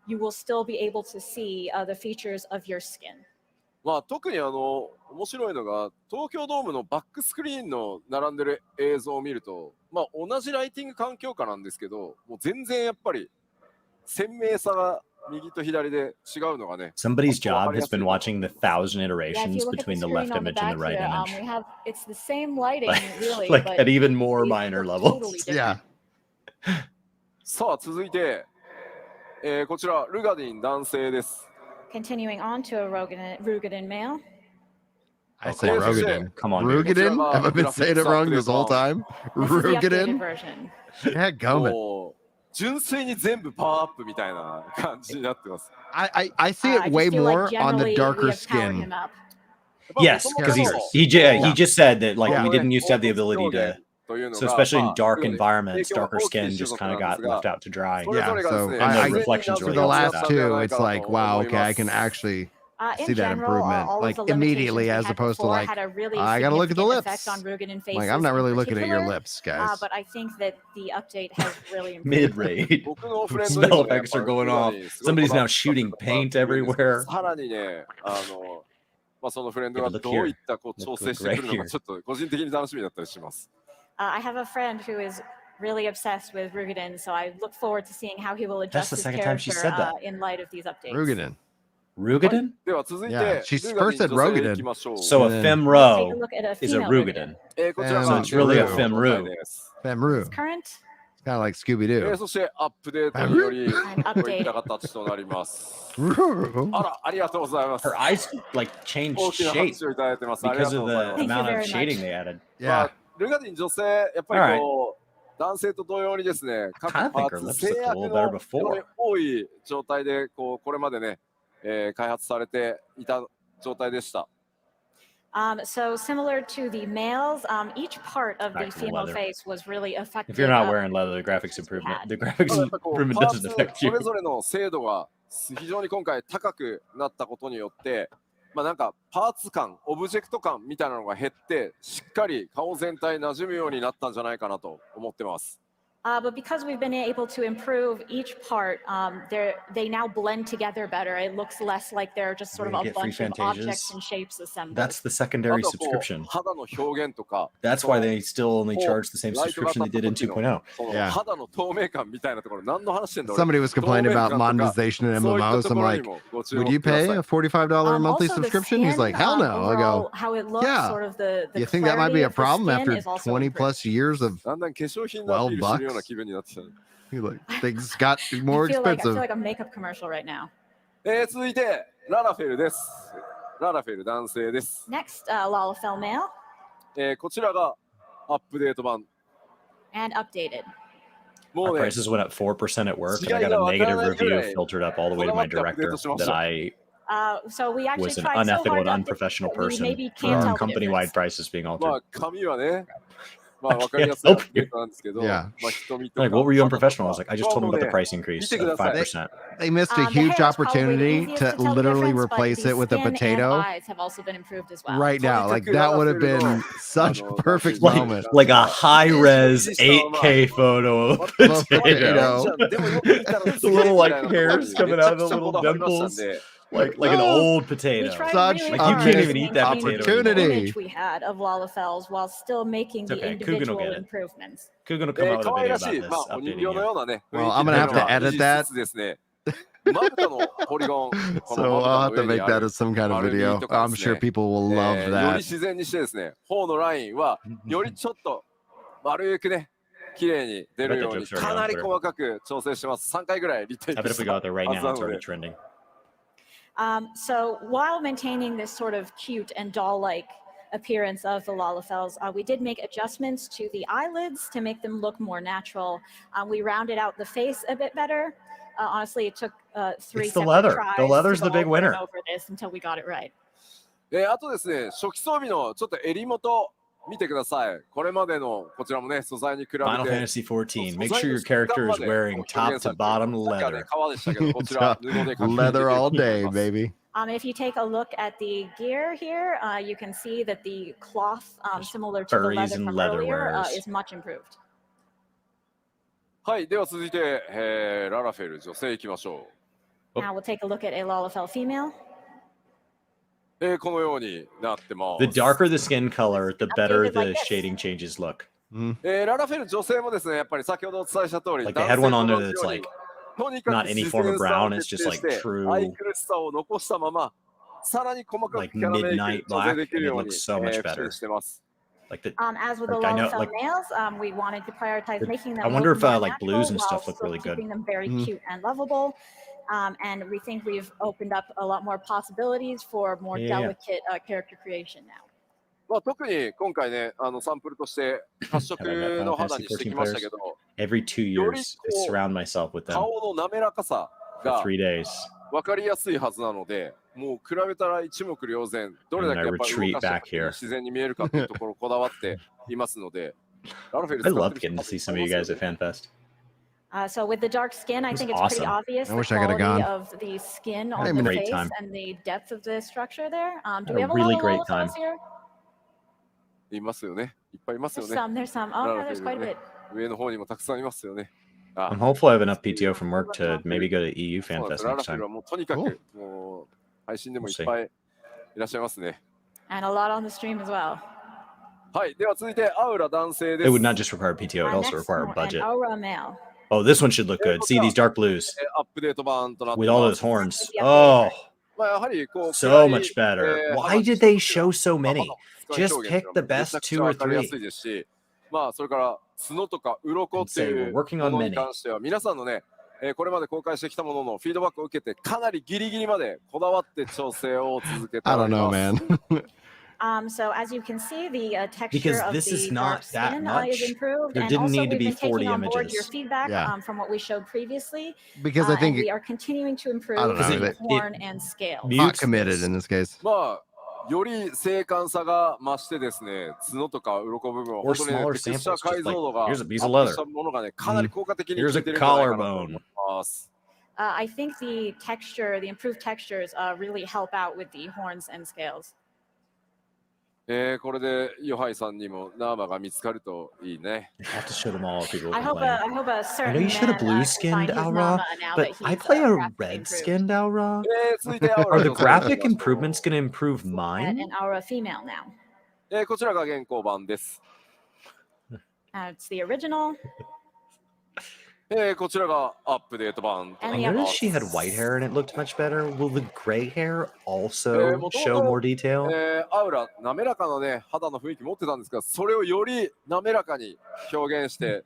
you will still be able to see the features of your skin. まあ特に面白いのが東京ドームのバックスクリーンの並んでる映像を見ると、まあ同じライティング環境下なんですけど、もう全然やっぱり鮮明さが右と左で違うのがね。 Somebody's job has been watching the 1,000 Yeah, if iterations you look at the between the screen left on the image and the back right here, image. we have it's the same lighting, Like, really, like but at even more these minor look levels. totally different. Yeah. さあ続いて、こちらルガディン男性です。 Continuing on to a Rugadin male. I say Okay, Rogadin. Come on, dude. Rugadin? Have I been saying it wrong this whole time? This is the updated Rugadin? version. Yeah, gummit. もう純粋に全部パワーアップみたいな感じになってます。 I see I it just way feel like more on the generally we darker have powered skin. him up. Yes, because he just said that like Yeah. we didn't used to have the ability to. So especially in dark environments, darker skin just kind of got left out to dry. Yeah, so And I- the reflections For really the helped last with that. two, it's like, wow, okay, I can actually In see that general, improvement, all of like the limitations immediately, we as had opposed to before like, had a really I gotta look at the significant lips. effect on Rugadin faces Like, I'm not in really looking at your particular, lips, guys. but I think that the update has really improved. Mid-rate. 僕のフレンドに Spell もね、やっ effects ぱ are り going ルガ off. ディンすごい Somebody's こだわ now って shooting た方が paint いるんですけど everywhere. さらにね、まあそのフレンド Yeah, が but look どういったこう here. 調整してくるの Look か right ちょっと個人的に楽しみだったりします。 I have a friend who is really obsessed with Rugadin, so I look forward to seeing how he will That's adjust the his second time she character said that. in light of these updates. Rugadin. Rugadin? では続いて、 Yeah, she's ルガディン first said 女性 Rogadin. いきましょう。 So a And then- Let's take a femro look at a is a female Rugadin. Rugadin. こちら So が it's really a 状態 femru. です。 Femru. Current It's kind of like Scooby Doo. そしてアップデートにより and こういった updated. 形となります。 Rugadin. あら、ありがとうございます。 Her eyes like changed 大きな shape 拍手をいただいてます。ありが because とう of ございます the。 Thank you amount of very shading much. they added. ま Yeah. あルガディン女性、やっぱりこう、男性と同様にですね、各 I kinda パ think ー her ツ lips 制 looked a 約 little の better 非常 before. に多い状態でこれまでね、開発されていた状態でした。 So similar to the males, each part of the Back to the female leather. face was really affected. If you're not wearing leather, the graphics improvement, the graphics やっぱりこう improvement パーツ doesn't affect そ you. れぞれの精度が非常に今回高くなったことによって、まあなんかパーツ感、オブジェクト感みたいなのが減って、しっかり顔全体馴染むようになったんじゃないかなと思ってます。 But because we've been able to improve each part, they now blend together better. It looks less like they're just sort of We're a gonna get free bunch of objects Fantasias. and shapes assembled. That's the あ secondary とはこう subscription. 肌の表現とか、 That's why they still only こう charge the same ライトが subscription 当た they った did in 時の 2.0. その Yeah. 肌の透明感みたいなところ、何の話してんだ俺。 Somebody was complaining about 透明感とか monetization in そういった MMOs. と I'm ころに like, もご注 would 目 you くだ pay さい a $45 monthly Also the subscription? He's skin, like, hell no. I overall, go, how it looks, yeah. sort of the you think that might be clarity a of the problem skin after is also 20 improved. plus years of だんだん化粧品のアピールしてるような気分になってきたね。 you like things got I more feel expensive. like a makeup commercial right now. 続いて、ララフェルです。ララフェル男性です。 Next, Lalafell male こちらがアップデート版。 and updated. も Our うね、 prices went up 4% at work, and I got a negative review filtered up all the way to my director that I So we actually was an tried so unethical hard and to update unprofessional it, we person maybe for can't our tell the company-wide difference. prices being ま altered. あ髪はね、まあ I わかりや can't すいアッ help プデ you. ートなんですけど、 Yeah. まあ瞳と Like, か what were you 肌と unprofessional? か I was like, I just told him about the price increase Take of it aside. 5%. They missed a The huge hair is probably the opportunity easiest to tell the literally difference, but replace the it with a skin and potato eyes have also been improved as well. right now. Like Totally that would have could been not such a know. perfect Like, moment. like a high-res 8K photo of a Of a potato. potato. The little, like, hairs coming out of the little dimples. Like an old We potato. tried Such really Like, you hard can't to even eat that maintain potato the anymore. image we had of Lalafells while still making It's the okay. Coogan will individual get it. improvements. Coogan will come out with 可 a 愛 video らし about い、 this, まあお人 updating 形の you. ようなね、 Well, I'm gonna have to edit that. ですね。まぶたのポリゴン、この So ま I'll ぶ have た to の上に make あ that る as some kind of 丸み video. とか I'm です sure ね、 people will love より that. 自然にしてですね、頬のラインはよりちょっと丸くね、綺麗に出るように I bet the jokes are かなり on Twitter. 細かく調整してます。3回ぐらいリテイ I ク bet し if we た go out there right はず now, な it's の already で。 trending. So while maintaining this sort of cute and doll-like appearance of the Lalafels, we did make adjustments to the eyelids to make them look more natural. We rounded out the face a bit better. Honestly, it took 3 It's the separate leather. tries The leather's to the go big over and winner. over this until we got it right. あとですね、初期装備のちょっと襟元見てください。これまでのこちらもね、素材に比べて Final Fantasy XIV. Make sure your character is wearing top to bottom leather. 革でしたけど、こちら布で書き入れて Leather る all と思い day, ます。 baby. If you take a look at the gear here, you can see that the cloth, similar to the furries leather and from leather earlier, wearers. is much improved. はい、では続いて、ララフェル女性いきましょ Oh. Now we'll take a look at a Lalafell female. う。このようになってま The す。 darker the skin color, the better Updated like the this. shading changes look. ララフェル女性もですね、やっぱり先ほどお伝えした通り、 Like they had one on there 男性 that's と同じように like とにか not く any 自 form of 然さ brown. を It's 徹 just 底 like して、 true 愛くるしさを残したまま、さらに細かく like キャラメイ midnight ク調整できるよう black, に and it looks so much 復 better. 習してます。 Like the As with the Like, I know, Lalafell like- males, we wanted to prioritize making them I wonder look if, more like, natural blues and while stuff look still really good. keeping them very cute and lovable. And we think we've opened up a lot more possibilities for more Yeah. delicate character creation now. まあ、特に今回ね、サンプルとして発色の肌にしてきましたけど、 every 2 years, I surround myself with them 顔の滑らかさ for が 3 days. 分かりやすいはずなので、もう比べたら一目瞭然、どれだけやっぱり動かした時に自然に見えるかというところをこだわっていますので、ラルフェル I 使っ love てる getting to 人 see some of you guys at FanFest. So with the dark skin, I It was think it's pretty awesome. obvious I the wish I coulda quality gone. of the skin I on the mean, face great time. and the depth of the structure there. Do Had we a have a really lot of great Lalafels time. here? いますよね。いっぱいいますよ There's ね。 some, there's some. Oh, yeah, there's quite a bit. 上の方にもたくさんいますよね。あ I'm hopeful I have enough PTO from work to maybe go to EU そうなんです FanFest ララ next フェル time. はもうとにかく、もう配信でもいっぱいいらっしゃいますね。 And a lot on the stream as well. はい、では続いてアウラ男性で It す。 would not just require PTO, it also Next, require an budget. aura male. Oh, this one should look good. See these dark blues アップデート版となってい with all ま those す。 horns. Yeah. Oh, まあやはりこう so much better. Why did they show so まあ many? 肌の Just pick the めちゃ best くち 2 or ゃわかりやす 3. いですし、まあそれから角とか鱗っていう And say we're working も on のに many. 関しては皆さんのね、これまで公開してきたもののフィードバックを受けてかなりギリギリまでこだわって調整を続けて I お don't り know, ます。 man. So as you can see, the texture Because of this the is dark not that skin much. is improved. There And didn't also need to we've be been 40 taking on board your images. feedback Yeah. from what we showed previously. Because I And think we are continuing to improve I don't know, the it- horn and scale. Mute not committed this. in this case. まあより精悍さが増してですね、角とか鱗部分を Or 本当にね smaller テクスチャー samples, 解 just 像 like, 度がアッ here's a プ piece of leather. したものがね、かなり効果的に Here's 効 a いてるんじゃないかなと collarbone. 思います。 I think the texture, the improved textures, really help out with the horns and scales. これでヨハイさんにもナーマが見つかるといいね。 I have to show them all if people I hope complain. I hope a I know certain you showed a man, blue-skinned can find his Aura, Nama now but that he's, I play a graphically improved. red-skinned Aura. 続いてアウラ Are the 女性に graphic improvements going to improve And mine? an Aura female now. こちらが現行版です。 It's the original. こちらがアップデート版とな I りま noticed す。 she had white hair and it looked much better. Will the gray hair also well, show more detail? アウラ滑らかなね肌の雰囲気持ってたんですが、それをより滑らかに表現して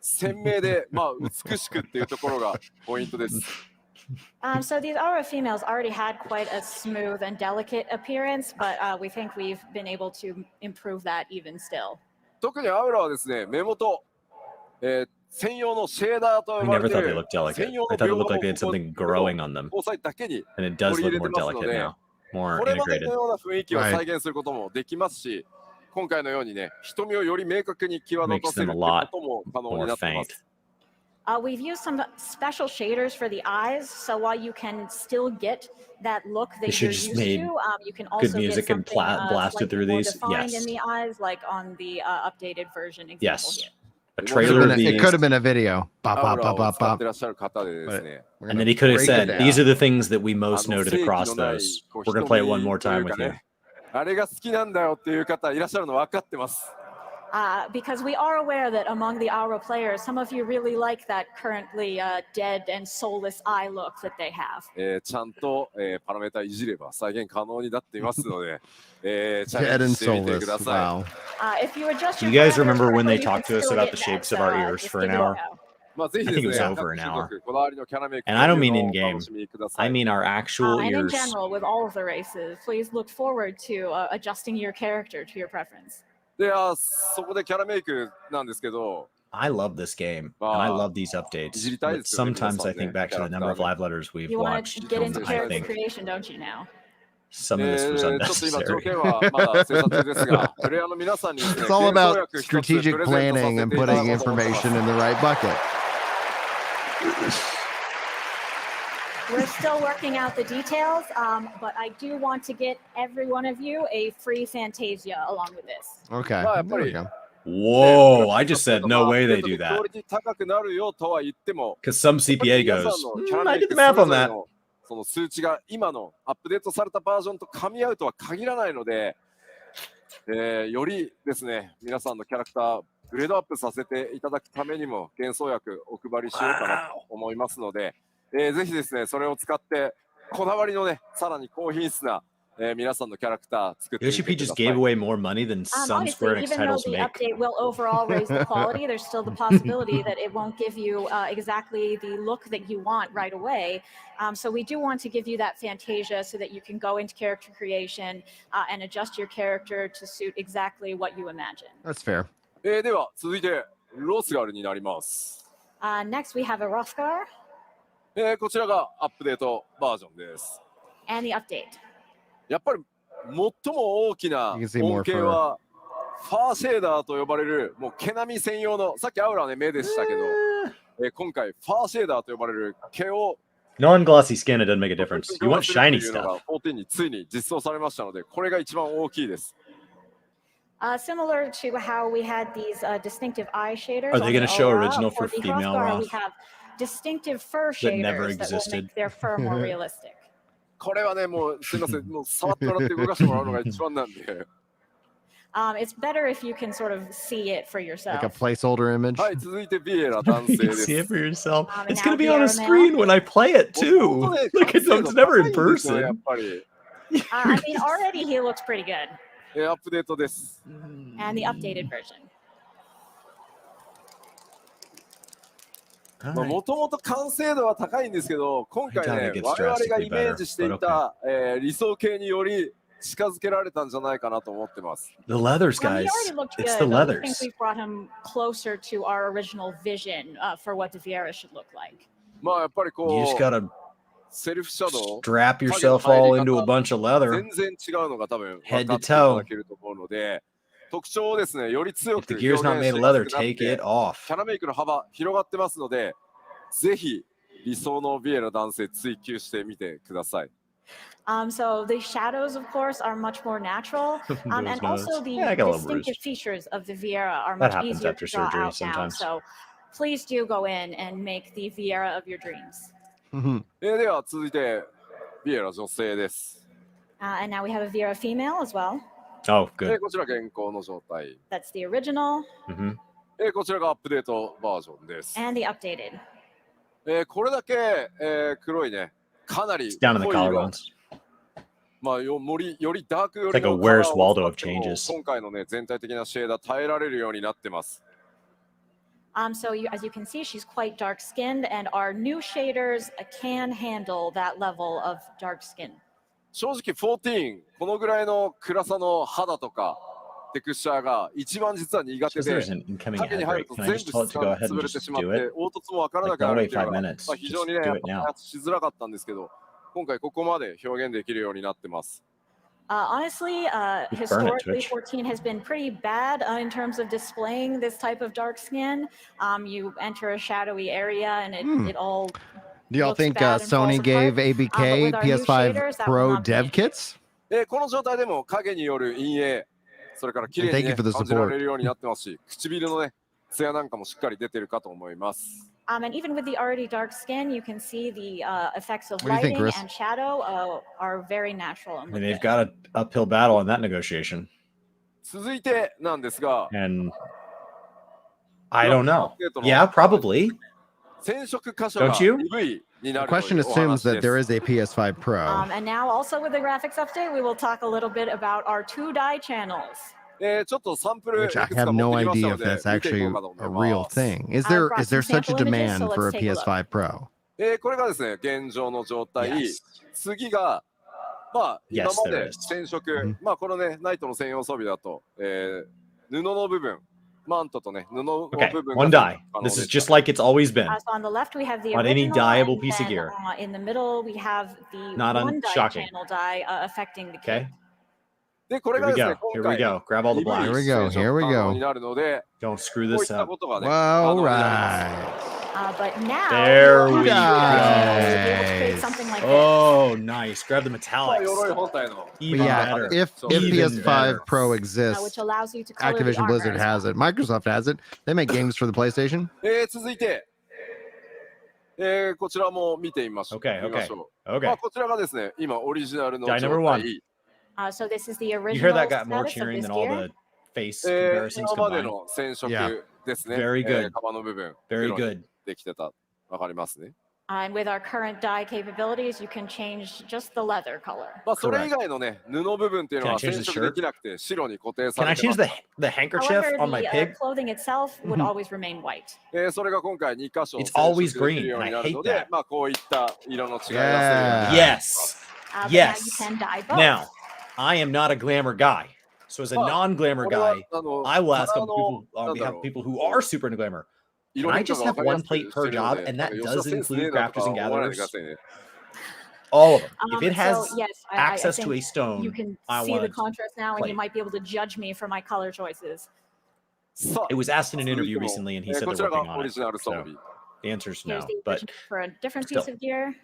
鮮明でまあ美しくっていうところがポイントです。 So these Aura females already had quite a smooth and delicate appearance, but we think we've been able to improve that even still. 特にアウラはですね、目元、専用のシェーダーと I 呼ば never れて thought い they る looked delicate. 専用 I の thought it 描 looked like they had 画 something growing on them, 交際だけに and it does 取り入 look れて more ますの delicate で、 now, more これまで integrated. のような雰囲気を Right. 再現することもできますし、今回のようにね、瞳をより明確に際立たせる Makes って them a ことも可能に more なっていま faint. す。 We've used some special shaders for the eyes, so while you can still get that look They that should you're just used made to, you can also music get and something blasted slightly through more these. defined Yes. in the eyes, like on the updated version example Yes. here. A It trailer of It these, could have been a video. ア Bop, ウ bop, ラ bop, を bop, 使って bop. らっしゃる方でですね、 We're and gonna then he could have break it said, down. these are the things that we most あの noted 正規 across のない those. こう We're going to play it one 瞳 more とい time うか with you. ね、あれが好きなんだよっていう方いらっしゃるの分かってます。Because we are aware that among the Aura players, some of you really like that currently dead and soulless eye look that they have. ちゃんと、パラメータいじれば再現可能になっていますので、チャ Dead レン and ジしてみてく soulless. ださい。 Wow. If you adjust Do your you guys parameters remember when they correctly, you can talked to us still about get the shapes that, of our ears just for an give it a hour? go. まあぜひ I で think it す was ね、 over an 各 hour. 種族こだわりのキャラメイク And I don't という mean の in をお game. 楽しみくださ I い。 mean our actual And in ears. general, with all of the races, please look forward to adjusting your character to your preference. で、そこでキャラメイクなんですけど、 I love this game, and I love these updates. But sometimes I think back to the number of live letters we've You want watched, to get into and I character think creation, don't you now? some of this was ちょっと今条 unnecessary. 件はまだ精査中ですが、プレイヤーの皆さんにですね、 It's all 原 about 創薬一つプレ strategic ゼントさ planning せ and ていただ putting こうと思ってます information in the right bucket. We're still working out the details, but I do want to get every one of you a free Fantasia along with this. Okay. Well, There we pretty- go. Whoa, I just said no way they do ク that. オリティ高くなるよとは言っても、 Because some やっぱり CPA 皆 goes, さんのキャラ I メイ did ク the math それ on ぞれ that. のその数値が今のアップデートされたバージョンと噛み合うとは限らないので、よりですね、皆さんのキャラクターグレードアップさせていただくためにも幻想薬お配りしようかなと思いますので、ぜひですね、それを使ってこだわりのね、さらに高品質な、皆さんのキャラクター作ってみて Yoshi く P だ just さ gave い。 away more money than some Obviously, Square Enix even though titles the make. update will overall raise the quality, there's still the possibility that it won't give you exactly the look that you want right away. So we do want to give you that Fantasia so that you can go into character creation and adjust your character to suit exactly what you imagine. That's fair. では続いてロスガルになります。 Next, we have a Rothgar こちらがアップデートバージョンです。 and the update. やっぱり最も大きな You can see 恩 more 恵はファーシェーダーと呼ばれるもう毛並み専用のさっきアウラはね目でしたけど、今回ファーシェーダーと呼ばれる毛を Non-glossy skin, it doesn't make a difference. You want shiny というのが stuff. 14についに実装されましたので、これが一番大きいです。 Similar to how we had these distinctive eye shaders. Are they on gonna the show Aura, original for the female Hrothgar, Roth? We have distinctive fur That never shaders that will existed. make their fur more realistic. これはねもうすみません、もう触ってもらって動かしてもらうのが一番なんで。It's better if you can sort of see it for Like a yourself. placeholder image. はい、続いてビエラ男 You 性 can で see it す。 for yourself. And It's now gonna be on a Vieira screen when I play it 本当 too. ね Look, it's 完成度 never 高 in いんですよやっ person. ぱり。 I mean, already he looks pretty good. アップデートです。 And the updated version. All まあ right. もともと完成度は高いんですけど、今回 I ね doubt it gets 我々が drastically イメージしてい better, た、理想形により近づけられたんじゃないかなと思ってます。 The leathers, Well, he guys. already looked It's good, the but we think leathers. we've brought him closer to our original vision for what the Vieira should look like. まあやっぱり You こ just う gotta セルフシャドウ strap yourself all into a bunch of leather. 全然違うのが多分 Head 分か to っていた toe. だけると思うので、特徴をですねより強 If く the 表 gear's not 現 made し of や leather, すくなっ take て it off. キャラメイクの幅広がってますので、ぜひ理想のビエラ男性追求してみてください。 So the shadows, of course, are much more natural, and Bruised also nose. the Yeah, I got a little distinctive bruised. features of the Vieira are That much happens easier after to draw surgery out now. sometimes. So please do go in and make the Vieira of your dreams. Mhm. では続いてビエラ女性です。 And now we have a Vieira female as well. Oh, good. こちら現行の状態。 That's the original こちらがアップデートバージョンです。 and the updated. これだけ、黒いね、かなり It's down in the 濃い色 collarbones. まあよりダークよ It's り like a のカラー Where's を Waldo 使 of っても changes. 今回のね全体的なシェーダー耐えられるようになってます。 So as you can see, she's quite dark-skinned, and our new shaders can handle that level of dark skin. 正直14このぐらいの暗さの肌とかテクスチャーが一番実は苦手 Says で there's an incoming 影に ad 入る break. と Can 全 I 部 just tell it to go ahead 潰 and れて just しまっ do て it? 凹凸も分からな Like, くな don't る wait っていうの 5が、 minutes. 非常 Just にね do it now. 開発しづらかったんですけど、今回ここまで表現できるようになってます。 Honestly, burn it, historically, Twitch. 14 has been pretty bad in terms of displaying this type of dark skin. You enter a shadowy area, and it all Do y'all looks think bad and Sony falls gave apart. ABK with our new PS5 shaders, that will Pro not be an dev issue. kits? この状態でも影による陰影、それから綺麗 Thank に、 you ね、 for the 感じら support. れるようになってますし、唇のね、ツヤなんかもしっかり出てるかと思います。 And even with the already dark skin, you can see the effects of What do you think, lighting Chris? and shadow are very natural. I And mean, look they've good. got an uphill battle in that negotiation. 続いてなんですが、 And I don't know. Yeah, probably. 染色箇所が Don't you? EV にな The ると question いうお assumes 話 that で there す。 is a PS5 Pro. And now also with the graphics update, we will talk a little bit about our 2 die channels. ちょっとサンプルい Which I くつか have 持 no ってきました idea の if で that's 見てい actually こうかと思 a い real ます。 thing. Is I there brought is there some such a sample images, so demand for a let's take a look. PS5 Pro? これがですね、現状の状態。 Yes. 次が、まあ、 Yes, 今ま there で is. 染色、 Mhm. まあこのね、ナイトの専用装備だと、布の部分、マントとね、布の Okay, 部分 one が die. This is just like it's always been. So on the left, we have the On any original, dyeable and piece of then, gear. in the middle, we have the Not one die shocking. channel die affecting the Okay. kit. で、これ Here が we ですね、 go. 今 Here we 回、 go. Grab all the EV Here we blocks. go. 染 Here 色 we 可能 go. になるので、 Don't screw こういっ this た up. ことがね、 Well, 可能になります。 right. But now, There we'll we have 2 die channels to be able to create go. something like this. Oh, nice. Grab the まあ、 metallics. 鎧本体の But Even yeah, better. if Even PS5 better. Pro Which exists, allows you to color the Activision armor Blizzard as has well. it. Microsoft has it. They make games for the PlayStation. 続いて、こちらも見てみましょう。 Okay, 見ましょう。 Okay. まあ、こちらがですね、今オリジナルの Die 状 number 態。 So this is the You original hear that got more status of cheering this than all gear. the face 今 comparisons まで combined. の染色 Yeah. ですね。 Very good. 革の部分。 Very 黒に good. できてた。わかりますね。 And with our current dye capabilities, you can change just the leather color. まあ、それ以外のね、布部分っていうの Can I は change 染 the 色 shirt? できなくて白に固定さ Can I れてま change す。 the handkerchief However, on my the pig? clothing itself would always remain white. それが今回2箇所 It's 染 always 色できるよう green, にな and I るの hate で that.、まあ、こういった色の違いがするように Yeah. なります Yes. But now you Yes. can dye both. Now, I am not a glamour guy. So as a non-glamour これは guy, あの I will カ ask ラー on の people な on んだ behalf ろ of う people who are super into glamour. 色 Can I 変化 just が have 分かりや one すく plate し per てるの job, で、 and that 吉田 does センスね include えなと crafters か and 思わないでくだ gatherers? さいね。 All of them. If it So has yes, I access to think a stone, you can I see want the it. contrast now, and plate. you might be able to judge me for my color choices. さあ It was asked in an 続い interview ても recently, and he こ said ち they're ら working が on オリ it. ジナル装 So 備。 the answer is Here's no. the But original for a different still. piece of gear.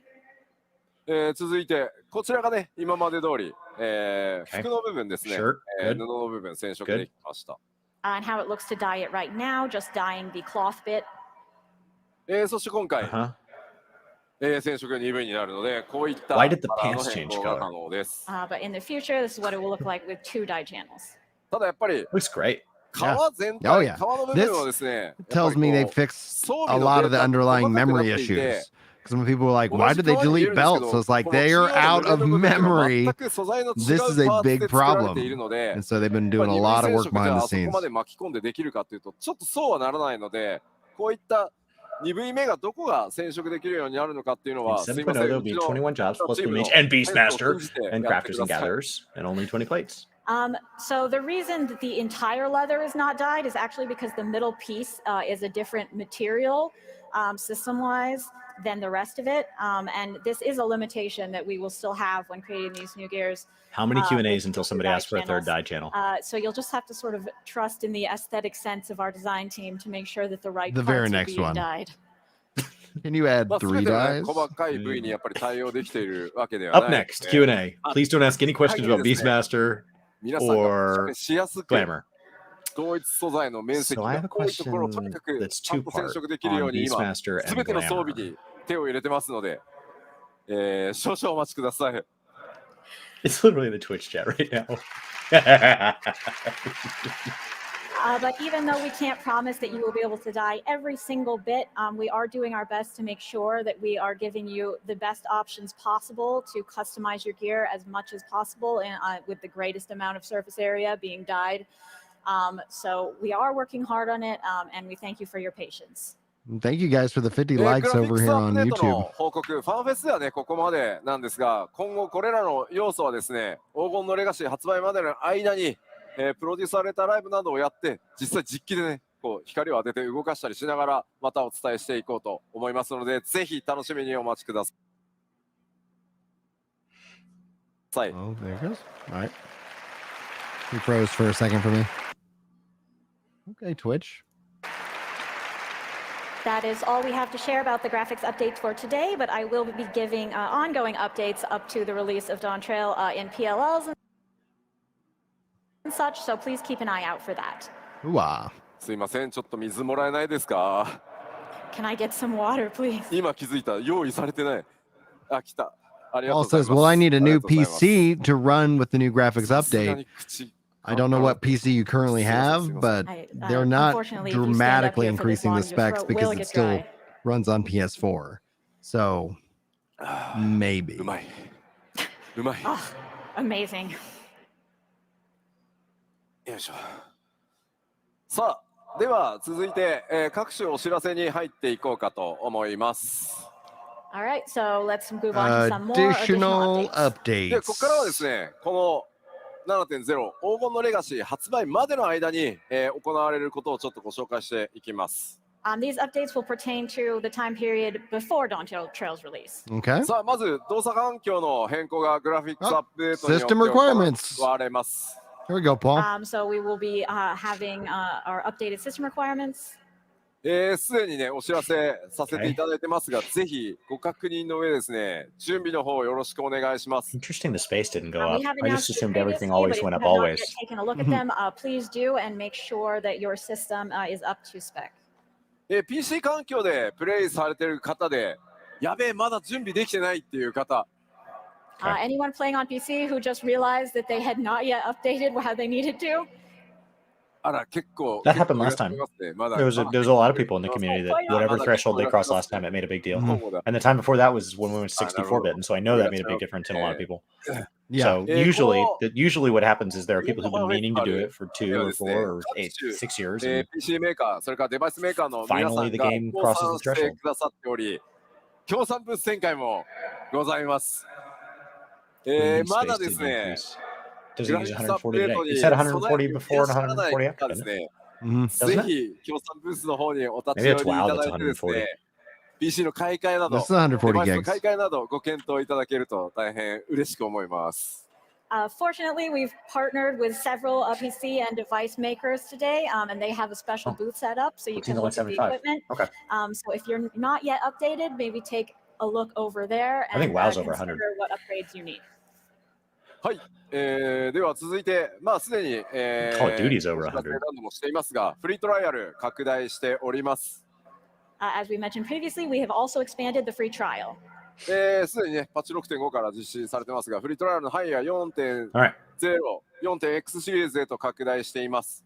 続いて、こちらがね、今まで通り、服の部分ですね。 shirt, 布 good. の部分染色できました。 And how it looks to dye it right now, just dyeing the cloth bit. そして今回、 Uh-huh. 染色2V になるので、こういった Why did the カラーの pants 変 change 更が color? 可能です。 But in the future, this is what it will look like with 2 dye channels. ただやっぱり Looks great. 革全 Oh, 体、 yeah. 革の部分はですね、やっぱ Tells り me こ they う fixed 装 a 備の lot デ of the ータって細 underlying かくな memory っていて、 issues. Because when people were like, 同 why じ did they 革に見え delete るんですけ belts? ど、 So it's like この they 中 are 央の out 胸 of の部分が memory. 全く素材の違う This is a パーツ big で作られている problem. ので、 And so they've been まあ doing a 二 lot 分 of 染 work 色じゃ behind あ the そこ scenes. まで巻き込んでできるかというと、ちょっとそうはならないので、こういった2分目がどこが染色できるようになるのかっていうの In は、すいませ 7.0, ん、 there'll う be ちの 21 jobs plus チー blue ムの mage and センスを beastmaster 信じて and やって crafters く and ださい。 gatherers and only 20 plates. So the reason that the entire leather is not dyed is actually because the middle piece is a different material system-wise than the rest of it. And this is a limitation that we will still have when creating these new gears. How many Q&As with until two somebody dye asks for a third channels. die channel? So you'll just have to sort of trust in the aesthetic sense of our design team to make sure that the right The parts very are next being one. dyed. Can you add まあ、全 3ての、ね、 dies? 細かい部位にやっぱり対応できているわけでは Up ないの next, で、 Q&A. Please don't ask any questions about 限りですね、 Beastmaster 皆さんが or しやすく Glamour. 同一素材の面積 So I が have a 多いところをとに question かく that's ちゃんと染 two-part 色できるよう on に今 Beastmaster す and べての装備 Glamour. に手を入れてますので、少々お待ちください。 It's literally the Twitch chat right now. But even though we can't promise that you will be able to dye every single bit, we are doing our best to make sure that we are giving you the best options possible to customize your gear as much as possible and with the greatest amount of surface area being dyed. So we are working hard on it, and we thank you for your patience. Thank you guys for the 50 グラ likes フィッ over クス here アップ on デート YouTube. の報告、ファンフェスではね、ここまでなんですが、今後これらの要素はですね、黄金のレガシー発売までの間に、プロデュースされたライブなどをやって、実際実機でね、こう光を当てて動かしたりしながら、またお伝えしていこうと思いますので、ぜひ楽しみにお待ちください。 Oh, there it goes. All right. He froze for a second for me. Okay, Twitch. That is all we have to share about the graphics updates for today, but I will be giving ongoing updates up to the release of Dawntrail in PLLs and such, so please keep an eye out for that. Ooh-ah. すいません、ちょっと水もらえないですか？ Can I get some water, please? 今気づいた、用意されてない。あ、来た。ありがとう Paul ございます。 says, well, I need a あり new がとうございます。 PC to run with the new graphics さすが update. に口 I don't know what PC you currently have, but they're not unfortunately, if you stand up dramatically here for this increasing the long, your specs throat because will it get still dry. runs on PS4. So maybe. うまい。うまい。 Oh, amazing. よいしょ。さあ、では続いて、各種お知らせに入っていこうかと思います。 All right, so let's move on to some more Additional updates. で、ここからはで updates. すね、この 7.0 黄金のレガシー発売までの間に、行われることをちょっとご紹介していきます。 These updates will pertain to the time period before Dawntrail's release. Okay. さあ、まず動作環境の変更がグラフィックスアップデートによって System requirements. 行われます。 Here we go, Paul. So we will be having our updated system requirements. すでにね、お知らせさせていただいてますが、ぜひご確認の上ですね、準備の方よろしくお願いします。 Interesting the space didn't go We up. have I just announced it assumed everything previously, always but if went you up have not always. yet taken a look at them, please do and make sure that your system is up to spec. PC 環境でプレイされてる方で、やべえ、まだ準備できてないっていう方、 Anyone playing on PC who just realized that they had not yet updated how they needed to? あら、結構。 That happened last time. 結構いらっしゃいますね。まだ There was a lot of people in the community that whatever threshold they crossed last time, it made a big deal. Mhm. And the time before that was when we went 64-bit, and so I know that made a big difference in a lot of people. Yeah. So usually what happens is there are people who've been meaning to do it for 2 or 4 or 6 years. And PC メーカー、それからデバイスメーカーの皆さ Finally, ん the が game 協 crosses 賛 the して threshold. くださっており、協賛ブース展開もございます。 Release まだ space です didn't ね、 increase. Does グ it ラフ use ィックスアップ 140デー today? トに It 備 said えていらっ 140 before しゃら and ない 140 方 after, です didn't it? ね、 Mhm. ぜ Doesn't it? ひ協賛ブースの方にお立ち Maybe 寄 it's りい WoW た that's だいてですね 140. PC の買い替えなど This is 140デバイスの gigs. 買い替えなどご検討いただけると大変嬉しく思います。 Fortunately, we've partnered with several PC and device makers today, and they have a special booth set up so you can look at the 14.75. equipment. Okay. So if you're not yet updated, maybe take a look over there I think and WoW's over consider 100. what upgrades you need. はい、では続いて、まあすでに、Call of Duty's over お知らせ 100. 何度もしていますが、フリートライアル拡大しております。 As we mentioned previously, we have also expanded the free trial. すでにね、パッチ 6.5 から実施されてますが、フリートライアルの範囲は All right. 4.X シリーズへと拡大しています。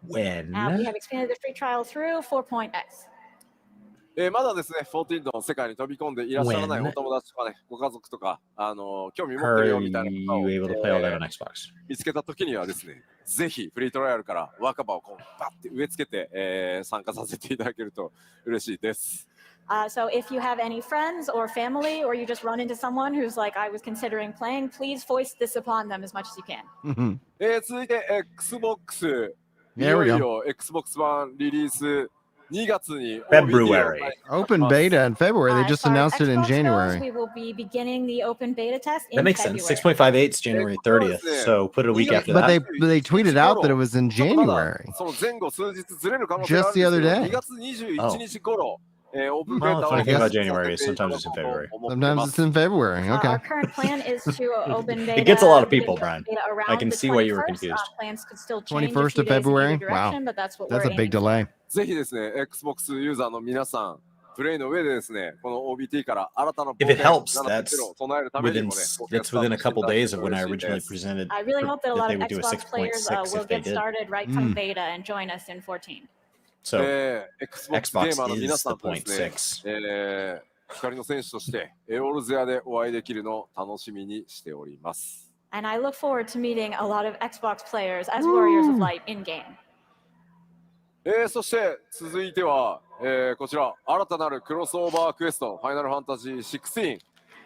When? We have expanded the free trial through 4.x. まだですね、14の世界に飛び込んでいらっしゃらないお友達とかね、ご家族とか、興味持ってる Are よみたいな方を you able to play all that on Xbox? 見つけたときにはですね、ぜひフリートライアルから若葉をこうバッて植え付けて、参加させていただけると嬉しいです。 So if you have any friends or family, or you just run into someone who's like, I was considering playing, please voice this upon them as much as you can. Mhm. 続いて Xbox、い There よ we い go. よ Xbox One リリース2月に February. Open beta in February. They As just far as announced it in Xbox goes, January. we will be beginning the open beta test in That makes February. sense. 6.58 is January 30th, so put it a week after But that. they tweeted out that it was in ちょっとまだ January. その前後数日ずれる可能性があるん Just the です other けど、 day. 2月21日頃、オープンベー Well, タ the を funny thing about させて January い is ただ sometimes こ it's in うと February. 思ってま Sometimes す it's in February. Our Okay. current plan is to open beta. gets a lot of people, begin Brian. beta I around can the see why you were 21st. confused. Plans could still change a 21st few of days in February? either direction, Wow. but that's what That's we're a big aiming for. delay. ぜひですね、Xbox ユーザーの皆さん、プレイの上でですね、この OBT から新たな If it helps, 7.0を備えるために Within もね、 that's within a couple days of when I originally presented I really hope that a that lot they of would do a Xbox players 6.6 will if they get did. started right from beta and join us in 14. So Xbox ゲー Xbox マーの皆 is さ the んとですね、 .6. 光の選手としてオールゼアでお会いできるのを楽しみにしております。 And I look forward to meeting a lot of Xbox players as Warriors of Light in game. そして続いては、こちら新たなるクロスオーバークエストファイナルファンタジー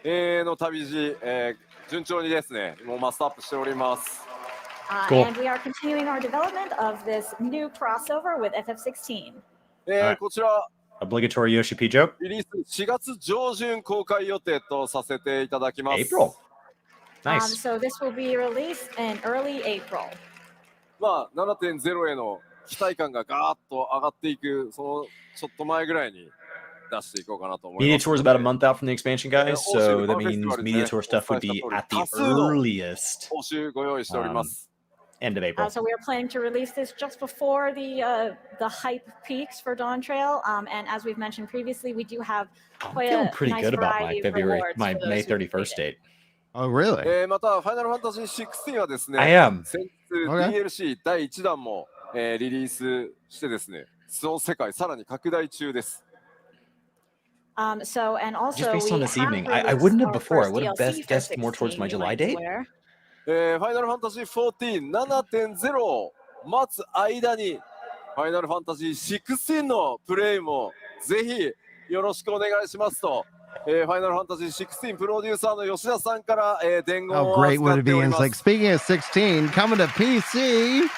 16、の旅路、順調にですねもうマスターアップしております。 Cool. And we are continuing our development of this new crossover with FF16. はいこちら Obligatory Yoshi P joke. リリース4月上旬公開予定とさせていただきます。 April. Nice. So this will be released in early April. まあ 7.0 への期待感がガーッと上がっていくそのちょっと前ぐらいに出していこうかなと思い Media ます。 tour is about a month out from the expansion, guys, so that Also, means FFXIV media tour stuff would be at the earliest 報酬ご用意しております。 end of April. So we are planning to release this just before the hype peaks for Dawntrail. And as we've mentioned previously, we do have I'm quite feeling a pretty nice good about variety my of rewards my for those May who complete 31st it. date. Oh, really? また、ファイナルファンタジー16はですね、 I am. 先日 Okay. DLC 第1弾も、リリースしてですね、その世界さらに拡大中です。So and also Just based we on this have evening, I released wouldn't have our before. I first would have DLC for guessed more towards 16 my you July might be date. aware. ファイナルファンタジー14 7.0 を待つ間に、ファイナルファンタジー16のプレイもぜひよろしくお願いしますと、ファイナルファンタジー16プロデューサーの吉田さんから、伝言 How を great 預 would かっ it て be? おり And ま it's like, す。 speaking of 16, coming to PC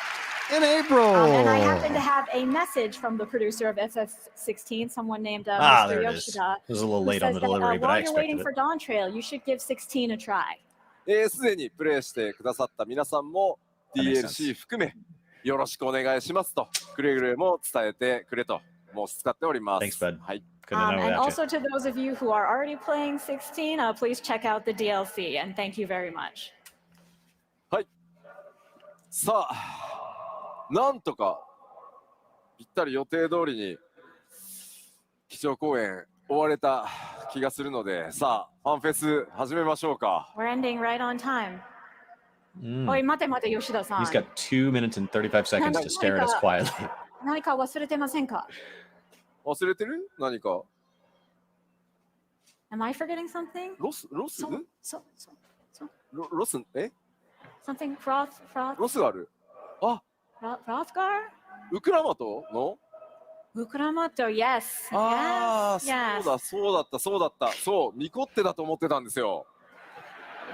in April. And I happen to have a message from the producer of FF16, someone named Ah, Mr. there it is. Yoshida, It was a little who late on says the that delivery, but I while you're waiting expected for it. Dawntrail, you should give 16 a try. すでにプレイしてくださった皆さんも That makes DLC 含めよろしくお願いしますとくれぐれも伝えてくれと申し使っております。 Thanks, bud. はい。 Couldn't have known And without you. also to those of you who are already playing 16, please check out the DLC, and thank you very much. さあ、なんとかぴったり予定通りに基調講演終われた気がするので、さあ、ファンフェス始めましょうか。 We're ending right on time. Mm. おい、待て待て、吉田さん。 He's got 2 minutes and 35 seconds to stare at us quietly. 何か忘れてませんか？忘れてる？何か？ Am I forgetting something? ロス？ロス？え？ Something ロスがある？あ、 Rothgar? ウクラマトの？ Ukramoto, yes. ああ、 yes, そうだった。そう、ミコッテだと思ってたんですよ。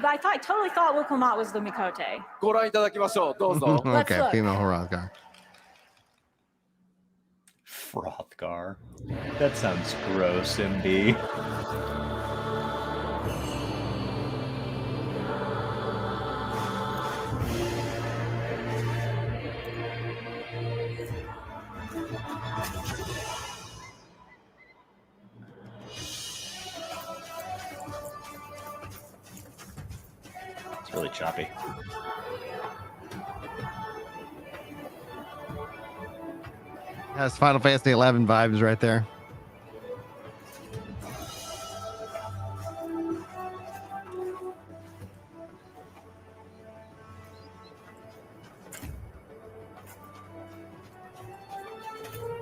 But I totally thought Wukumat was the Mikote. ご覧いただきましょう。どうぞ。 Okay, Let's look. female Hrothgar. Frothgar. That sounds gross, MD. It's really choppy. That's Final Fantasy 11 vibes right there.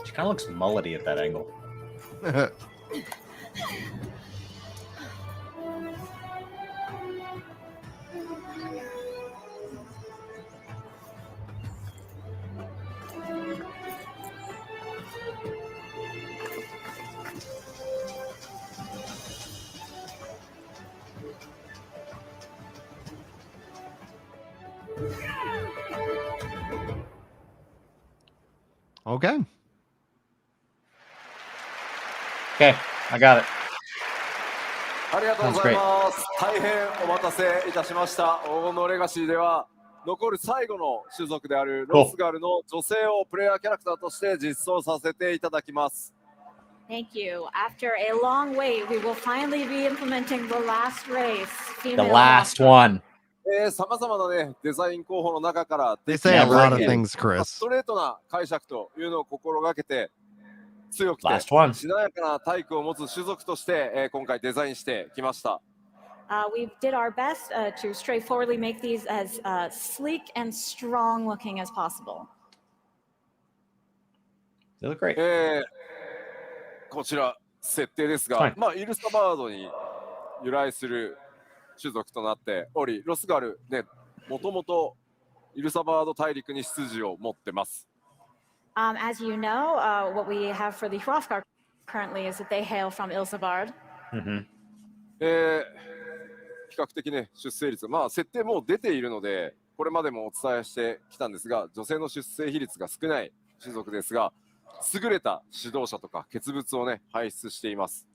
She kind of looks mullety at that angle. Okay. Okay, I got it. ありがとうございます。大変お待たせいたしました。黄金のレガシーでは残る最後の種族であるロスガルの女性をプレイヤーキャラクターとして実装させていただきます。 Thank you. After a long wait, we will finally be implementing the last race. The Female last Rothgar. one. さまざまなねデザイン候補の中から They say a lot of Never things, ス Chris. トレートな解釈というのを心がけて強くて Last one. しなやかな体育を持つ種族として、今回デザインしてきました。 We did our best to straightforwardly make these as sleek and strong looking as possible. They look great. こちら設定ですが、はいまあイルサバードに由来する種族となっており、ロスガルね、もともとイルサバード大陸に出自を持ってます。As you know, what we have for the Hrothgar currently is that they hail from Ilsabard. Mm-hmm. 比較的ね出生率、まあ設定もう出ているので、これまでもお伝えしてきたんですが、女性の出生比率が少ない種族ですが、優れた指導者とか傑物をね輩出しています。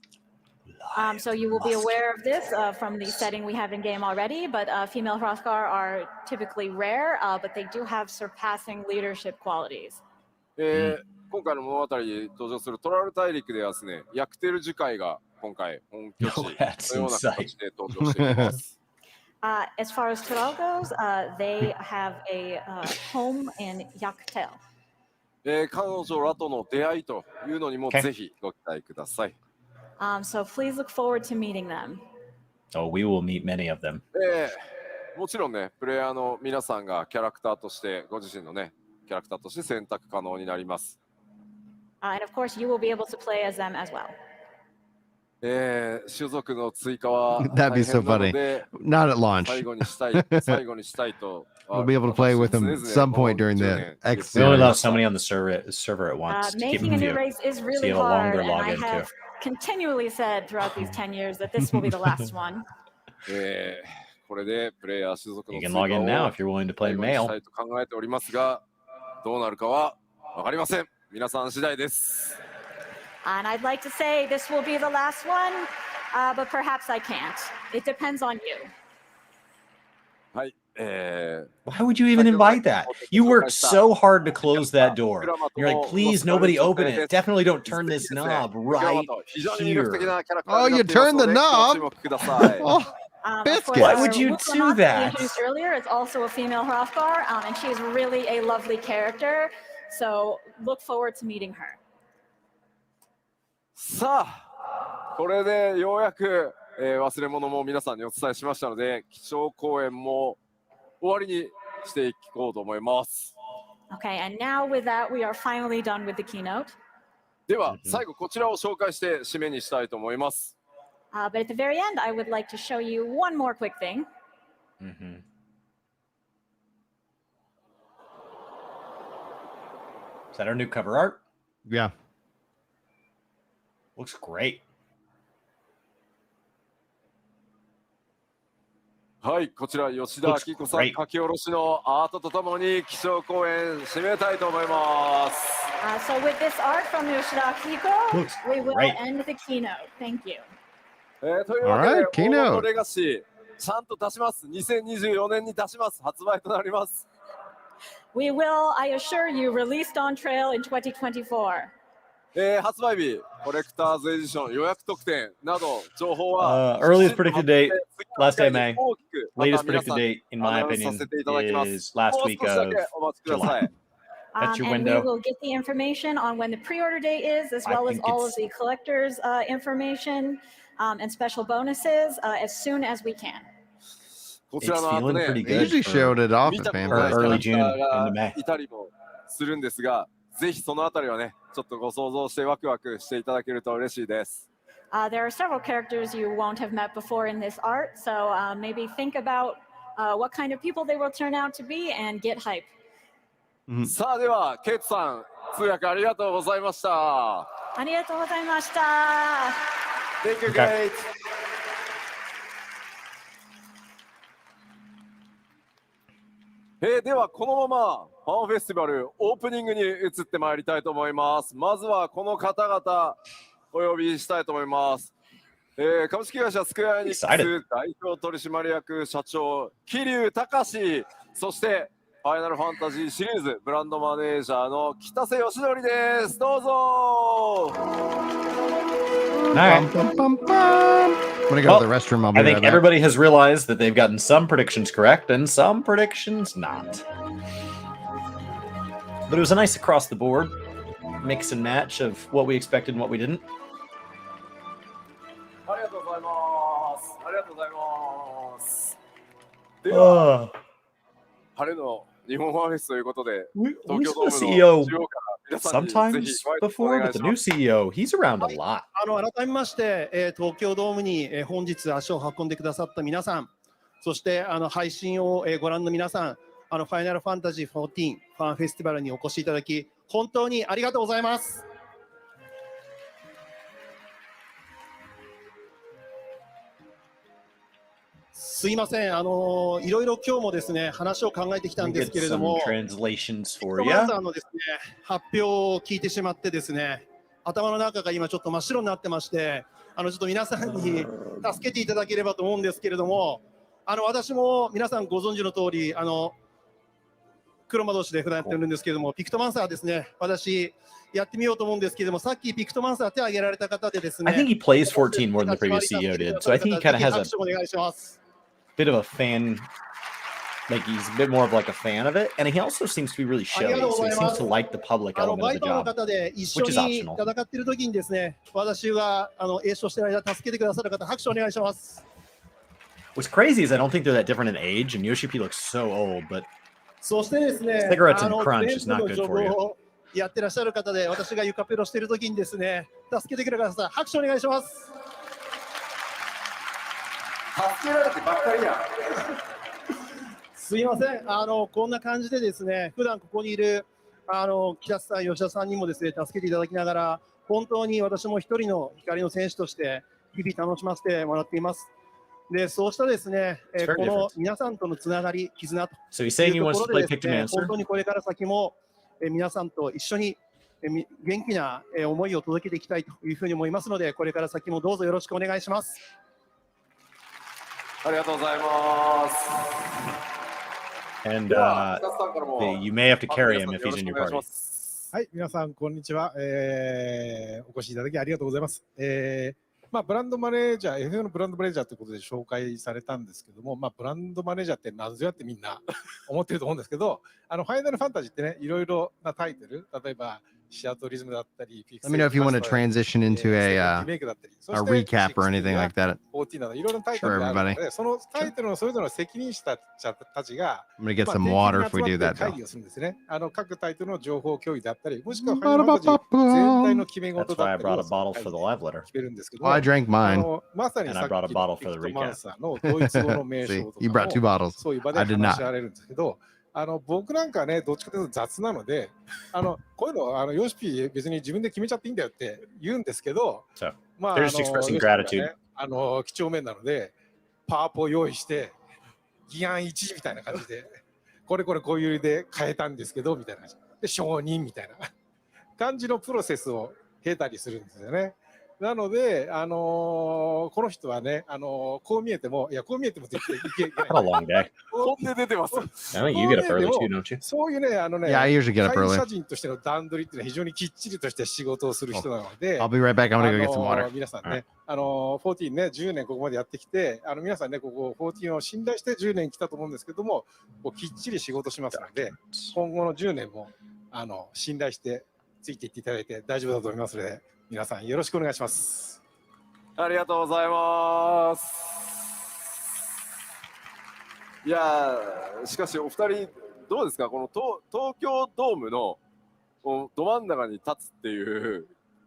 So you will be aware of this from the setting we have in game already, but female Hrothgar are typically rare, but they do have surpassing leadership qualities. 今回の物語に登場するトラル大陸ではですね、ヤクテル樹海が今回本拠地のような形で登場しています。As far as Tural goes, they have a home in Yaktel. 彼女らとの出会いというのにもぜひご期待ください。So please look forward to meeting them. Oh, we will meet many of them. もちろんね、プレイヤーの皆さんがキャラクターとして、ご自身のね、キャラクターとして選択可能になります。And of course, you will be able to play as them as well. 種族の追加は That'd be so 大変なの funny. で Not at launch. 最後にしたいと。We'll be able to play with them at some point during the X We only allow series. so many on the server at once to keep Making a them new few. race is So really you have a hard, longer and I login have too. continually said throughout these 10 years that this will be the last one. これでプレイヤー種族 You の can 追加 log in now を if you're willing to play 最後にした male. いと考えておりますが、どうなるかは分かりません。皆さん次第です。And I'd like to say this will be the last one, but perhaps I can't. It depends on you. はい。Why would you even invite that? You worked so hard to close that door. You're like, please, nobody open it. Definitely don't turn this knob right here. Oh, you turned the knob? Oh, Of Biscuit. course, Why would you Luke do Lamont, that? we introduced earlier, is also a female Hrothgar, and she is really a lovely character. So look forward to meeting her. さあ、これでようやく、忘れ物も皆さんにお伝えしましたので、基調講演も終わりにしていこうと思います。Okay, and now with that, we are finally done with the keynote. では、最後こちらを紹介して締めにしたいと思います。But at the very end, I would like to show you one more quick thing. Is that our new cover art? Yeah. Looks great. はい、こちら吉田明子さん書き下ろしのアートとともに基調講演締めたいと思います。So with this art from Yoshida Akiko, Looks we will great. end the keynote. Thank you. というわけで、 Alright, Keynote. 黄金のレガシーちゃんと出します。2024年に出します。発売となります。We will, I assure you, release Dawntrail in 2024. 発売日、コレクターズエディション予約特典など情報は Earliest predicted date, last day of May. 大きく Latest また皆 predicted さん date, in my アナウンス opinion, させていただきます。 is last もう week 少しだ of けお待ちください。 That's your And window. we will get the information on when the pre-order date is, as well as think all of it's- the collectors' information and special bonuses as soon as we can. こちら It's のアート feeling ね pretty They good. usually for- showed it off 見 at たことない FanFest. early キャラクター June が into May. いたりもするんですが、ぜひそのあたりはね、ちょっとご想像してワクワクしていただけると嬉しいです。There are several characters you won't have met before in this art, so maybe think about what kind of people they will turn out to be and get hype. さあではケイトさん、通訳ありがとうございました。ありがとうございました。Thank you, Okay. Kate. ではこのままファンフェスティバルオープニングに移ってまいりたいと思います。まずはこの方々お呼びしたいと思います。株式会社スクエアエニックス Excited. 代表取締役社長桐生隆、そしてファイナルファンタジーシリーズブランドマネージャーの北瀬義則です。どうぞ。All right. Bum, bum, bum, bum. I'm gonna go Well, to the restroom. I'll be I right think back. everybody has realized that they've gotten some predictions correct and some predictions not. But it was a nice across the board mix and match of what we expected and what we didn't. ありがとうございます。ありがとうございます。では、晴れの日本ファンフェスということで、 We 東京ドーム saw の the CEO 中央から皆さんにぜひ sometimes ご挨拶お before, 願 but い the し new ます。 CEO, he's around a lot. 改めまして、東京ドームに、本日足を運んでくださった皆さん、そして配信を、ご覧の皆さん、ファイナルファンタジー14ファンフェスティバルにお越しいただき、本当にありがとうございます。すいません、いろいろ今日もですね、話を考えてきた We んです get けれど some も、 translations ピ for クトマン you. さんのですね、発表を聞いてしまってですね、頭の中が今ちょっと真っ白になってまして、ちょっと皆さんに助けていただければと思うんですけれども、私も皆さんご存知の通り、黒魔同士で普段やってるんですけれども、ピクトマンサーですね、私やってみようと思うんですけれども、さっきピクトマンサー手を挙げられた方でですね、 I think he plays 14 more than the previous CEO did, so I think he kind of has a 拍手お願いします。 bit of a fan, like he's a bit more of like a fan of it, and he also seems to be really showy, so he seems to like the public バ element イ of the パーの job. 方で一緒 which is に optional. 戦っている時にですね、私が栄唱している間助けてくださる方、拍手お願いします。What's crazy is I don't think they're that different in age, and Yoshi P looks so old, but そしてですね、 Cigarettes and crunch is not 全 good 部の for ジ you. ョブをやってらっしゃる方で、私が床ペロしている時にですね、助けてくれた方、拍手お願いします。助けられてばっかりや。すいません、こんな感じでですね、普段ここにいる木田さん、吉田さんにもですね、助けていただきながら、本当に私も一人の光の選手として日々楽しませてもらっています。で、そうしたですね、この皆さんとのつながり、絆と So he's saying he いう wants と to ころ play でですね、 Pictomancer. 本当にこれから先も皆さんと一緒に元気な思いを届けていきたいというふうに思いますので、これから先もどうぞよろしくお願いします。ありがとうございます。And では、皆さんからも you may have to carry him 皆 if さん he's in よ your ろしくお願いし party. ます。はい、皆さん、こんにちは。お越しいただきありがとうございます。ブランドマネージャー、FF のブランドマネージャーということで紹介されたんですけども、ブランドマネージャーって何ぞやってみんな思ってると思うんですけど、ファイナルファンタジーってね、いろいろなタイトル、例えば、シアトリズムだったり、Let me know if you want to transition into a recap or anything like that. 14などいろいろなタイトルがあるので、そのタイトルのそれぞれの責任者たちが、I'm gonna get some water if we do that. 会議をするんですね。各タイトルの情報共有であったり、もしくはファイナルファンタジー全体の決め事 That's だ why っ I たり brought を a bottle for the live letter. 決めるんですけど、 Well, I drank mine. まさに And さ I っ brought a きの bottle for the ピクトマン recap. サーのドイツ語の名 See, 称と you か brought two も bottles. そういう場で I did 話 not. し合われるんですけど、僕なんかね、どっちかというと雑なので、こういうのヨシピー別に自分で決めちゃっていいんだよって言うんですけど、 So まあ、 they're just expressing gratitude. 几帳面なので、パワポを用意して、議案1みたいな感じで、これこういうで変えたんですけど、みたいな感じで、承認みたいな感じのプロセスを経たりするんですよね。なので、この人はね、こう見えても、いや、こう見えても絶対いけない。 Had a long day. 本音出てます。 I think you get up early too, don't you? そういうね、Yeah, I usually get up 会 early. 社人としての段取りっていうのは非常にきっちりとして仕事をする人なので、 I'll be right back. I'm gonna go get some water. 皆さんね、14ね、10年ここまでやってきて、皆さんね、ここ14を信頼して10年来たと思うんですけども、こうきっちり仕事しますので、今後の10年も信頼してついていっていただいて大丈夫だと思いますので、皆さんよろしくお願いします。ありがとうございます。いやー、しかしお二人どうですか、この東京ドームのこのど真ん中に立つっていう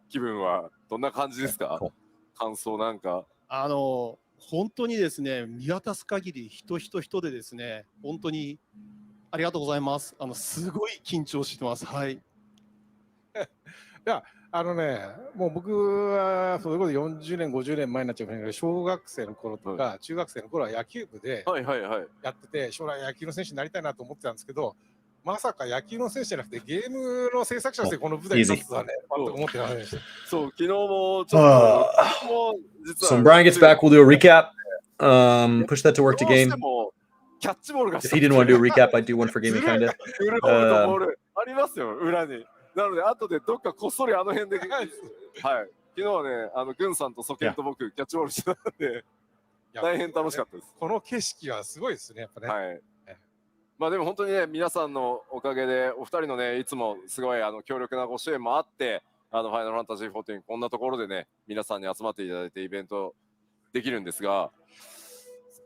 気分はどんな感じですか？感想なんか。本当にですね、見渡す限り人でですね、本当にありがとうございます。すごい緊張してます。はい。いや、もう僕はそれこそ40年、50年前になっちゃうけど、小学生の頃とか、中学生の頃は野球部でやってて、将来野球の選手になりたいなと思ってたんですけど、まさか野球の選手じゃなくてゲームの制作者としてこの舞台に立つとはね、全く思ってませんでした。そう、昨日もちょっと、もう実 So は when Brian gets back, we'll do a recap. Push that to work to どうし game. てもキャッチボールが If he didn't want to do a recap, I'd do one for gaming, kind of. フルボールとボールありますよ、裏に。なので、後でどっかこっそりあの辺で、はい、昨日はね、グンさんとソケンと僕、キャッチボールしてたんで、大変楽しかったです。この景色はすごいですね、やっぱね。はい。まあでも本当にね、皆さんのおかげで、お二人のね、いつもすごい強力なご支援もあって、ファイナルファンタジー14、こんなところでね、皆さんに集まっていただいてイベントできるんですが、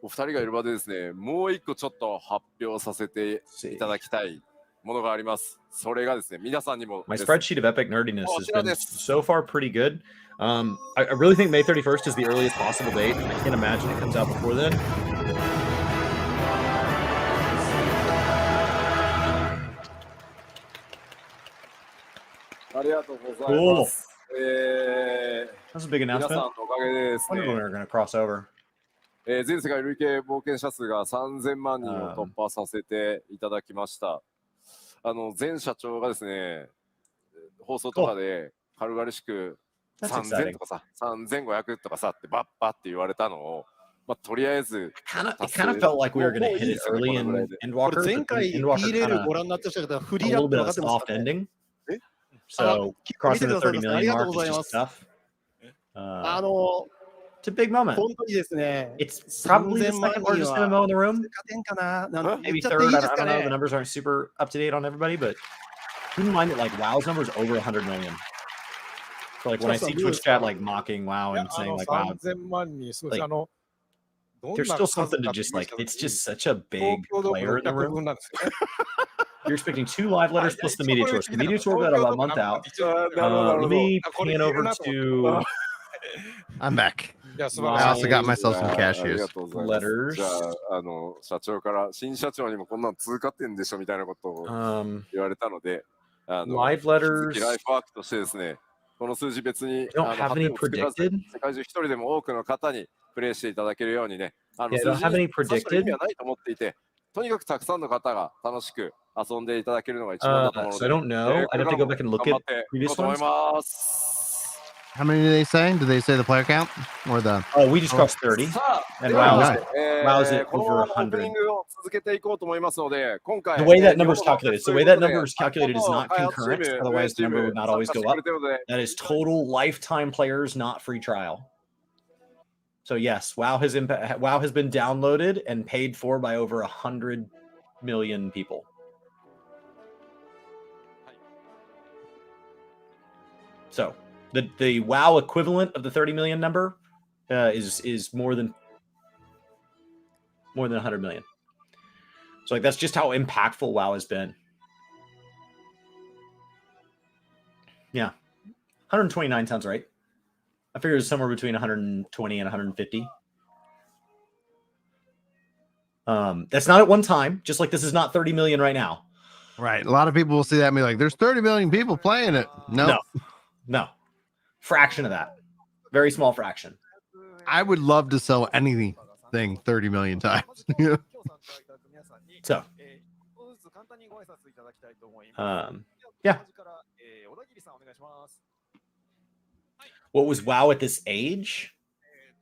お二人がいる場でですね、もう一個ちょっと発表させていただきたいものがあります。それがですね、皆さんにも。My spreadsheet of epic nerdiness has been so far pretty good. I really think May 31st is the earliest possible date. I can't imagine it comes out before then. ありがとうございます。That's a big 皆さん announcement. のおかげでです One ね、 of them are going to cross over. 全世界累計冒険者数が3000万人を突破させていただきました。前社長がですね、放送とかで軽々しく3000とかさ、3500とかさってバッバって言われたのを、まあ、とりあえず It kind of felt like we were going to hit it early in こ Endwalker. れ前回 B レールご覧になってましたけど、フ A リーラッ little プ bit 分 of かってます soft かね。 ending. So crossing the 30 million mark is just tough. It's a big moment. 本当にですね、 It's probably the second largest MMO in the room. 勝てんかな、なんて言 Maybe っちゃって third. いい I です don't か know. The ね。 numbers aren't super up to date on everybody, but keep in mind that like WoW's number is over 100 million. So like when I see Twitch chat like mocking WoW and saying like wow, 3000万人、そうです。like- there's still something to just like, it's just such a big player in the room. You're expecting 2 live letters plus the media tour. So the media tour got about a month out. Let me pan over to. I'm back. I 素晴らしい。 also got myself some あり cashews. がとうございます。 letters. じゃあ、社長から新社長にもこんなの通過点でしょみたいなことを 言われたので、live letters. 引き続きライフワークとしてですね、この数字別に don't have any 作らず predicted. 世界中一人でも多くの方にプレイしていただけるようにね、Yeah, don't have any 数字に predicted. 意味はないと思っていて、とにかくたくさんの方が楽しく遊んでいただけるのが一番だと思うの So で、 I don't know. I'd have to go back and look 頑張 at ってい previous こうと思い ones. ます。 How many did they say? Did they say the player count or the? Oh, we just crossed 30. さあ、 And では WoW is Wow. it この over ままオープニ 100. ングを続けていこうと思いますので、今回 The way that number is 日本の calculated. So the way that number is という calculated こと is で not 開発チー concurrent. ム、運営 Otherwise, チ the ー number ム would not 参 always 加して go くれ up. ているので、 That is total lifetime players, not free trial. So yes, WoW has been downloaded and paid for by over 100 million people. So the WoW equivalent of the 30 million number is more than 100 million. So like that's just how impactful WoW has been. Yeah, 129 sounds right. I figure it's somewhere between 120 and 150. That's not at one time. Just like this is not 30 million right now. Right. A lot of people will see that and be like, "There's 30 million people playing it." No. No. Fraction of that. Very small fraction. I would love to sell anything 30 million times. So, yeah. What was WoW at this age?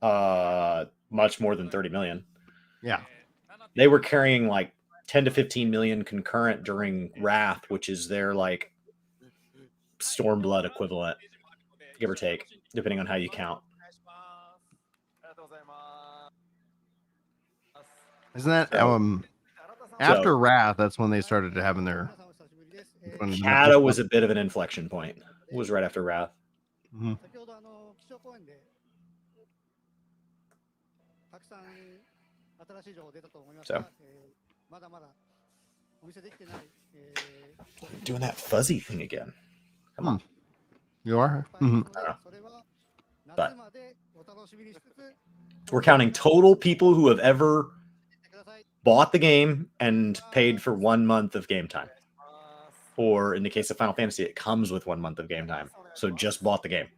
Much more than 30 million. Yeah. They were carrying like 10 to 15 million concurrent during Wrath, which is their like Stormblood equivalent, give or take, depending on how you count. Isn't that after Wrath? That's when they started to having their. Kata was a bit of an inflection point. It was right after Wrath. Mhm. So doing that fuzzy thing again. Come on. You are? Mhm. But we're counting total people who have ever bought the game and paid for 1 month of game time. Or in the case of Final Fantasy, it comes with 1 month of game time. So just bought the game.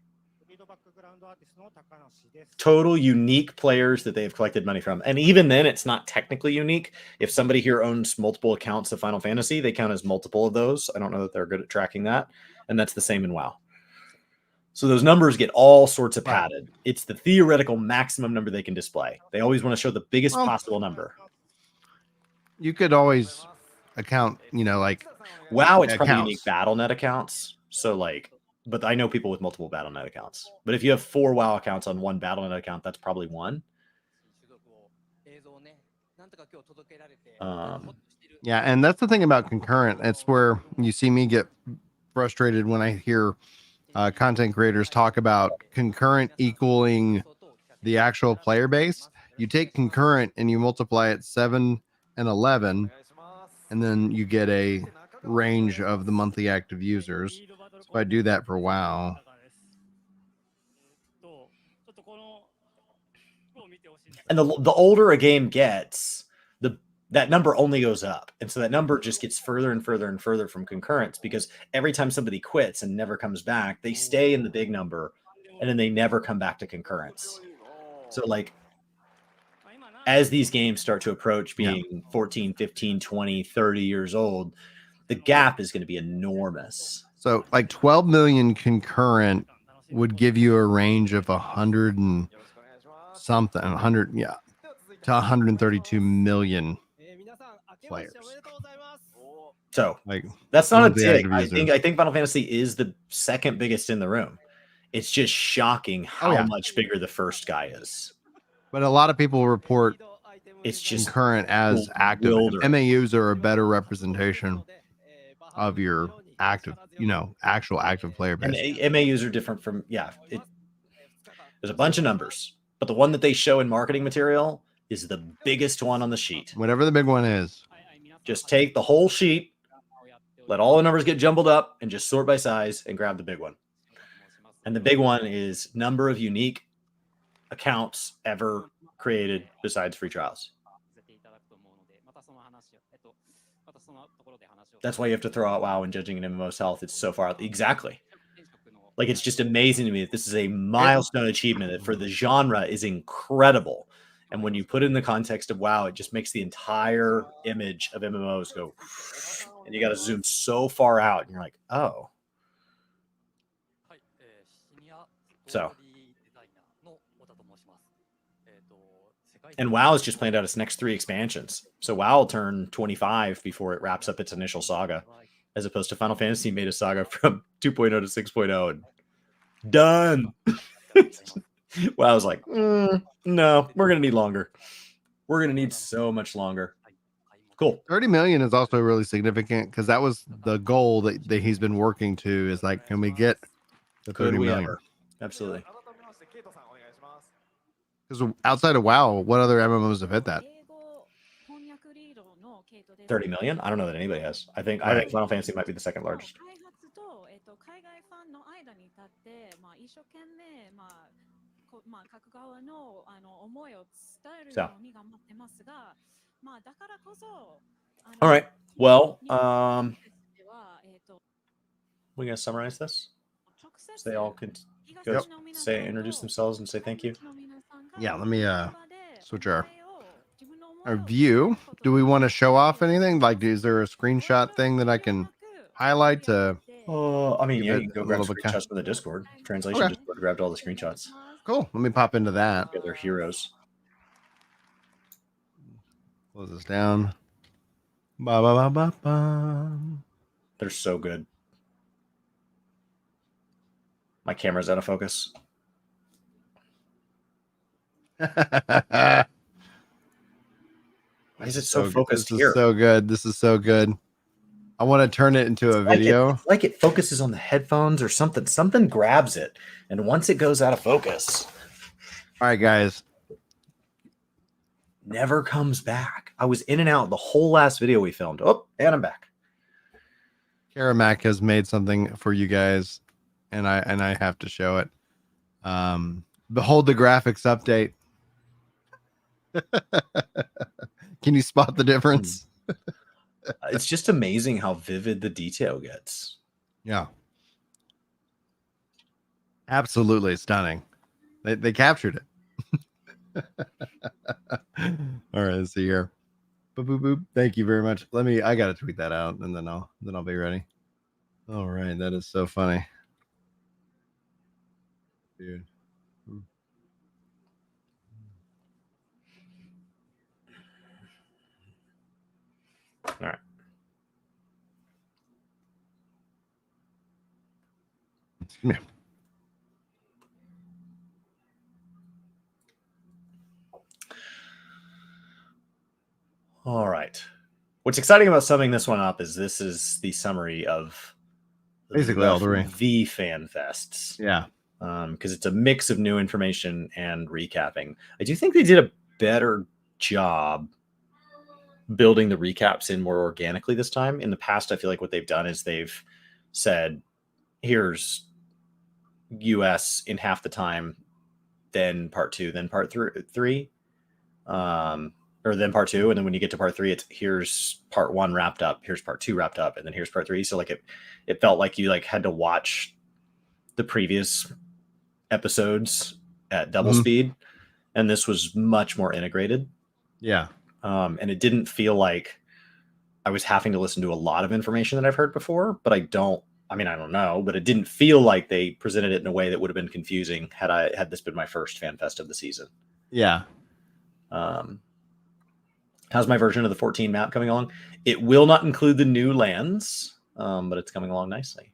Total unique players that they've collected money from. And even then, it's not technically unique. If somebody here owns multiple accounts of Final Fantasy, they count as multiple of those. I don't know that they're good at tracking that. And that's the same in WoW. So those numbers get all sorts of padded. It's the theoretical maximum number they can display. They always want to show the biggest possible number. You could always account, like WoW, it's probably accounts. unique BattleNet accounts. So like, but I know people with multiple BattleNet accounts. But if you have 4 WoW accounts on one BattleNet account, that's probably one. Yeah, and that's the thing about concurrent. It's where you see me get frustrated when I hear content creators talk about concurrent equaling the actual player base. You take concurrent and you multiply it 7 and 11, and then you get a range of the monthly active users. So if I do that for WoW, and the older a game gets, that number only goes up. And so that number just gets further and further and further from concurrence, because every time somebody quits and never comes back, they stay in the big number and then they never come back to concurrence. So like, as these games start to approach being 14, 15, 20, 30 years old, the gap is going to be enormous. So like 12 million concurrent would give you a range of 100 and something, 100, to 132 million players. So like that's not a monthly dig. active I users. think Final Fantasy is the second biggest in the room. It's just shocking how much bigger the first guy is. But a lot of people report it's just concurrent as active. MAUs are a better representation of your active, actual active player base. And MAUs are different from, there's a bunch of numbers, but the one that they show in marketing material is the biggest one on the sheet. Whatever the big one is. Just take the whole sheet, let all the numbers get jumbled up, and just sort by size and grab the big one. And the big one is number of unique accounts ever created besides free trials. That's why you have to throw out WoW and judging an MMO's health. It's so far out. Exactly. Like, it's just amazing to me that this is a milestone achievement that for the genre is incredible. And when you put it in the context of WoW, it just makes the entire image of MMOs go, and you got to zoom so far out, and you're like, oh. So. And WoW has just planned out its next 3 expansions. So WoW will turn 25 before it wraps up its initial saga, as opposed to Final Fantasy made a saga from 2.0 to 6.0 and done. WoW was like, no, we're going to need longer. We're going to need so much longer. Cool. 30 million is also really significant because that was the goal that he's been working to, is like, can we get the 30 million? Ever? Absolutely. Because outside of WoW, what other MMOs have hit that? 30 million? I don't know that anybody has. I think Final Fantasy might be the second largest. So. All right. Well, we gonna summarize this? So they all can go introduce themselves and say thank you. Yeah, let me switch our view. Do we want to show off anything? Like, is there a screenshot thing that I can highlight to? I mean, yeah, you can go grab screenshots from the Discord. Translation Discord grabbed all the screenshots. Cool. Let me pop into that. Yeah, they're heroes. Close this down. Ba, ba, ba, ba, ba. They're so good. My camera's out of focus. Why is it so focused here? This is so good. This is so good. I want to turn it into a video. Like it focuses on the headphones or something. Something grabs it. And once it goes out of focus. All right, guys. Never comes back. I was in and out the whole last video we filmed. Oh, and I'm back. Karamac has made something for you guys, and I have to show it. Behold the graphics update. Can you spot the difference? It's just amazing how vivid the detail gets. Yeah. Absolutely stunning. They captured it. All right, let's see here. Boop, boop, boop. Thank you very much. I gotta tweet that out and then I'll be ready. All right, that is so funny. Dude. All right. Yeah. All right. What's exciting about summing this one up is this is the summary of basically all three FanFests. Yeah. Because it's a mix of new information and recapping. I do think they did a better job building the recaps in more organically this time. In the past, I feel like what they've done is they've said, here's US in half the time, then part 2, then part 3. Or then part 2, and then when you get to part 3, it's here's part 1 wrapped up, here's part 2 wrapped up, and then here's part 3. So like it felt like you like had to watch the previous episodes at double speed, and this was much more integrated. Yeah. And it didn't feel like I was having to listen to a lot of information that I've heard before, but I don't know, but it didn't feel like they presented it in a way that would have been confusing had this been my first FanFest of the season. Yeah. How's my version of the 14 map coming along? It will not include the new lands, but it's coming along nicely.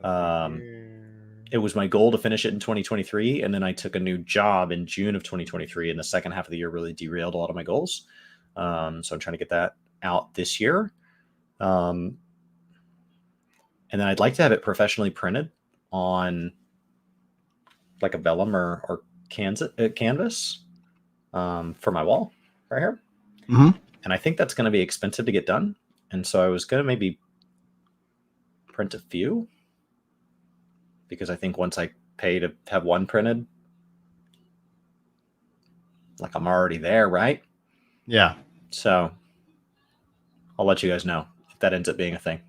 All right. It was my goal to finish it in 2023, and then I took a new job in June of 2023, and the second half of the year really derailed a lot of my goals. So I'm trying to get that out this year. And then I'd like to have it professionally printed on like a vellum or canvas. for my wall right here. Mhm. And I think that's going to be expensive to get done. And so I was going to maybe print a few, because I think once I pay to have one printed, like I'm already there, right? Yeah. So I'll let you guys know if that ends up being a thing.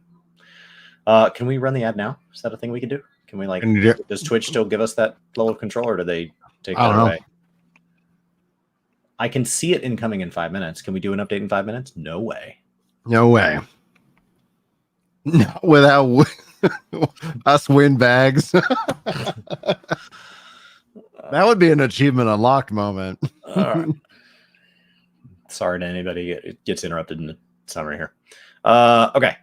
Can we run the ad now? Is that a thing we can do? Can we Can you do- does Twitch still give us that level of control, or do they take I that don't know. away? I can see it incoming in 5 minutes. Can we do an update in 5 minutes? No way. No way. No, without us win bags. That would be an achievement unlocked moment. All right. Sorry to anybody it gets interrupted in the summary here. Okay.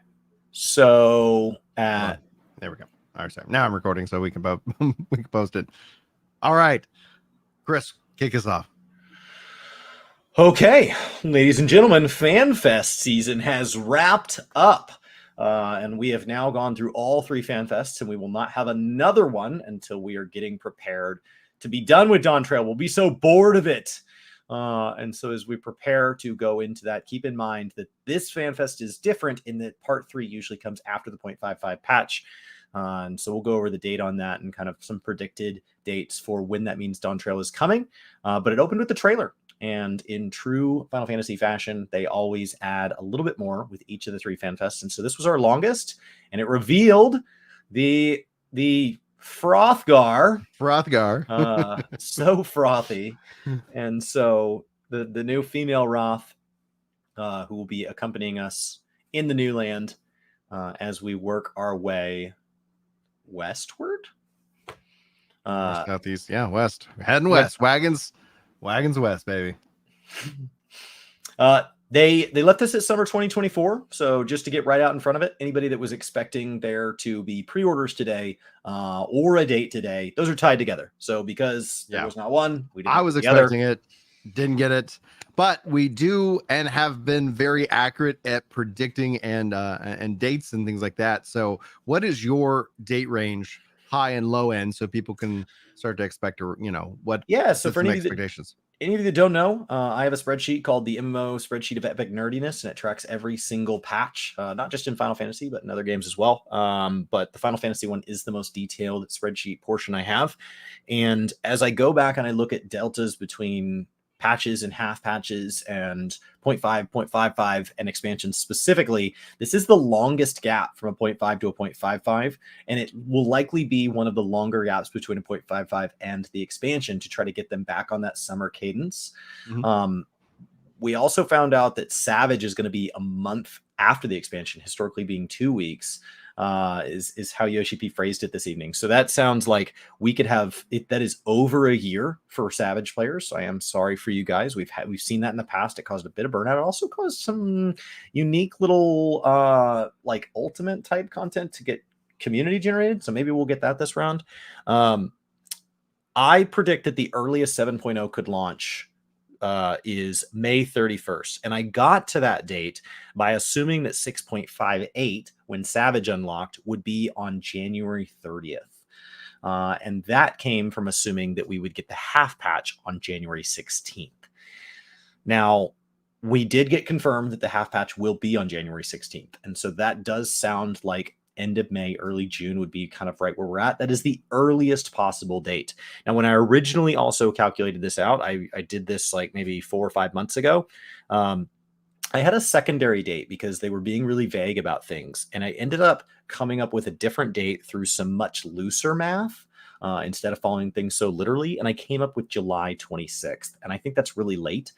So There we go. All right, sorry. Now I'm recording, so we can we can post it. All right, Chris, kick us off. Okay, ladies and gentlemen, FanFest season has wrapped up. And we have now gone through all 3 FanFests, and we will not have another one until we are getting prepared to be done with Dawntrail. We'll be so bored of it. And so as we prepare to go into that, keep in mind that this FanFest is different in that part 3 usually comes after the 0.55 patch. And so we'll go over the date on that and kind of some predicted dates for when that means Dawntrail is coming. But it opened with the trailer. And in true Final Fantasy fashion, they always add a little bit more with each of the 3 FanFests. And so this was our longest, and it revealed the Frothgar. So frothy. And so the new female Roth, who will be accompanying us in the new land as we work our way westward. Southeast, yeah, west. We're heading west. Wagons west, baby. They left us at summer 2024. So just to get right out in front of it, anybody that was expecting there to be pre-orders today or a date today, those are tied together. So because there was not one, we didn't. I was expecting it, didn't get it, but we do and have been very accurate at predicting and dates and things like that. So what is your date range, high and low end, so people can start to expect, or what? Yeah. So for any expectations. Any of you that don't know, I have a spreadsheet called the MMO spreadsheet of epic nerdiness, and it tracks every single patch, not just in Final Fantasy, but in other games as well. But the Final Fantasy one is the most detailed spreadsheet portion I have. And as I go back and I look at deltas between patches and half patches and 0.5, 0.55 and expansions specifically, this is the longest gap from a 0.5 to a 0.55, and it will likely be one of the longer gaps between a 0.55 and the expansion to try to get them back on that summer cadence. Mm-hmm. We also found out that Savage is going to be a month after the expansion, historically being 2 weeks. Is how Yoshi P phrased it this evening. So that sounds like we could have it. That is over a year for Savage players. So I am sorry for you guys. We've seen that in the past. It caused a bit of burnout. It also caused some unique little like ultimate type content to get community generated. So maybe we'll get that this round. I predict that the earliest 7.0 could launch is May 31st. And I got to that date by assuming that 6.58, when Savage unlocked, would be on January 30th. And that came from assuming that we would get the half patch on January 16th. Now, we did get confirmed that the half patch will be on January 16th. And so that does sound like end of May, early June would be kind of right where we're at. That is the earliest possible date. Now, when I originally also calculated this out, I did this like maybe 4 or 5 months ago. I had a secondary date because they were being really vague about things. And I ended up coming up with a different date through some much looser math instead of following things so literally. And I came up with July 26th. And I think that's really late.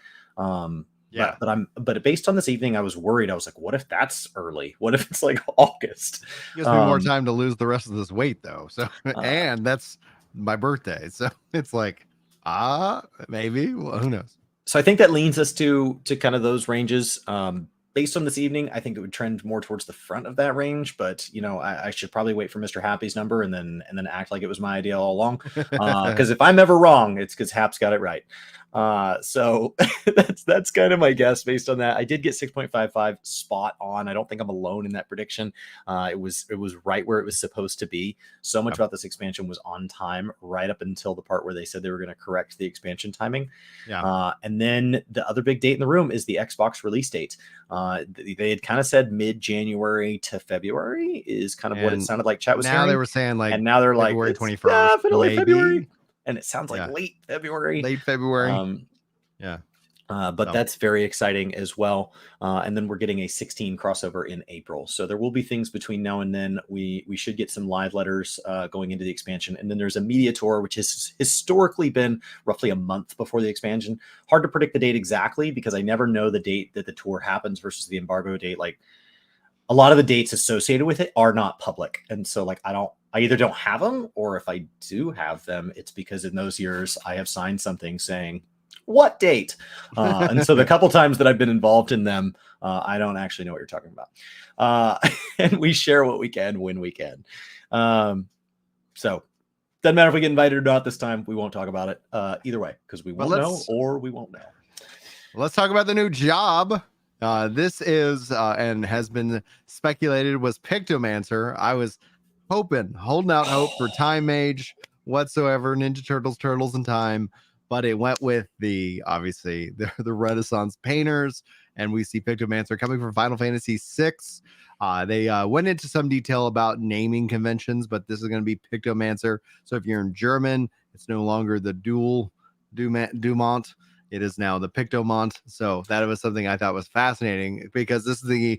Yeah, but based on this evening, I was worried. I was like, what if that's early? What if it's like August? Gives me more time to lose the rest of this weight, though. So, and that's my birthday. So it's like, maybe. Well, who knows? So I think that leans us to kind of those ranges. based on this evening, I think it would trend more towards the front of that range, but you know, I should probably wait for Mr. Happy's number and then act like it was my idea all along. Because if I'm ever wrong, it's because Hap's got it right. So that's kind of my guess based on that. I did get 6.55 spot on. I don't think I'm alone in that prediction. It was right where it was supposed to be. So much about this expansion was on time, right up until the part where they said they were going to correct the expansion timing. And then the other big date in the room is the Xbox release date. They had kind of said mid-January to February is kind of what it sounded like chat was now hearing. they were saying like, and now they're February like 21st, definitely maybe. February, and it sounds like late February. But that's very exciting as well. And then we're getting a 16 crossover in April. So there will be things between now and then. We should get some live letters going into the expansion. And then there's a media tour, which has historically been roughly a month before the expansion. Hard to predict the date exactly because I never know the date that the tour happens versus the embargo date. Like a lot of the dates associated with it are not public. And so like I either don't have them, or if I do have them, it's because in those years I have signed something saying what date. And so the couple times that I've been involved in them, I don't actually know what you're talking about. And we share what we can when we can. So doesn't matter if we get invited or not this time. We won't talk about it either way because we won't know or we won't know. Let's talk about the new job. This is and has been speculated was Pictomancer. I was holding out hope for Time Mage whatsoever, Ninja Turtles in Time, but it went with obviously the Renaissance painters, and we see Pictomancer coming from Final Fantasy VI. They went into some detail about naming conventions, but this is going to be Pictomancer. So if you're in German, it's no longer the Dumont. It is now the Pictomont. So that was something I thought was fascinating because this is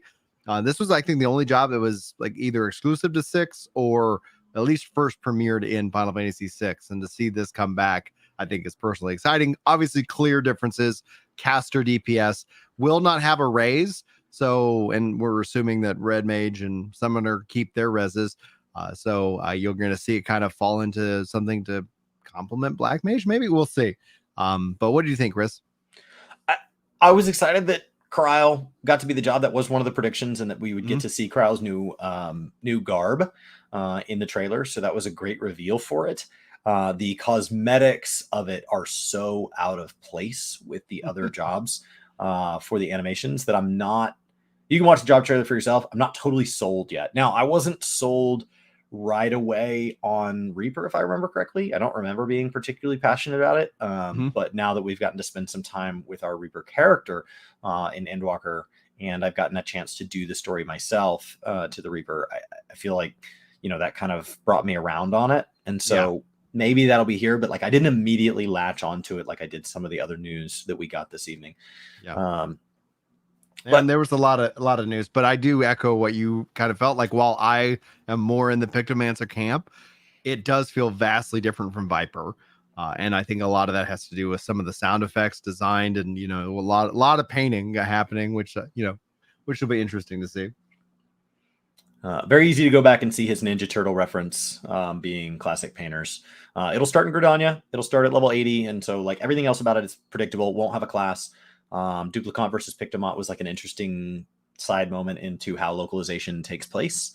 this was, I think, the only job that was like either exclusive to 6 or at least first premiered in Final Fantasy VI. And to see this come back, I think is personally exciting. Obviously, clear differences. Caster DPS will not have a raise. So, and we're assuming that Red Mage and Summoner keep their reses. So you're going to see it kind of fall into something to complement Black Mage. Maybe we'll see. But what do you think, Chris? I was excited that Kryle got to be the job. That was one of the predictions, and that we would get to see Kryle's new garb in the trailer. So that was a great reveal for it. The cosmetics of it are so out of place with the other jobs for the animations that I'm not. You can watch the job trailer for yourself. I'm not totally sold yet. Now, I wasn't sold right away on Reaper, if I remember correctly. I don't remember being particularly passionate about it. But now that we've gotten to spend some time with our Reaper character in Endwalker, and I've gotten a chance to do the story myself to the Reaper, I feel like, you know, that kind of brought me around on it. And so maybe that'll be here, but like I didn't immediately latch onto it like I did some of the other news that we got this evening. But there was a lot of news, but I do echo what you kind of felt like. While I am more in the Pictomancer camp, it does feel vastly different from Viper. And I think a lot of that has to do with some of the sound effects designed and, you know, a lot of painting happening, which will be interesting to see. Very easy to go back and see his Ninja Turtle reference being classic painters. It'll start in Gridania. It'll start at level 80. And so like everything else about it is predictable. Won't have a class. Duplicant versus Pictomont was like an interesting side moment into how localization takes place.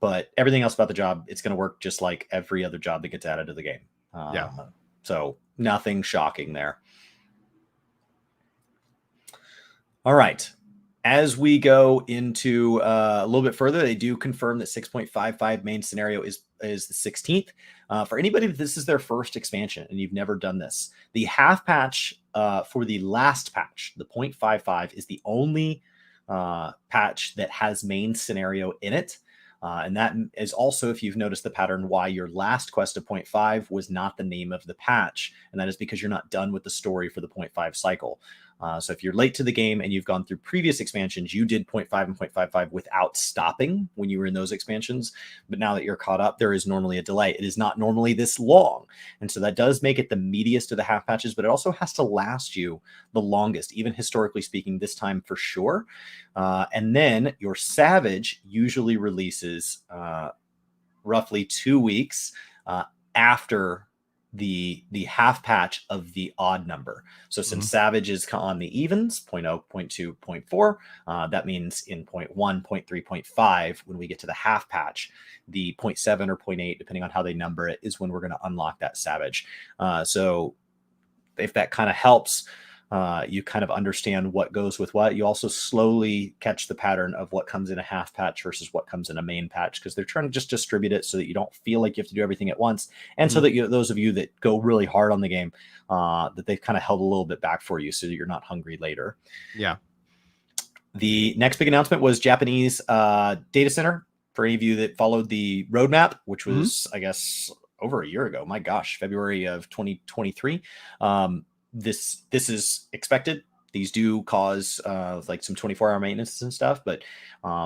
But everything else about the job, it's going to work just like every other job that gets added to the game. So nothing shocking there. All right. As we go into a little bit further, they do confirm that 6.55 main scenario is the 16th. For anybody that this is their first expansion and you've never done this, the half patch for the last patch, the 0.55, is the only patch that has main scenario in it. And that is also, if you've noticed the pattern, why your last quest of 0.5 was not the name of the patch. And that is because you're not done with the story for the 0.5 cycle. So if you're late to the game and you've gone through previous expansions, you did 0.5 and 0.55 without stopping when you were in those expansions. But now that you're caught up, there is normally a delay. It is not normally this long. And so that does make it the meatiest of the half patches, but it also has to last you the longest, even historically speaking, this time for sure. And then your Savage usually releases roughly 2 weeks after the half patch of the odd number. So since Savage is on the evens, 0.0, 0.2, 0.4, that means in 0.1, 0.3, 0.5, when we get to the half patch, the 0.7 or 0.8, depending on how they number it, is when we're going to unlock that Savage. So if that kind of helps, you kind of understand what goes with what. You also slowly catch the pattern of what comes in a half patch versus what comes in a main patch, because they're trying to just distribute it so that you don't feel like you have to do everything at once, and so that those of you that go really hard on the game, that they've kind of held a little bit back for you so that you're not hungry later. Yeah. The next big announcement was Japanese data center. For any of you that followed the roadmap, which was, I guess, over a year ago, my gosh, February of 2023. This is expected. These do cause like some 24-hour maintenance and stuff, but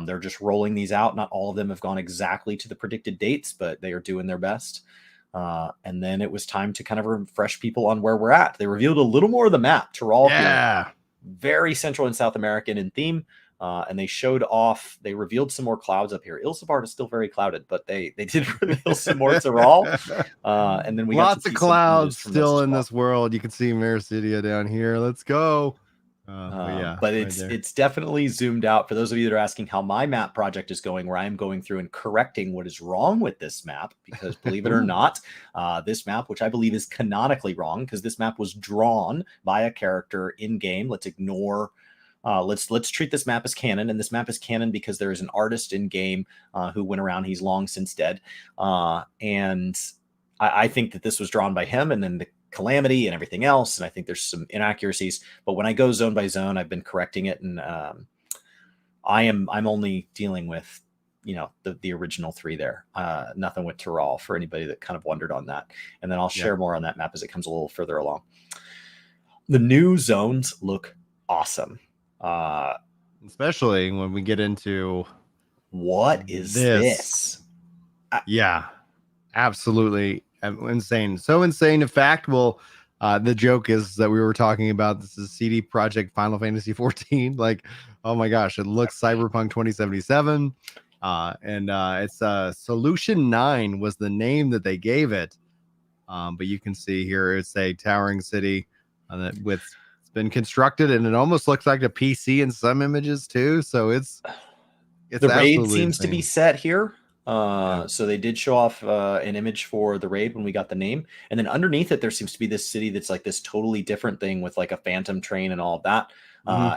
they're just rolling these out. Not all of them have gone exactly to the predicted dates, but they are doing their best. And then it was time to kind of refresh people on where we're at. They revealed a little more of the map. Tyrol here, very Central and South American in theme. And they showed off, they revealed some more clouds up here. Ilsabard is still very clouded, but they did reveal some more Tyrol. And then we lots got of clouds still in this world. You can see Myriad down here. Let's go. But it's definitely zoomed out. For those of you that are asking how my map project is going, where I'm going through and correcting what is wrong with this map, because believe it or not, this map, which I believe is canonically wrong, because this map was drawn by a character in game. Let's ignore. Let's treat this map as canon, and this map is canon because there is an artist in game who went around. He's long since dead, and I think that this was drawn by him, and then the calamity and everything else. And I think there's some inaccuracies. But when I go zone by zone, I've been correcting it, and I'm only dealing with the original three there. Nothing with Tyrol for anybody that kind of wondered on that. And then I'll share more on that map as it comes a little further along. The new zones look awesome. Especially when we get into what is this? Yeah, absolutely insane. So insane. In fact, the joke is that we were talking about this is CD Projekt Final Fantasy XIV. Like, oh my gosh, it looks Cyberpunk 2077. And it's Solution 9 was the name that they gave it. But you can see here it's a towering city with been constructed, and it almost looks like a PC in some images too. So it's the raid seems to be set here. So they did show off an image for the raid when we got the name, and then underneath it there seems to be this city that's like this totally different thing with like a phantom train and all of that.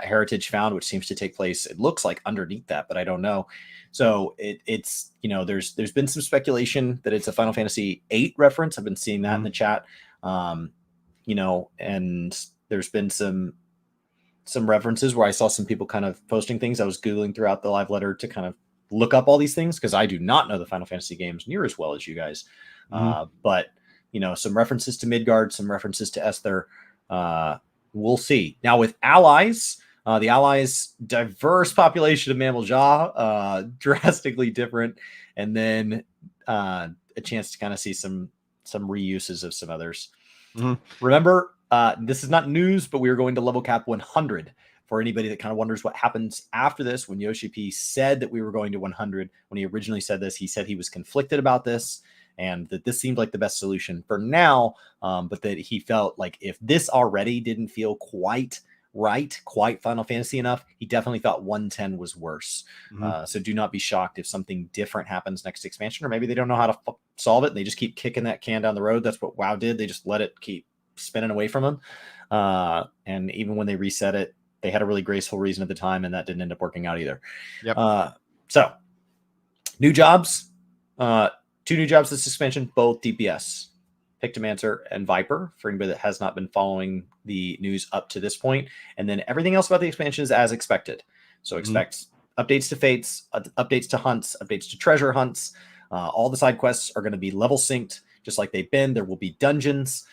Heritage Found, which seems to take place, it looks like underneath that, but I don't know. So it's there's been some speculation that it's a Final Fantasy VIII reference. I've been seeing that in the chat. And there's been some references where I saw some people kind of posting things. I was Googling throughout the live letter to kind of look up all these things, because I do not know the Final Fantasy games near as well as you guys. But, some references to Midgard, some references to Esther. We'll see. Now with allies, the allies, diverse population of Mammal Jaw, drastically different. And then a chance to kind of see some reuses of some others. Remember, this is not news, but we are going to level cap 100. For anybody that kind of wonders what happens after this, when Yoshi P said that we were going to 100, when he originally said this, he said he was conflicted about this and that this seemed like the best solution for now, but that he felt like if this already didn't feel quite right, quite Final Fantasy enough, he definitely thought 110 was worse. So do not be shocked if something different happens next expansion, or maybe they don't know how to solve it and they just keep kicking that can down the road. That's what WoW did. They just let it keep spinning away from them. And even when they reset it, they had a really graceful reason at the time, and that didn't end up working out either. So new jobs, 2 new jobs this expansion, both DPS, Pictomancer and Viper, for anybody that has not been following the news up to this point. And then everything else about the expansion is as expected. So expect updates to fates, updates to hunts, updates to treasure hunts. All the side quests are going to be level synced, just like they've been. There will be dungeons.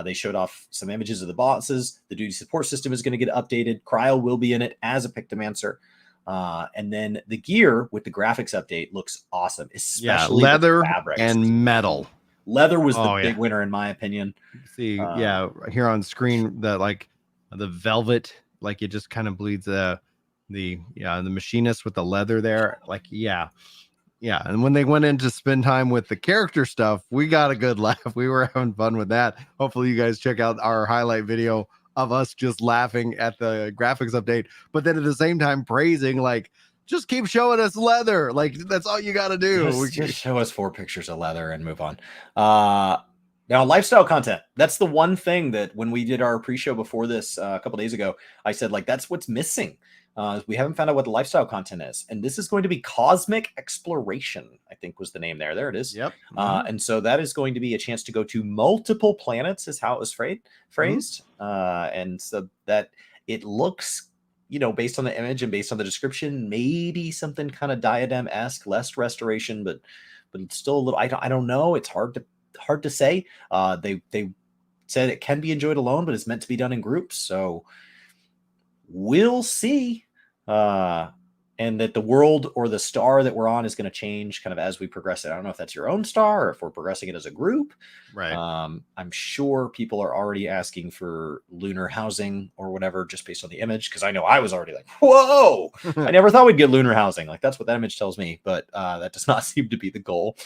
They showed off some images of the bosses. The duty support system is going to get updated. Cryo will be in it as a Pictomancer. And then the gear with the graphics update looks awesome, especially leather fabrics and metal. Leather was the big winner, in my opinion. See, here on screen, the velvet, like it just kind of bleeds the machinist with the leather there. Yeah, and when they went in to spend time with the character stuff, we got a good laugh. We were having fun with that. Hopefully you guys check out our highlight video of us just laughing at the graphics update, but then at the same time praising, like, just keep showing us leather. Like, that's all you got to do. Just show us 4 pictures of leather and move on. Now, lifestyle content. That's the one thing that when we did our pre-show before this a couple days ago, I said, like, that's what's missing. We haven't found out what the lifestyle content is. And this is going to be Cosmic Exploration, I think was the name there. There it is. Yep. And so that is going to be a chance to go to multiple planets, is how it was phrased. And so that it looks, you know, based on the image and based on the description, maybe something kind of Diadem-esque, less restoration, but it's still a little, I don't know. It's hard to say. They said it can be enjoyed alone, but it's meant to be done in groups. So we'll see. And that the world or the star that we're on is going to change kind of as we progress it. I don't know if that's your own star or if we're progressing it as a group. Right. I'm sure people are already asking for lunar housing or whatever, just based on the image. Cause I know I was already like, whoa, I never thought we'd get lunar housing. Like that's what that image tells me, but that does not seem to be the goal.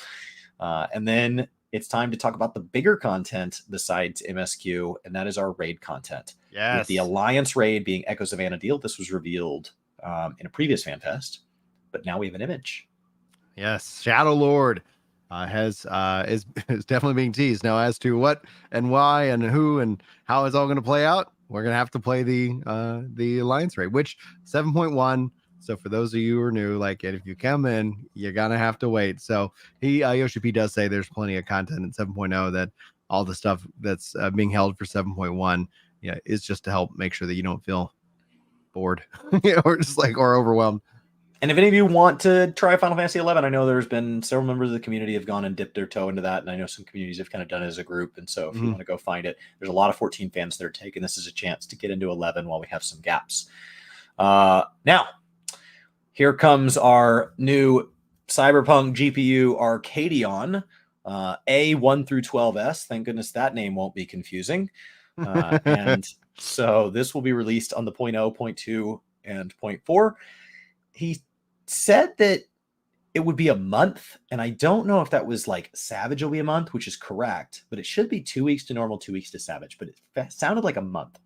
And then it's time to talk about the bigger content besides MSQ. And that is our raid content. Yes. With the Alliance raid being Echo Savannah Deal. This was revealed in a previous FanFest, but now we have an image. Yes, Shadow Lord is definitely being teased now. As to what and why and who and how it's all going to play out, we're going to have to play the Alliance raid, which 7.1. So for those of you who are new, like if you come in, you're gonna have to wait. So Yoshi P does say there's plenty of content in 7.0 that all the stuff that's being held for 7.1, is just to help make sure that you don't feel bored or just like or overwhelmed. And if any of you want to try Final Fantasy 11, I know there's been several members of the community have gone and dipped their toe into that, and I know some communities have kind of done it as a group. And so if you want to go find it, there's a lot of 14 fans that are taking this as a chance to get into 11 while we have some gaps. Now here comes our new Cyberpunk GPU Arcadion A1 through 12S. Thank goodness that name won't be confusing. And so this will be released on the 0.0, 0.2, and 0.4. He said that it would be a month, and I don't know if that was like Savage will be a month, which is correct, but it should be 2 weeks to normal, 2 weeks to Savage, but it sounded like a month.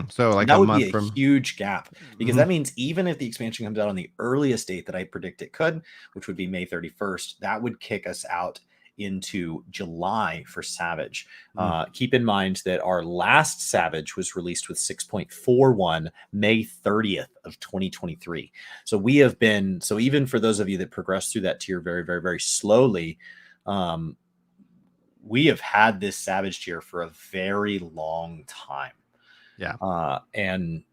So like that a would month be a from huge gap, because that means even if the expansion comes out on the earliest date that I predict it could, which would be May 31st, that would kick us out into July for Savage. Keep in mind that our last Savage was released with 6.41 May 30th of 2023. So we have been, so even for those of you that progress through that tier very, very, very slowly, we have had this Savage tier for a very long time. Yeah. And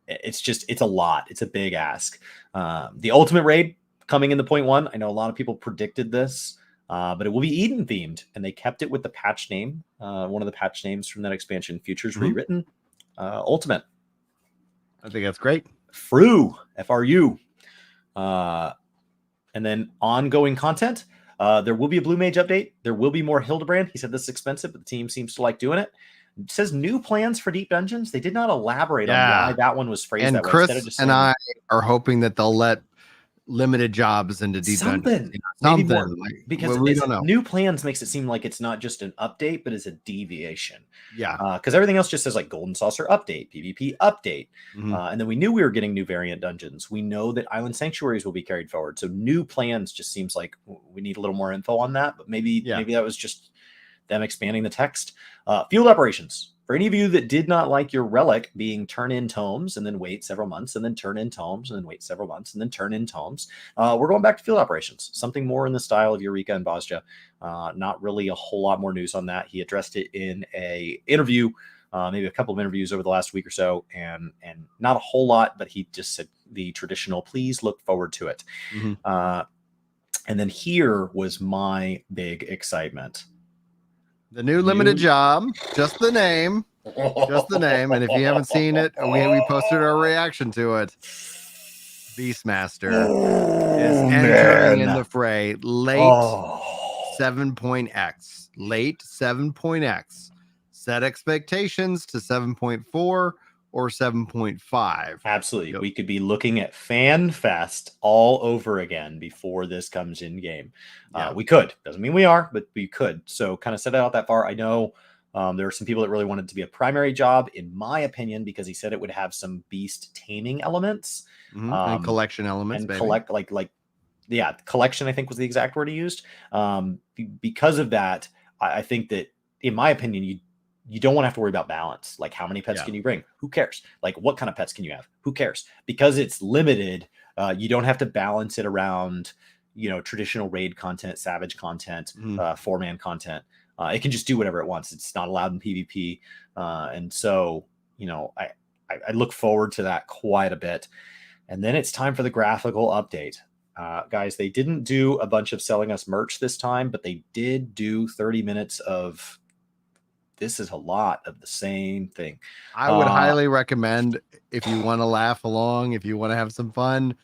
it's a lot. It's a big ask. The Ultimate Raid coming in the 0.1. I know a lot of people predicted this. But it will be Eden themed, and they kept it with the patch name. One of the patch names from that expansion, Futures Rewritten, Ultimate. I think that's great. FRU, F-R-U. And then ongoing content. There will be a Blue Mage update. There will be more Hildebrand. He said this is expensive, but the team seems to like doing it. It says new plans for Deep Dungeons. They did not elaborate on why that one was phrased and that way. Chris and I are hoping that they'll let limited jobs into Deep Dungeons. Something. Because we don't know. New plans makes it seem like it's not just an update, but it's a deviation. Yeah. Because everything else just says like Golden Saucer update, PvP update. And then we knew we were getting new variant dungeons. We know that Island Sanctuaries will be carried forward. So new plans just seems like we need a little more info on that. But maybe that was just them expanding the text. Field operations. For any of you that did not like your relic being turn in tomes and then wait several months and then turn in tomes and then wait several months and then turn in tomes, we're going back to field operations, something more in the style of Eureka and Bosja. Not really a whole lot more news on that. He addressed it in a interview, maybe a couple of interviews over the last week or so, and not a whole lot, but he just said the traditional, please look forward to it. And then here was my big excitement. The new limited job, just the name. And if you haven't seen it, we posted our reaction to it. Beastmaster is entering in the fray. Late 7.x. Set expectations to 7.4. or 7.5. Absolutely. Yep. We could be looking at FanFest all over again before this comes in game. Yeah. We could. Doesn't mean we are, but we could. So kind of set it out that far. I know there are some people that really wanted it to be a primary job, in my opinion, because he said it would have some beast taming elements. And collection elements. And maybe. collect yeah, collection, I think was the exact word he used. Because of that, I think that, in my opinion, you don't want to have to worry about balance. Like, how many pets can you bring? Who cares? Like, what kind of pets can you have? Who cares? Because it's limited, you don't have to balance it around, traditional raid content, savage content, 4-man content. It can just do whatever it wants. It's not allowed in PvP. And so, I look forward to that quite a bit. And then it's time for the graphical update. Guys, they didn't do a bunch of selling us merch this time, but they did do 30 minutes of, this is a lot of the same thing. I would highly recommend, if you want to laugh along, if you want to have some fun.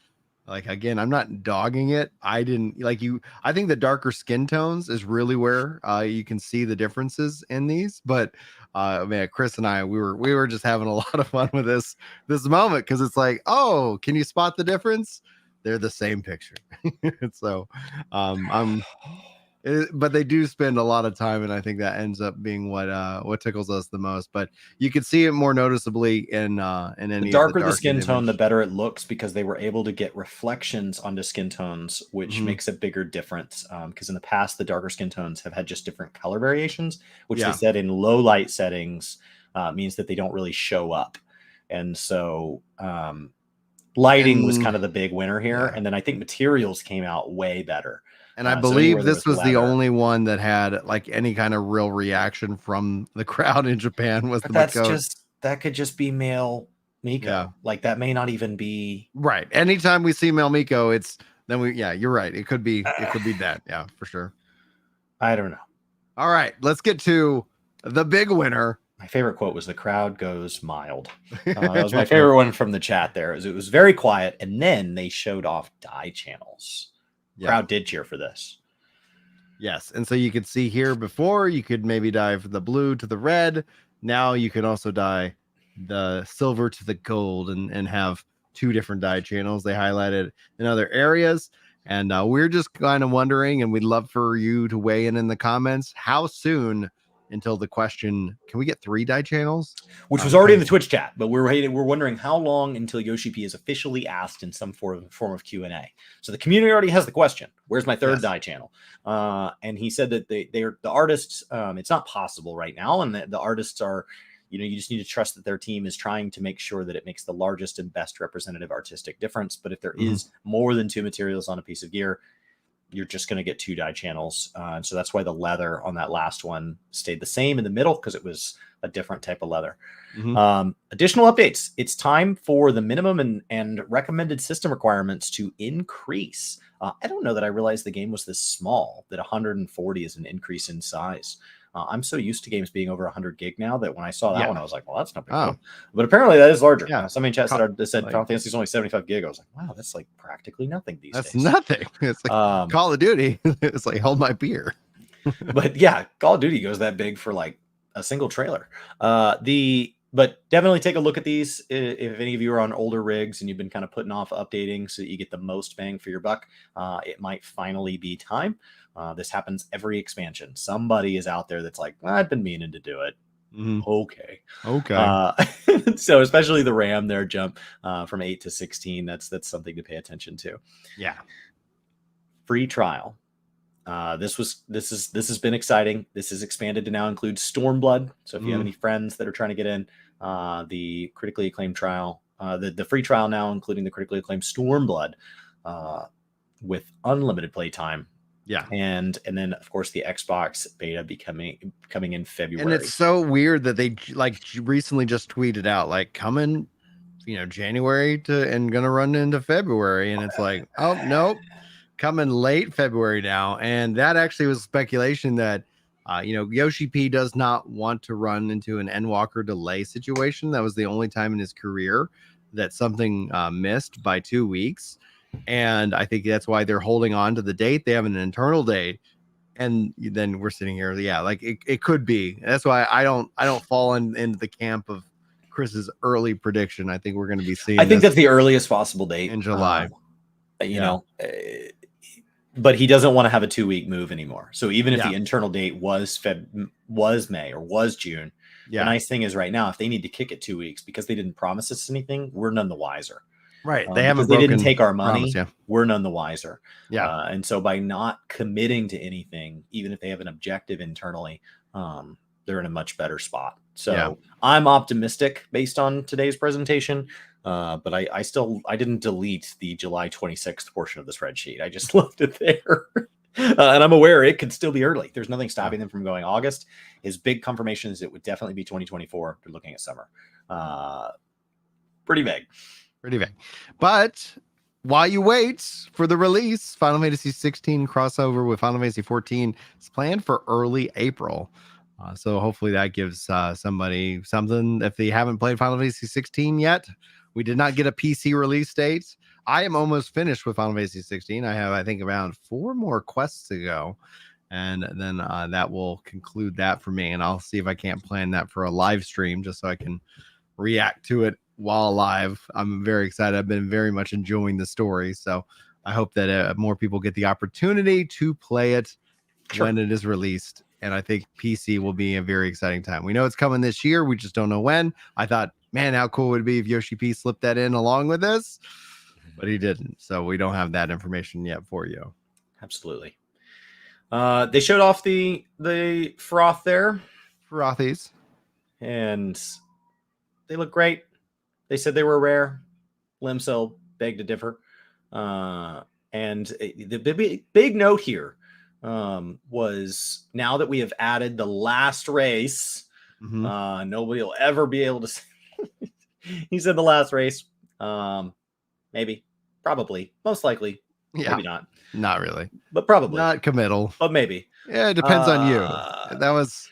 Like, again, I'm not dogging it. I think the darker skin tones is really where you can see the differences in these. But man, Chris and I, we were just having a lot of fun with this moment, because it's like, oh, can you spot the difference? They're the same picture. So but they do spend a lot of time, and I think that ends up being what tickles us the most. But you can see it more noticeably in any the darker the skin tone, the better it looks, because they were able to get reflections onto skin tones, which makes a bigger difference. Because in the past, the darker skin tones have had just different color variations, which they said in low light settings means that they don't really show up. And so lighting was kind of the big winner here. And then I think materials came out way better. And I believe this was the only one that had like any kind of real reaction from the crowd in Japan. Was that could just be male Miko. Yeah. Like, that may not even be right. Anytime we see male Miko, you're right. It could be that. Yeah, for sure. I don't know. All right, let's get to the big winner. My favorite quote was, "The crowd goes mild." That was my favorite one from the chat there. It was very quiet, and then they showed off dye channels. Crowd did cheer for this. Yes. And so you could see here, before you could maybe dye from the blue to the red. Now you can also dye the silver to the gold and have two different dye channels. They highlighted in other areas. And we're just kind of wondering, and we'd love for you to weigh in the comments, how soon until the question, can we get 3 dye channels? Which was already in the Twitch chat, but we're wondering how long until Yoshi P is officially asked in some form of Q&A. So the community already has the question, where's my third dye channel? And he said that the artists, it's not possible right now. And the artists are, you just need to trust that their team is trying to make sure that it makes the largest and best representative artistic difference. But if there is more than 2 materials on a piece of gear, you're just going to get 2 dye channels. And so that's why the leather on that last one stayed the same in the middle, because it was a different type of leather. Additional updates. It's time for the minimum and recommended system requirements to increase. I don't know that I realized the game was this small, that 140 is an increase in size. I'm so used to games being over 100 gig now that when I saw that one, I was like, well, that's not big deal. But apparently that is larger. Somebody in chat said Final Fantasy is only 75 gig. I was like, wow, that's like practically nothing these days. That's nothing. It's like Call of Duty. It's like, hold my beer. But yeah, Call of Duty goes that big for like a single trailer. But definitely take a look at these. If any of you are on older rigs and you've been kind of putting off updating so that you get the most bang for your buck, it might finally be time. This happens every expansion. Somebody is out there that's like, well, I've been meaning to do it. Okay. So especially the RAM there jump from 8 to 16. That's something to pay attention to. Yeah. Free trial. This has been exciting. This is expanded to now include Stormblood. So if you have any friends that are trying to get in, the critically acclaimed trial, the free trial now including the critically acclaimed Stormblood, with unlimited playtime. Yeah. And then of course the Xbox beta coming in February. And it's so weird that they like recently just tweeted out like coming, January and gonna run into February. And it's like, oh nope, coming late February now. And that actually was speculation that Yoshi P does not want to run into an Endwalker delay situation. That was the only time in his career that something missed by 2 weeks. And I think that's why they're holding on to the date. They have an internal date, and then we're sitting here. Yeah, like it could be. That's why I don't fall into the camp of Chris's early prediction. I think we're going to be seeing. I think this that's the earliest possible date in July. But he doesn't want to have a 2-week move anymore. So even if Yeah. the internal date was May or was June, the nice thing is right now, if they need to kick it 2 weeks because they didn't promise us anything, we're none the wiser. Right. They haven't. They didn't take our money. Promise, we're none the wiser. Yeah. And so by not committing to anything, even if they have an objective internally, they're in a much better spot. So I'm optimistic based on today's presentation. But I didn't delete the July 26th portion of the spreadsheet. I just left it there. And I'm aware it could still be early. There's nothing stopping them from going August. His big confirmation is it would definitely be 2024. They're looking at summer. Pretty vague. Pretty vague. But while you wait for the release, Final Fantasy 16 crossover with Final Fantasy 14 is planned for early April. So hopefully that gives somebody something if they haven't played Final Fantasy 16 yet. We did not get a PC release date. I am almost finished with Final Fantasy 16. I have, I think, around 4 more quests to go. And then that will conclude that for me. And I'll see if I can't plan that for a live stream just so I can react to it while live. I'm very excited. I've been very much enjoying the story. So I hope that more people get the opportunity to play it when it is released. And I think PC will be a very exciting time. We know it's coming this year. We just don't know when. I thought, man, how cool would it be if Yoshi P slipped that in along with this? But he didn't. So we don't have that information yet for you. Absolutely. They showed off the froth there. Frothies. And they look great. They said they were rare. Limcell begged to differ. And the big note here was now that we have added the last race, nobody will ever be able to say. He said the last race. Maybe, probably, most likely. Maybe not really, but probably not committal, but maybe. Yeah, it depends on you. That was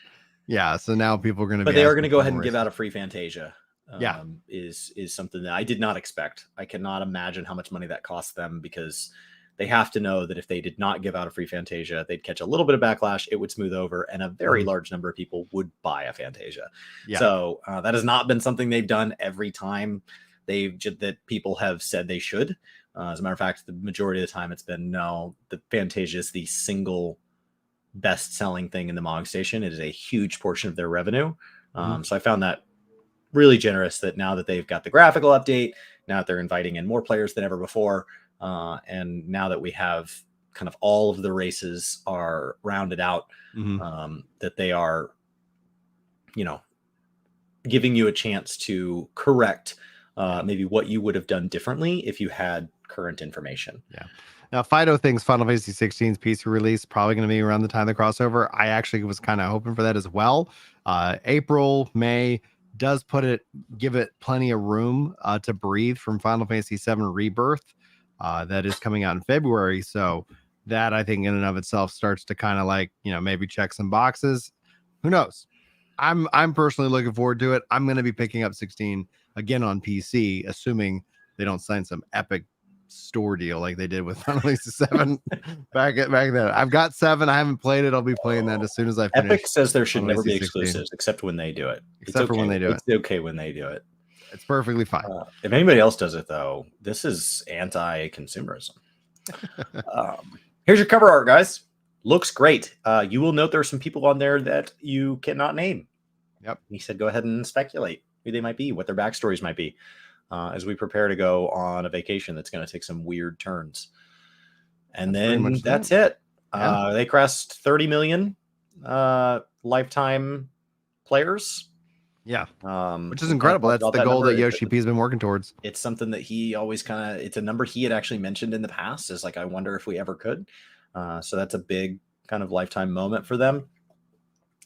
so now people are going to but they are going to go ahead and give out a free Fantasia. Is something that I did not expect. I cannot imagine how much money that costs them, because they have to know that if they did not give out a free Fantasia, they'd catch a little bit of backlash. It would smooth over, and a very large number of people would buy a Fantasia. So that has not been something they've done every time that people have said they should. As a matter of fact, the majority of the time it's been no. The Fantasia is the single best-selling thing in the MOG station. It is a huge portion of their revenue. So I found that really generous that now that they've got the graphical update, now that they're inviting in more players than ever before, and now that we have kind of all of the races are rounded out, that they are, giving you a chance to correct maybe what you would have done differently if you had current information. Now, Fido thinks Final Fantasy 16's PC release probably going to be around the time of the crossover. I actually was kind of hoping for that as well. April, May does give it plenty of room to breathe from Final Fantasy VII Rebirth. That is coming out in February. So that, I think, in and of itself starts to kind of maybe check some boxes. Who knows? I'm personally looking forward to it. I'm going to be picking up 16 again on PC, assuming they don't sign some epic store deal like they did with Final Fantasy 7 back then. I've got 7. I haven't played it. I'll be playing that as soon as I finish. Epic says there should never be exclusives except when they do it. Except for when they do it. It's okay when they do it. It's perfectly fine. If anybody else does it, though, this is anti-consumerism. Here's your cover art, guys. Looks great. You will note there are some people on there that you cannot name. Yep. He said go ahead and speculate who they might be, what their backstories might be, as we prepare to go on a vacation that's going to take some weird turns. And then that's it. They crossed 30 million lifetime players. Which is incredible. That's the goal that Yoshi P has been working towards. It's something that he always it's a number he had actually mentioned in the past, is like, I wonder if we ever could. So that's a big kind of lifetime moment for them.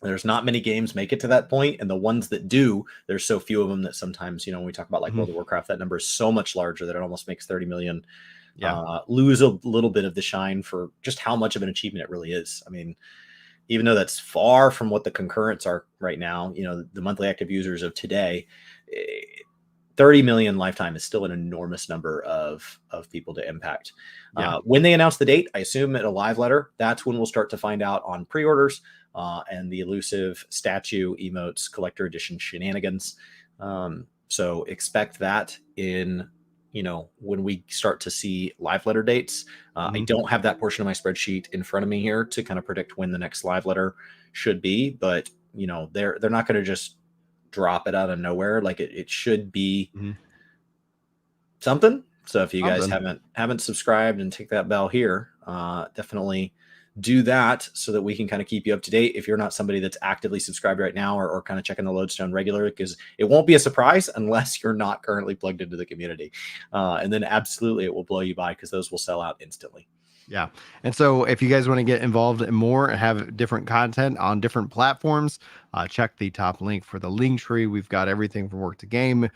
There's not many games make it to that point, and the ones that do, there's so few of them that sometimes, when we talk about like World of Warcraft, that number is so much larger that it almost makes 30 million lose a little bit of the shine for just how much of an achievement it really is. I mean, even though that's far from what the concurrents are right now, the monthly active users of today, 30 million lifetime is still an enormous number of people to impact. When they announce the date, I assume at a live letter, that's when we'll start to find out on pre-orders and the elusive statue emotes, collector edition shenanigans. So expect that in, when we start to see live letter dates. I don't have that portion of my spreadsheet in front of me here to kind of predict when the next live letter should be, but they're not going to just drop it out of nowhere. Like it should be something. So if you guys haven't subscribed and take that bell here, definitely do that so that we can kind of keep you up to date. If you're not somebody that's actively subscribed right now or kind of checking the lodestone regularly, because it won't be a surprise unless you're not currently plugged into the community. And then absolutely it will blow you by because those will sell out instantly. Yeah. And so if you guys want to get involved in more and have different content on different platforms, check the top link for the link tree. We've got everything from work to game.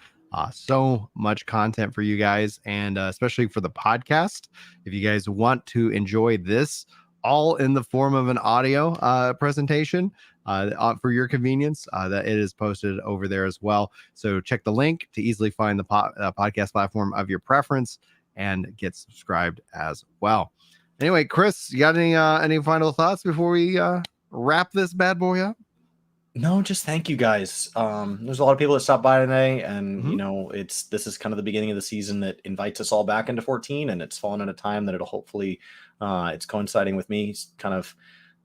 So much content for you guys, and especially for the podcast. If you guys want to enjoy this all in the form of an audio presentation for your convenience, that it is posted over there as well. So check the link to easily find the podcast platform of your preference and get subscribed as well. Anyway, Chris, you got any final thoughts before we wrap this bad boy up? No, just thank you guys. There's a lot of people that stopped by today, and this is kind of the beginning of the season that invites us all back into 14, and it's fallen at a time that it'll hopefully it's coinciding with me kind of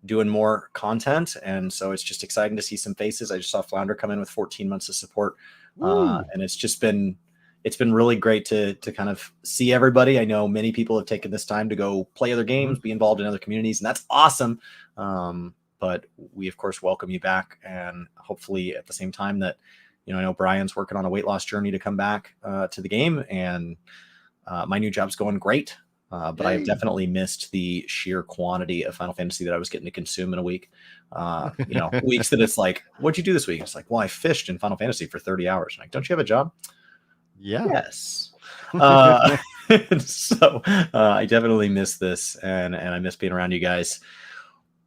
doing more content, and so it's just exciting to see some faces. I just saw Flounder come in with 14 months of support, and it's been really great to kind of see everybody. I know many people have taken this time to go play other games, be involved in other communities, and that's awesome. But we, of course, welcome you back. And hopefully at the same time that, I know Brian's working on a weight loss journey to come back to the game. And my new job's going great. But I've definitely missed the sheer quantity of Final Fantasy that I was getting to consume in a week. Weeks that it's like, what'd you do this week? It's like, well, I fished in Final Fantasy for 30 hours. I'm like, don't you have a job? Yeah. Yes. So I definitely miss this, and I miss being around you guys.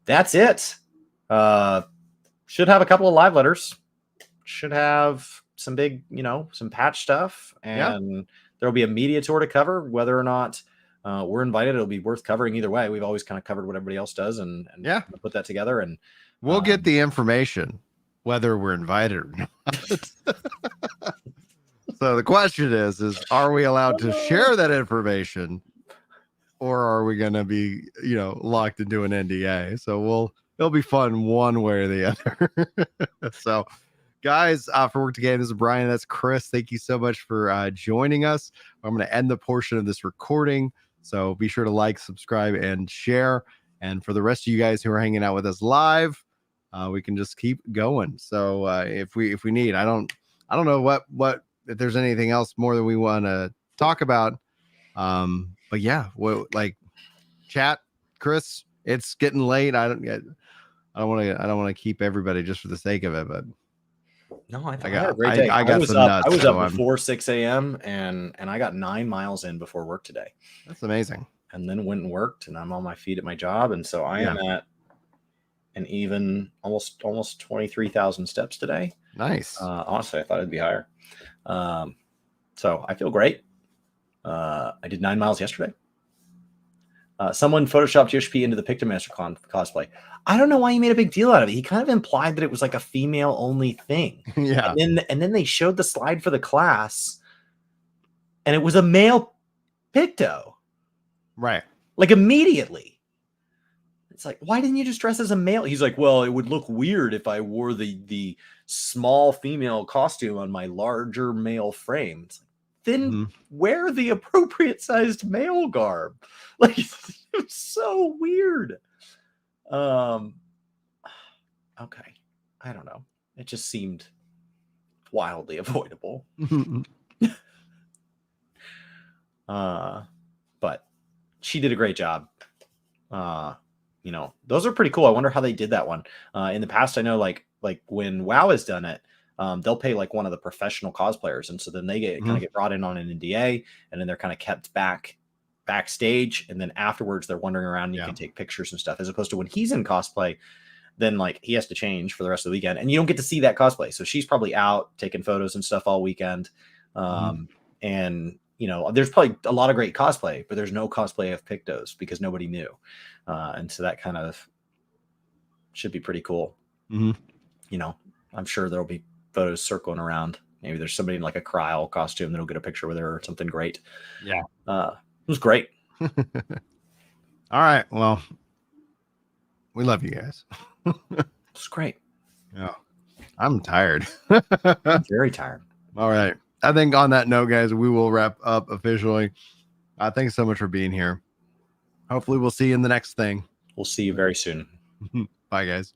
That's it. Should have a couple of live letters. Should have some big, some patch stuff, and there'll be a media tour to cover. Whether or not we're invited, it'll be worth covering either way. We've always kind of covered what everybody else does, and put that together. And we'll get the information whether we're invited or not. So the question is are we allowed to share that information, or are we going to be, locked into an NDA? So it'll be fun one way or the other. So guys, for Work to Game, this is Brian. That's Chris. Thank you so much for joining us. I'm going to end the portion of this recording. So be sure to like, subscribe, and share. And for the rest of you guys who are hanging out with us live, we can just keep going. So if we need, I don't know what if there's anything else more that we want to talk about. But yeah, chat, Chris, it's getting late. I don't want to keep everybody just for the sake of it, but no, I had a great day. I was up before 6 a.m. and I got 9 miles in before work today. That's amazing. And then went and worked, and I'm on my feet at my job, and so I am at an even almost 23,000 steps today. Nice. Honestly, I thought it'd be higher. So I feel great. I did 9 miles yesterday. Someone photoshopped Yoshi into the Pictomaster cosplay. I don't know why he made a big deal out of it. He kind of implied that it was like a female only thing. Yeah. And then they showed the slide for the class, and it was a male Picto. Right. Like immediately. It's like, why didn't you just dress as a male? He's like, well, it would look weird if I wore the small female costume on my larger male frame. It's like, then wear the appropriate sized male garb. Like, it's so weird. Okay. I don't know. It just seemed wildly avoidable. But she did a great job. Those are pretty cool. I wonder how they did that one. In the past, I know like when WoW has done it, they'll pay like one of the professional cosplayers, and so then they kind of get brought in on an NDA, and then they're kind of kept backstage, and then afterwards they're wandering around and you can take pictures and stuff, as opposed to when he's in cosplay, then like he has to change for the rest of the weekend, and you don't get to see that cosplay. So she's probably out taking photos and stuff all weekend. And there's probably a lot of great cosplay, but there's no cosplay of Pictos because nobody knew. And so that kind of should be pretty cool. I'm sure there'll be photos circling around Maybe there's somebody in like a Kryl costume that'll get a picture with her or something great. Yeah. It was great. All right. Well, we love you guys. It's great. Yeah. I'm tired. I'm very tired. All right. I think on that note, guys, we will wrap up officially. Thanks so much for being here. Hopefully we'll see you in the next thing. We'll see you very soon. Bye, guys.